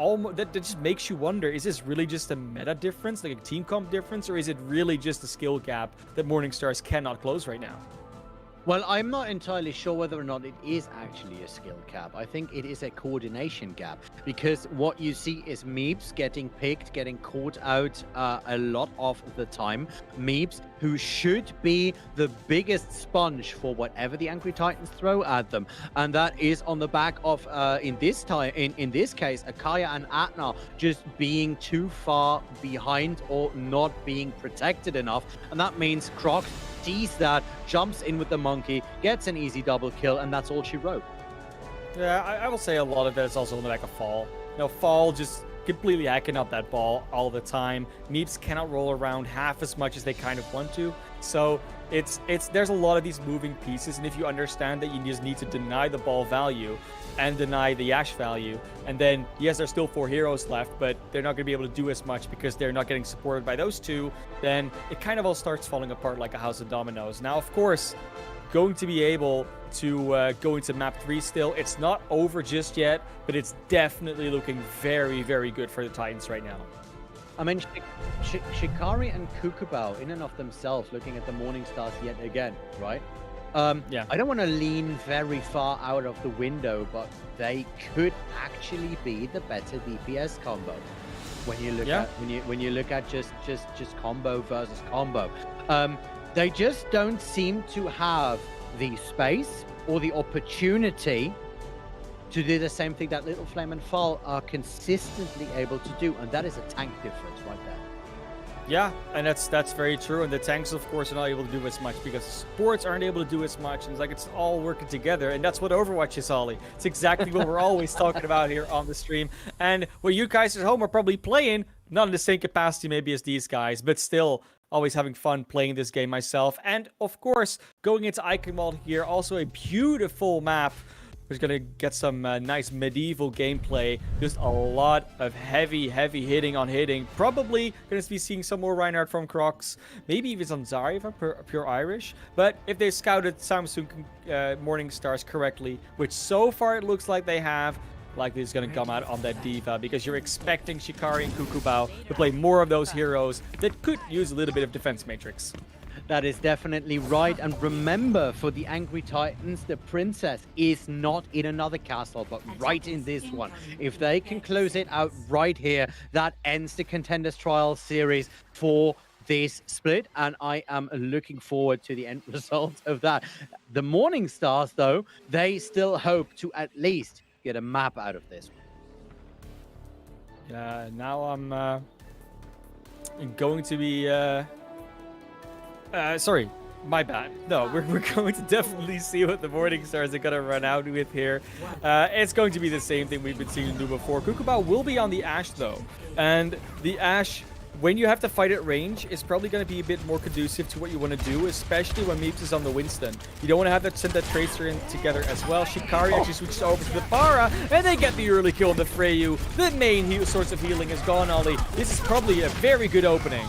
just makes you wonder, is this really just a meta difference, like a team comp difference, or is it really just a skill gap that Morning Stars cannot close right now? Well, I'm not entirely sure whether or not it is actually a skill gap. I think it is a coordination gap because what you see is Meeps getting picked, getting caught out a lot of the time. Meeps, who should be the biggest sponge for whatever the Angry Titans throw at them, and that is on the back of in this case, Akaya and Atna just being too far behind or not being protected enough, and that means Crocs sees that, jumps in with the monkey, gets an easy double kill, and that's all she wrote. Yeah, I will say a lot of that is also on the back of Fall. Fall just completely hacking up that ball all the time. Meeps cannot roll around half as much as they kind of want to. So there's a lot of these moving pieces, and if you understand that you just need to deny the ball value and deny the Ashe value, and then yes, there's still 4 heroes left, but they're not going to be able to do as much because they're not getting supported by those 2, then it kind of all starts falling apart like a house of dominoes. Now, of course, going to be able to go into map 3 still. It's not over just yet, but it's definitely looking very, very good for the Titans right now. I mean, Shikari and Kukubao, in and of themselves, looking at the Morning Stars yet again, right? Yeah. I don't want to lean very far out of the window, but they could actually be the better DPS combo when you look at when you look at just combo versus combo. They just don't seem to have the space or the opportunity to do the same thing that Little Flame and Fall are consistently able to do, and that is a tank difference right there. Yeah, and that's very true. And the tanks, of course, are not able to do as much because the supports aren't able to do as much. And it's like it's all working together. And that's what Overwatch is, Ollie. It's exactly what we're always talking about here on the stream. And what you guys at home are probably playing, not in the same capacity maybe as these guys, but still always having fun playing this game myself. And of course, going into Eichenwald here, also a beautiful map. We're going to get some nice medieval gameplay. Just a lot of heavy hitting on hitting. Probably going to be seeing some more Reinhardt from Crocs. Maybe even some Zarya from Pure Irish. But if they scouted Samsung Morning Stars correctly, which so far it looks like they have, likely is going to come out on that D.Va, because you're expecting Shikari and Kukubao to play more of those heroes that could use a little bit of defense matrix. That is definitely right. And remember, for the Angry Titans, the princess is not in another castle, but right in this one. If they can close it out right here, that ends the Contenders Trial series for this split, and I am looking forward to the end result of that. The Morning Stars, though, they still hope to at least get a map out of this one. Yeah, now I'm going to be... sorry, my bad. No, we're going to definitely see what the Morning Stars are going to run out with here. It's going to be the same thing we've been seeing them do before. Kukubao will be on the Ashe, though. And the Ashe, when you have to fight at range, is probably going to be a bit more conducive to what you want to do, especially when Meeps is on the Winston. You don't want to have that send that Tracer in together as well. Shikari actually switches over to the Pharah, and they get the early kill on the Freyu. The main source of healing is gone, Ollie. This is probably a very good opening.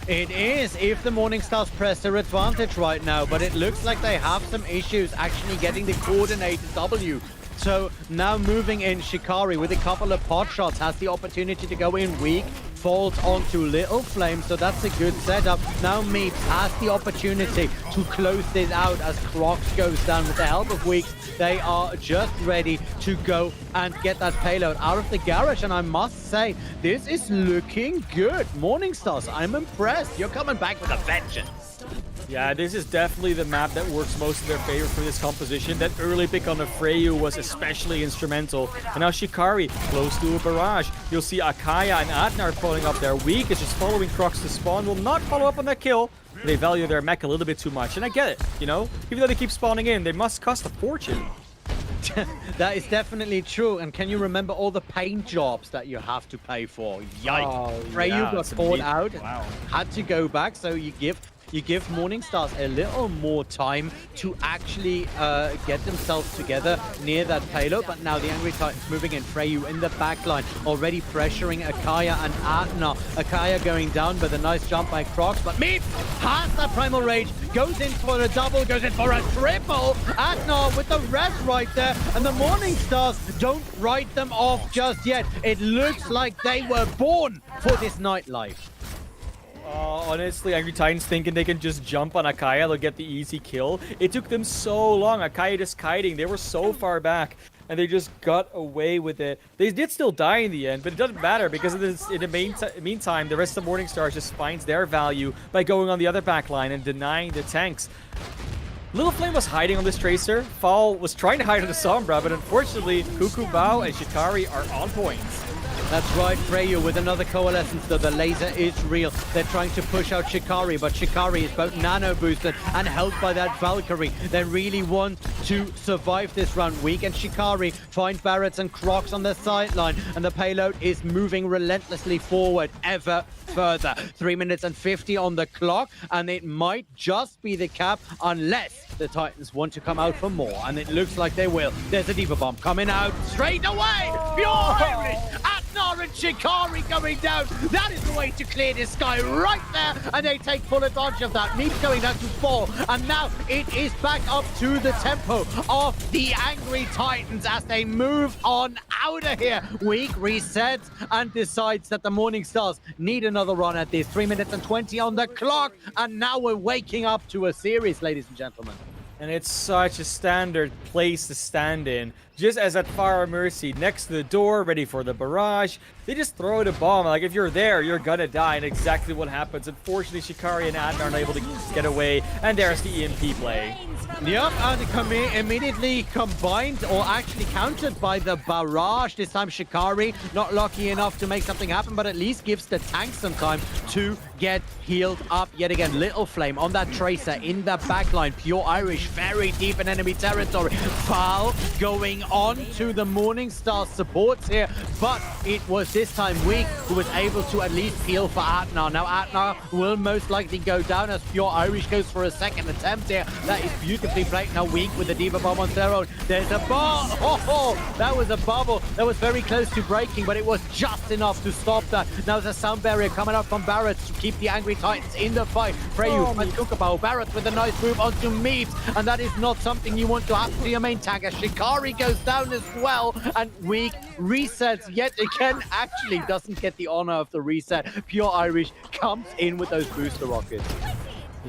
It is, if the Morning Stars press their advantage right now, but it looks like they have some issues actually getting the coordinated W. So now moving in, Shikari with a couple of pot shots has the opportunity to go in weak, falls onto Little Flame, so that's a good setup. Now Meeps has the opportunity to close this out as Crocs goes down with the help of Weeks. They are just ready to go and get that payload out of the garage, and I must say, this is looking good. Morning Stars, I'm impressed. You're coming back with a vengeance. Yeah, this is definitely the map that works most in their favor for this composition. That early pick on the Freyu was especially instrumental. And now Shikari, close to a barrage. You'll see Akaya and Adnar following up their weak. It's just following Crocs to spawn. Will not follow up on that kill. They value their mech a little bit too much. And I get it, you know? Even though they keep spawning in, they must cost a fortune. That is definitely true. And can you remember all the paint jobs that you have to pay for? Yikes. Oh, Freyu got caught out. Wow. Had to go back, so you give Morning Stars a little more time to actually get themselves together near that payload. But now the Angry Titans moving in. Freyu in the backline, already pressuring Akaya and Atna. Akaya going down with a nice jump by Crocs, but Meeps has that Primal Rage, goes in for a double, goes in for a triple. Atna with the rest right there, and the Morning Stars don't write them off just yet. It looks like they were born for this nightlife. Honestly, Angry Titans thinking they can just jump on Akaya, they'll get the easy kill. It took them so long. Akaya just kiting. They were so far back, and they just got away with it. They did still die in the end, but it doesn't matter because of this, in the meantime, the rest of Morningstar just finds their value by going on the other back line and denying the tanks. Little Flame was hiding on this Tracer. Fall was trying to hide on the Sombra, but unfortunately, Cuckoo Bao and Shikari are on point. That's right, Freyu with another coalescence, though the laser is real. They're trying to push out Shikari, but Shikari is both nano boosted and helped by that Valkyrie. They really want to survive this round. Weak and Shikari find Barretts and Crocs on the sideline, and the payload is moving relentlessly forward ever further. 3 minutes and 50 on the clock, and it might just be the cap unless the Titans want to come out for more, and it looks like they will. There's a Diva Bomb coming out straight away. Pure Irish. Atnar and Shikari going down. That is the way to clear this sky right there, and they take full advantage of that. Meep going down to 4, and now it is back up to the tempo of the Angry Titans as they move on out of here. Weak resets and decides that the Morning Stars need another run at this. 3 minutes and 20 on the clock, and now we're waking up to a series, ladies and gentlemen. And it's such a standard place to stand in. Just as at Fire Mercy, next to the door, ready for the barrage, they just throw the bomb. Like, if you're there, you're gonna die, and exactly what happens. Unfortunately, Shikari and Adnan are unable to get away, and there's the EMP play. Yep, and immediately combined, or actually countered by the barrage. This time Shikari not lucky enough to make something happen, but at least gives the tank some time to get healed up yet again. Little Flame on that Tracer in the backline. Pure Irish, very deep in enemy territory. Foul going on to the Morningstar supports here, but it was this time Weak who was able to at least peel for Atnar. Now Atnar will most likely go down as Pure Irish goes for a second attempt here. That is beautifully played. Now Weak with the Diva Bomb on their own. There's a ball. Oh, that was a bubble. That was very close to breaking, but it was just enough to stop that. Now there's a sound barrier coming out from Barrett to keep the Angry Titans in the fight. Freyu and Kukabao. Barrett with a nice move onto Meeps, and that is not something you want to happen to your main tanker. Shikari goes down as well, and Weak resets yet again. Actually doesn't get the honor of the reset. Pure Irish comes in with those booster rockets.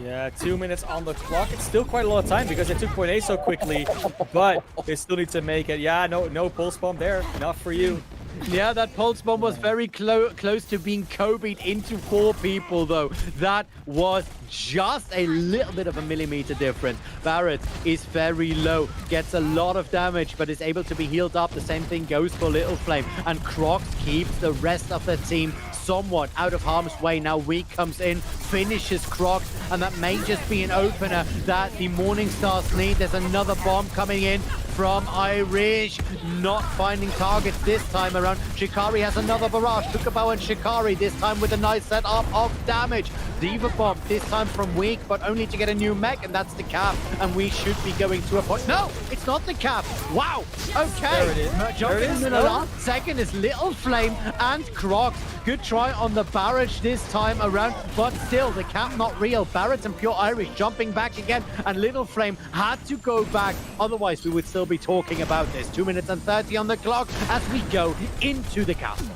Yeah, 2 minutes on the clock. It's still quite a lot of time because they took point A so quickly, but they still need to make it. Yeah, no pulse bomb there. Not for you. Yeah, that pulse bomb was very close to being Kobe'd into 4 people, though. That was just a little bit of a millimeter difference. Barrett is very low, gets a lot of damage, but is able to be healed up. The same thing goes for Little Flame. And Crocs keeps the rest of the team somewhat out of harm's way. Now Weak comes in, finishes Crocs, and that may just be an opener that the Morning Stars need. There's another bomb coming in from Irish, not finding targets this time around. Shikari has another barrage. Kukabao and Shikari, this time with a nice setup of damage. Diva Bomb, this time from Weak, but only to get a new mech, and that's the cap. And we should be going to a point. No, it's not the cap. Wow. Okay. There it is. Jumping in the last second is Little Flame and Crocs. Good try on the barrage this time around, but still the cap not real. Barrett and Pure Irish jumping back again, and Little Flame had to go back. Otherwise, we would still be talking about this. 2 minutes and 30 on the clock as we go into the castle.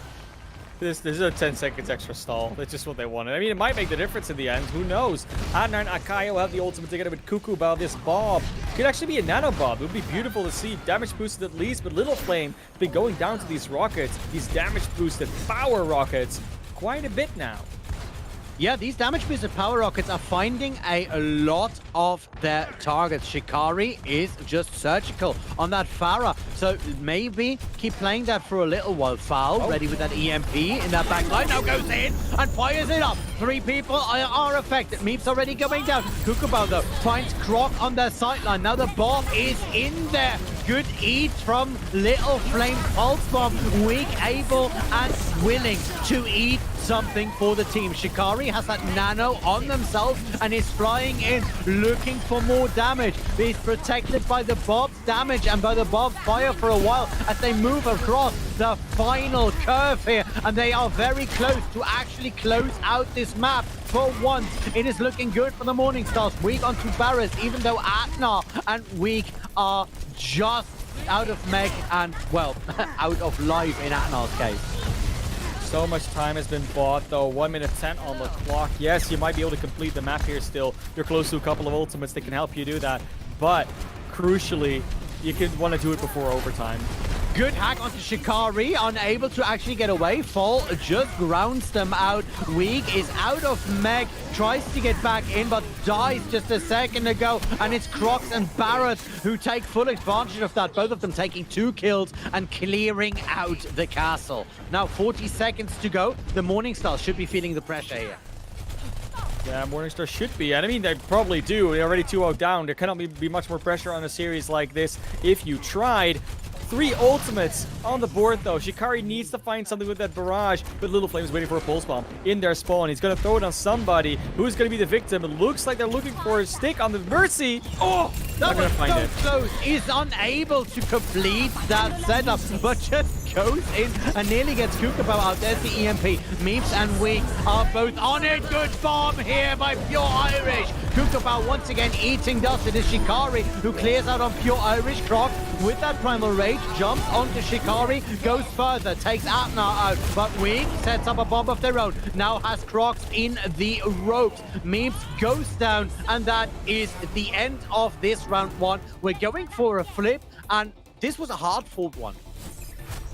This is a 10 seconds extra stall. That's just what they wanted. I mean, it might make the difference in the end. Who knows? Adnar and Akaya will have the ultimate together with Cuckoo about this bomb. Could actually be a nano bomb. It would be beautiful to see. Damage boosted at least, but Little Flame has been going down to these rockets, these damage boosted power rockets, quite a bit now. Yeah, these damage boosted power rockets are finding a lot of their targets. Shikari is just surgical on that Farah, so maybe keep playing that for a little while. Foul, ready with that EMP in that back line, now goes in and fires it up. 3 people are affected. Meep's already going down. Kukabao, though, finds Croc on their sideline. Now the bomb is in there. Good eat from Little Flame. Pulse Bomb, Weak, able and willing to eat something for the team. Shikari has that nano on themselves and is flying in, looking for more damage. He's protected by the Bob's damage and by the Bob's fire for a while as they move across the final curve here, and they are very close to actually close out this map. For once, it is looking good for the Morning Stars. Weak onto Barris, even though Atnar and Weak are just out of mech and, well, out of life in Atnar's case. So much time has been bought, though. 1 minute 10 on the clock. Yes, you might be able to complete the map here still. You're close to a couple of ultimates that can help you do that. But, crucially, you could want to do it before overtime. Good hack onto Shikari, unable to actually get away. Fall just grounds them out. Weak is out of mech, tries to get back in, but dies just a second ago. And it's Crocs and Barrett who take full advantage of that. Both of them taking 2 kills and clearing out the castle. Now 40 seconds to go. The Morningstar should be feeling the pressure here. Yeah, Morningstar should be. And I mean, they probably do. They're already 2-0 down. There cannot be much more pressure on a series like this if you tried. 3 ultimates on the board, though. Shikari needs to find something with that barrage, but Little Flame is waiting for a pulse bomb in their spawn. He's going to throw it on somebody who's going to be the victim. It looks like they're looking for a stick on the Mercy. Oh, that was so close. He's unable to complete that setup, but just goes in and nearly gets Kookaburra out. There's the EMP. Meeps and Weak are both on it. Good bomb here by Pure Irish. Kookaburra once again eating dust. It is Shikari who clears out on Pure Irish. Croc with that Primal Rage jumps onto Shikari, goes further, takes Atna out, but Weak sets up a bomb of their own. Now has Crocs in the ropes. Meeps goes down, and that is the end of this round 1. We're going for a flip, and this was a hard-fought one.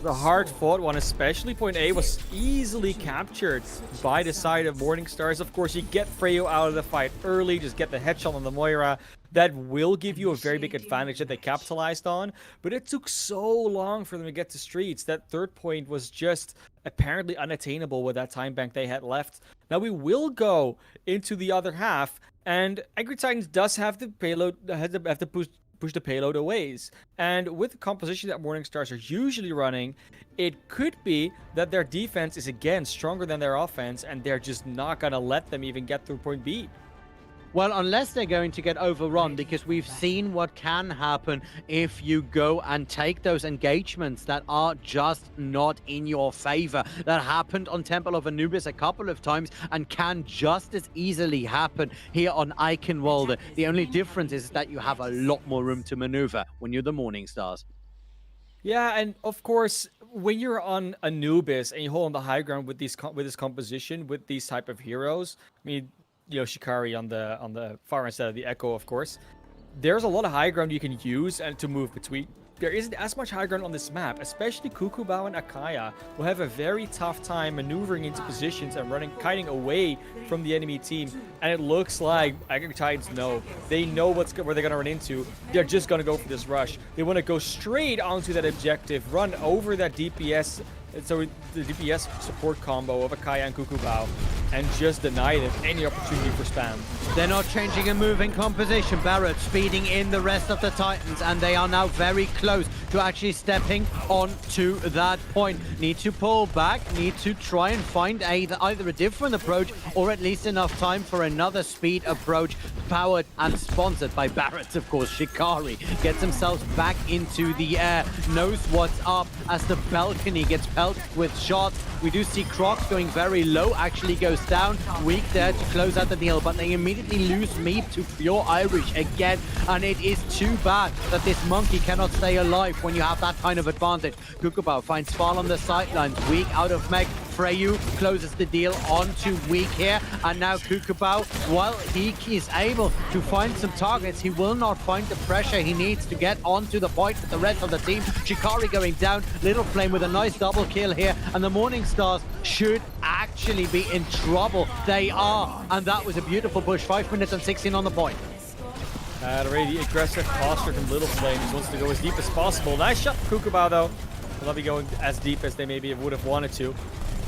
The hard-fought one, especially point A, was easily captured by the side of Morningstars. Of course, you get Freyo out of the fight early, just get the headshot on the Moira. That will give you a very big advantage that they capitalized on, but it took so long for them to get to streets. That third point was just apparently unattainable with that time bank they had left. Now we will go into the other half, and Angry Titans does have the payload, have to push the payload a ways. And with the composition that Morningstars are usually running, it could be that their defense is again stronger than their offense, and they're just not going to let them even get through point B. Well, unless they're going to get overrun, because we've seen what can happen if you go and take those engagements that are just not in your favor. That happened on Temple of Anubis a couple of times and can just as easily happen here on Eichenwalde. The only difference is that you have a lot more room to maneuver when you're the Morningstars. Yeah, and of course, when you're on Anubis and you hold on the high ground with this composition, with these type of heroes, I mean, you know, Shikari on the far end side of the Echo, of course. There's a lot of high ground you can use and to move between. There isn't as much high ground on this map, especially Kukubao and Akaya will have a very tough time maneuvering into positions and kiting away from the enemy team. And it looks like Angry Titans know. They know where they're going to run into. They're just going to go for this rush. They want to go straight onto that objective, run over that DPS. So the DPS support combo of Akaya and Kukubao, and just deny them any opportunity for spam. They're not changing a moving composition. Barrett speeding in the rest of the Titans, and they are now very close to actually stepping onto that point. Need to pull back, need to try and find either a different approach or at least enough time for another speed approach, powered and sponsored by Barrett, of course. Shikari gets themselves back into the air, knows what's up as the balcony gets pelted with shots. We do see Crocs going very low, actually goes down. Weak there to close out the deal, but they immediately lose Meep to Pure Irish again, and it is too bad that this monkey cannot stay alive when you have that kind of advantage. Kukubao finds Fall on the sidelines. Weak out of mech. Freyu closes the deal onto Weak here, and now Kukubao, while he is able to find some targets, he will not find the pressure he needs to get onto the point with the rest of the team. Shikari going down, Little Flame with a nice double kill here, and the Morningstars should actually be in trouble. They are, and that was a beautiful push. 5 minutes and 16 on the point. A really aggressive posture from Little Flame. He wants to go as deep as possible. Nice shot from Kukubao, though. They'll not be going as deep as they maybe would have wanted to.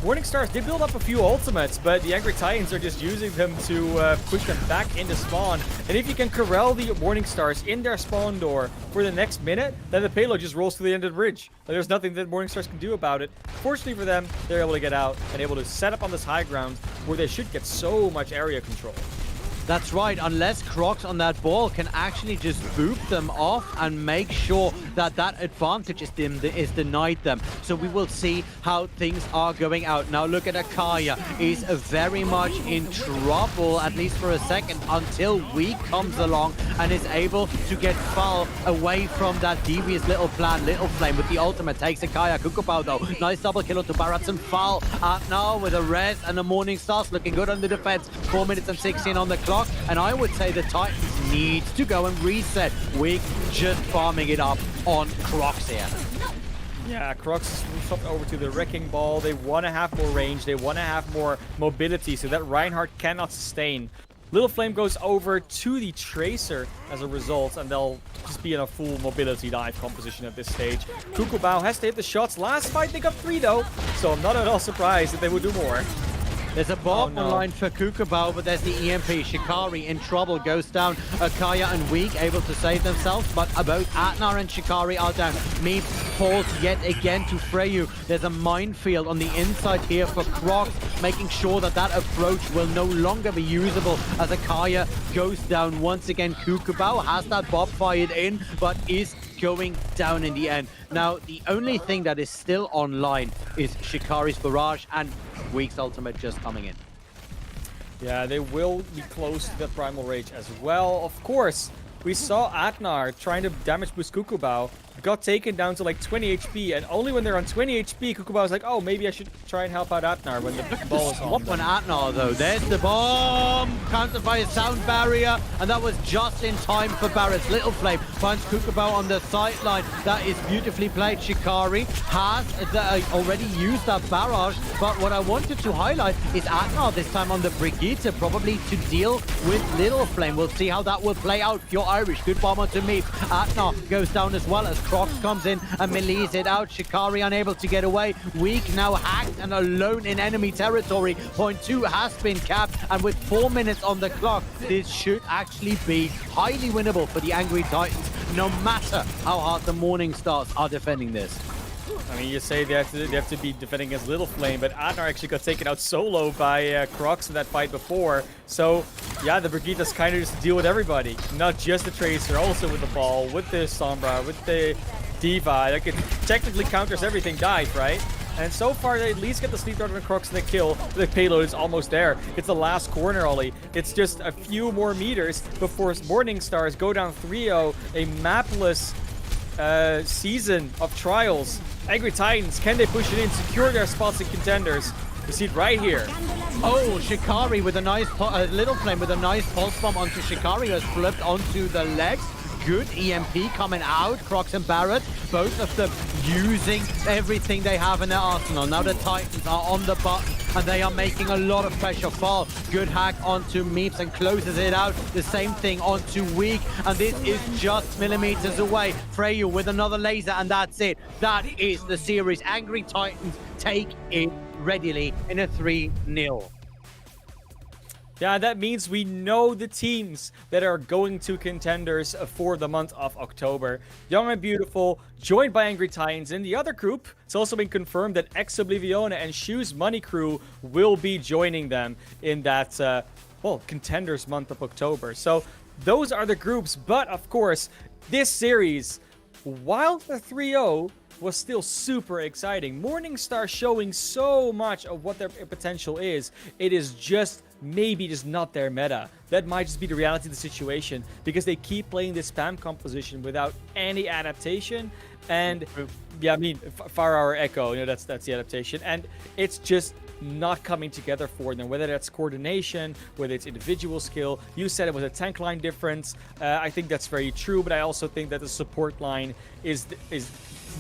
Morningstars did build up a few ultimates, but the Angry Titans are just using them to push them back into spawn. And if you can corral the Morningstars in their spawn door for the next minute, then the payload just rolls to the end of the bridge. There's nothing that Morningstars can do about it. Fortunately for them, they're able to get out and able to set up on this high ground where they should get so much area control. That's right, unless Crocs on that ball can actually just boop them off and make sure that that advantage is denied them. So we will see how things are going out. Now look at Akaya. He's very much in trouble, at least for a second, until Weak comes along and is able to get Fall away from that devious little plan. Little Flame with the ultimate takes Akaya. Kukupao though, nice double kill onto Barats and Fall. Now with a res and the Morning Stars looking good on the defense. 4 minutes and 16 on the clock, and I would say the Titans need to go and reset. Weak just farming it up on Crocs here. Yeah, Crocs swapped over to the Wrecking Ball. They want to have more range. They want to have more mobility so that Reinhardt cannot sustain. Little Flame goes over to the Tracer as a result, and they'll just be in a full mobility dive composition at this stage. Kukubao has to hit the shots. Last fight, they got 3 though, so I'm not at all surprised that they would do more. There's a bomb online for Kukubao, but there's the EMP. Shikari in trouble, goes down. Akaya and Weak able to save themselves, but both Atnar and Shikari are down. Meep falls yet again to Freyu. There's a minefield on the inside here for Crocs, making sure that that approach will no longer be usable as Akaya goes down once again. Kukubao has that bob fired in, but is going down in the end. Now, the only thing that is still online is Shikari's barrage and Weak's ultimate just coming in. Yeah, they will be close to the Primal Rage as well. Of course, we saw Atnar trying to damage boost Kukubao. Got taken down to like 20 HP, and only when they're on 20 HP, Kukubao was like, oh, maybe I should try and help out Atnar when the ball is on. One Atnar though, there's the bomb, countered by a sound barrier, and that was just in time for Barrett's. Little Flame finds Kukubao on the sideline. That is beautifully played. Shikari has already used that barrage, but what I wanted to highlight is Atnar this time on the Brigitte, probably to deal with Little Flame. We'll see how that will play out. You're Irish, good bomber to me. Atnar goes down as well as Crocs comes in and melees it out. Shikari unable to get away. Weak now hacked and alone in enemy territory. Point 2 has been capped, and with 4 minutes on the clock, this should actually be highly winnable for the Angry Titans, no matter how hard the Morning Stars are defending this. I mean, you say they have to be defending against Little Flame, but Atnar actually got taken out solo by Crocs in that fight before. So, yeah, the Brigittas kind of just deal with everybody. Not just the Tracer, also with the ball, with the Sombra, with the Diva. Like, it technically counters everything dive, right? And so far, they at least get the Sleep Dart on the Crocs and the kill. The payload is almost there. It's the last corner, Ollie. It's just a few more meters before Morning Stars go down 3-0. A mapless season of trials. Angry Titans, can they push it in, secure their spots in Contenders? You see it right here. Oh, Shikari with a nice Little Flame with a nice pulse bomb onto Shikari, who has flipped onto the legs. Good EMP coming out. Crocs and Barrett, both of them using everything they have in their arsenal. Now the Titans are on the button and they are making a lot of pressure. Fall. Good hack onto Meeps and closes it out. The same thing onto Weak, and this is just millimeters away. Freyu with another laser, and that's it. That is the series. Angry Titans take it readily in a 3-0. Yeah, that means we know the teams that are going to Contenders for the month of October. Young and Beautiful, joined by Angry Titans. In the other group, it's also been confirmed that Ex Oblivione and Shoes Money Crew will be joining them in that, Contenders month of October. So those are the groups, but of course, this series, while the 3-0 was still super exciting, Morningstar showing so much of what their potential is, it is just maybe just not their meta. That might just be the reality of the situation, because they keep playing this spam composition without any adaptation. And yeah, I mean, Far Hour Echo, that's the adaptation, and it's just not coming together for them, whether that's coordination, whether it's individual skill. You said it was a tank line difference. I think that's very true, but I also think that the support line is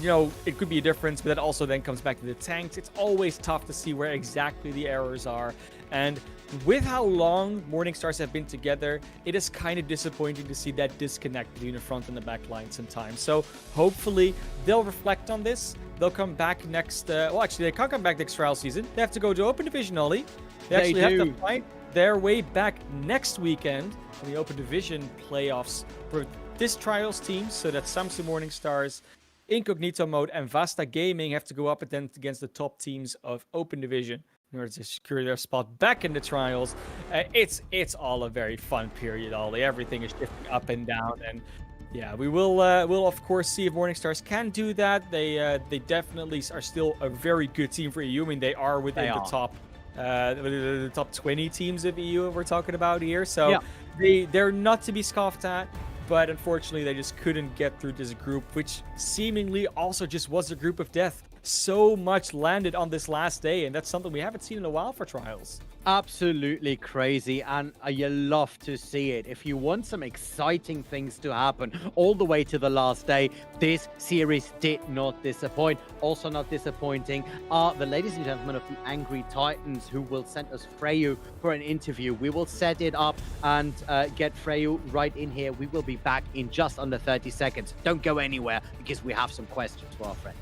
it could be a difference, but that also then comes back to the tanks. It's always tough to see where exactly the errors are. And with how long Morning Stars have been together, it is kind of disappointing to see that disconnect between the front and the back line sometimes. So hopefully they'll reflect on this. They'll come back next, actually they can't come back next trial season. They have to go to Open Division, Ollie. They actually have to fight their way back next weekend in the Open Division playoffs for this trials team, so that Samsung Morning Stars, Incognito Mode, and Vasta Gaming have to go up against the top teams of Open Division. in order to secure their spot back in the trials. It's all a very fun period, Ollie. Everything is shifting up and down, and yeah, we'll of course see if Morning Stars can do that. They definitely are still a very good team for EU. I mean, they are within the top the top 20 teams of EU we're talking about here. So they're not to be scoffed at. But unfortunately, they just couldn't get through this group, which seemingly also just was a group of death. So much landed on this last day, and that's something we haven't seen in a while for trials. Absolutely crazy, and you love to see it. If you want some exciting things to happen all the way to the last day, this series did not disappoint. Also not disappointing are the ladies and gentlemen of the Angry Titans, who will send us Freyu for an interview. We will set it up and get Freyu right in here. We will be back in just under 30 seconds. Don't go anywhere, because we have some questions for our friend.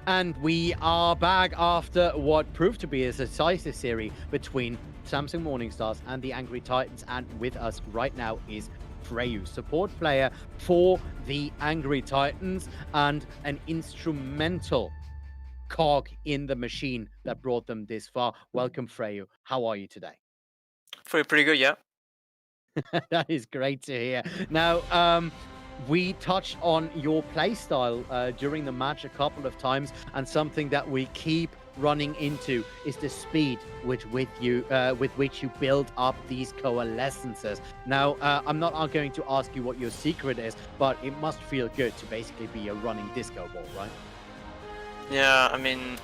And we are back after what proved to be a decisive series between Samsung Morningstars and the Angry Titans. And with us right now is Freyu, support player for the Angry Titans and an instrumental cog in the machine that brought them this far. Welcome, Freyu. How are you today? Pretty good, yeah. That is great to hear. Now, we touched on your playstyle during the match a couple of times, and something that we keep running into is the speed with which you build up these coalescences. Now, I'm not going to ask you what your secret is, but it must feel good to basically be a running disco ball, right? Yeah, I mean,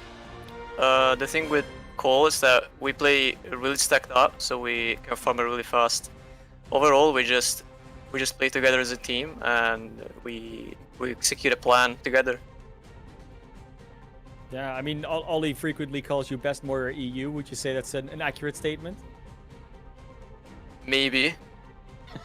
the thing with Cole is that we play really stacked up, so we can farm it really fast. Overall, we just play together as a team, and we execute a plan together. Yeah, I mean, Ollie frequently calls you best warrior EU. Would you say that's an accurate statement? Maybe.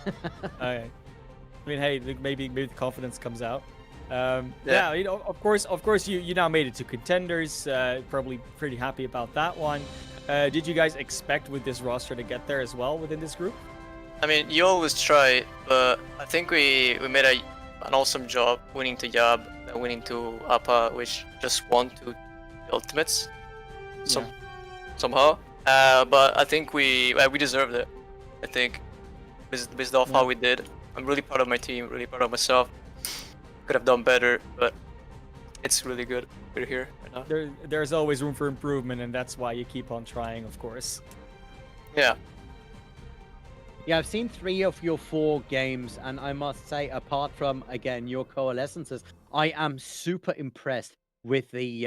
Okay. I mean, hey, maybe the confidence comes out. Yeah, you know, of course, you now made it to Contenders. Probably pretty happy about that one. Did you guys expect with this roster to get there as well within this group? I mean, you always try, but I think we made an awesome job winning to Yab and winning to Appa, which just won to the Ultimates somehow. But I think we deserved it. I think based off how we did. I'm really proud of my team, really proud of myself. Could have done better, but it's really good. We're here right now. There's always room for improvement, and that's why you keep on trying, of course. Yeah. Yeah, I've seen 3 of your 4 games, and I must say, apart from, again, your coalescences, I am super impressed with the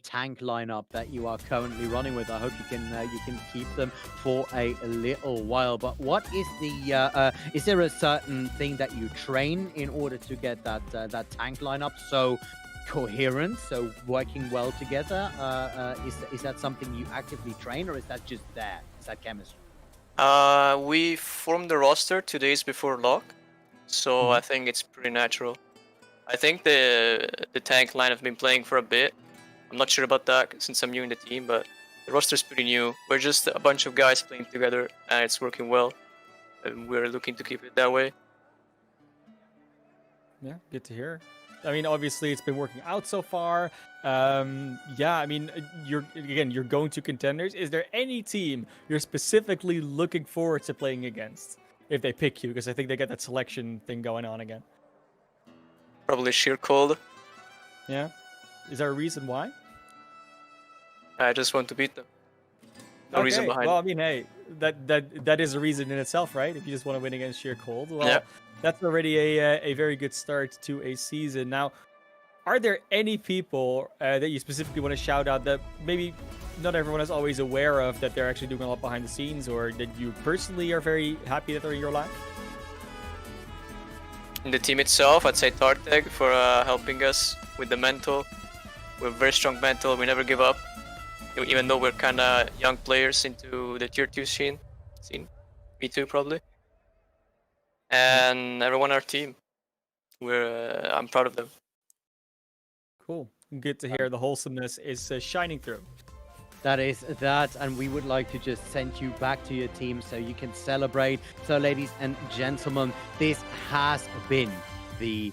tank lineup that you are currently running with. I hope you can keep them for a little while. But what is is there a certain thing that you train in order to get that tank lineup so coherent, so working well together? Is that something you actively train, or is that just there? Is that chemistry? We formed the roster 2 days before lock, so I think it's pretty natural. I think the tank line have been playing for a bit. I'm not sure about that since I'm new in the team, but the roster's pretty new. We're just a bunch of guys playing together, and it's working well. And we're looking to keep it that way. Yeah, good to hear. I mean, obviously, it's been working out so far. Yeah, I mean, you're going to Contenders. Is there any team you're specifically looking forward to playing against if they pick you? Because I think they get that selection thing going on again. Probably sheer cold. Yeah. Is there a reason why? I just want to beat them. No reason behind well, it. I mean, hey, that is a reason in itself, right? If you just want to win against sheer cold. Well, Yeah. That's already a very good start to a season. Now, are there any people that you specifically want to shout out that maybe not everyone is always aware of, that they're actually doing a lot behind the scenes, or that you personally are very happy that they're in your life? In the team itself, I'd say Tarteg for helping us with the mental. We're very strong mental. We never give up, even though we're kind of young players into the tier 2 scene. Me too, probably. And everyone on our team. I'm proud of them. Cool. Good to hear the wholesomeness is shining through. That is that, and we would like to just send you back to your team so you can celebrate. So, ladies and gentlemen, this has been the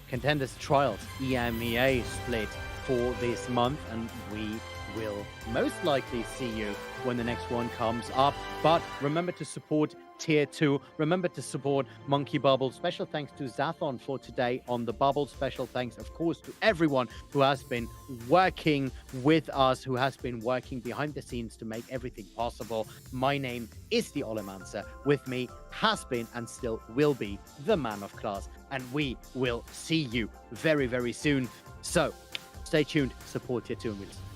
Contenders Trials EMEA split for this month, and we will most likely see you when the next one comes up. But remember to support Tier 2. Remember to support Monkey Bubble. Special thanks to Zathon for today on the Bubble. Special thanks, of course, to everyone who has been working with us, who has been working behind the scenes to make everything possible. My name is the Olemancer. With me has been and still will be the Man of Class. And we will see you very, very soon. So stay tuned, support Tier 2, and we'll see you.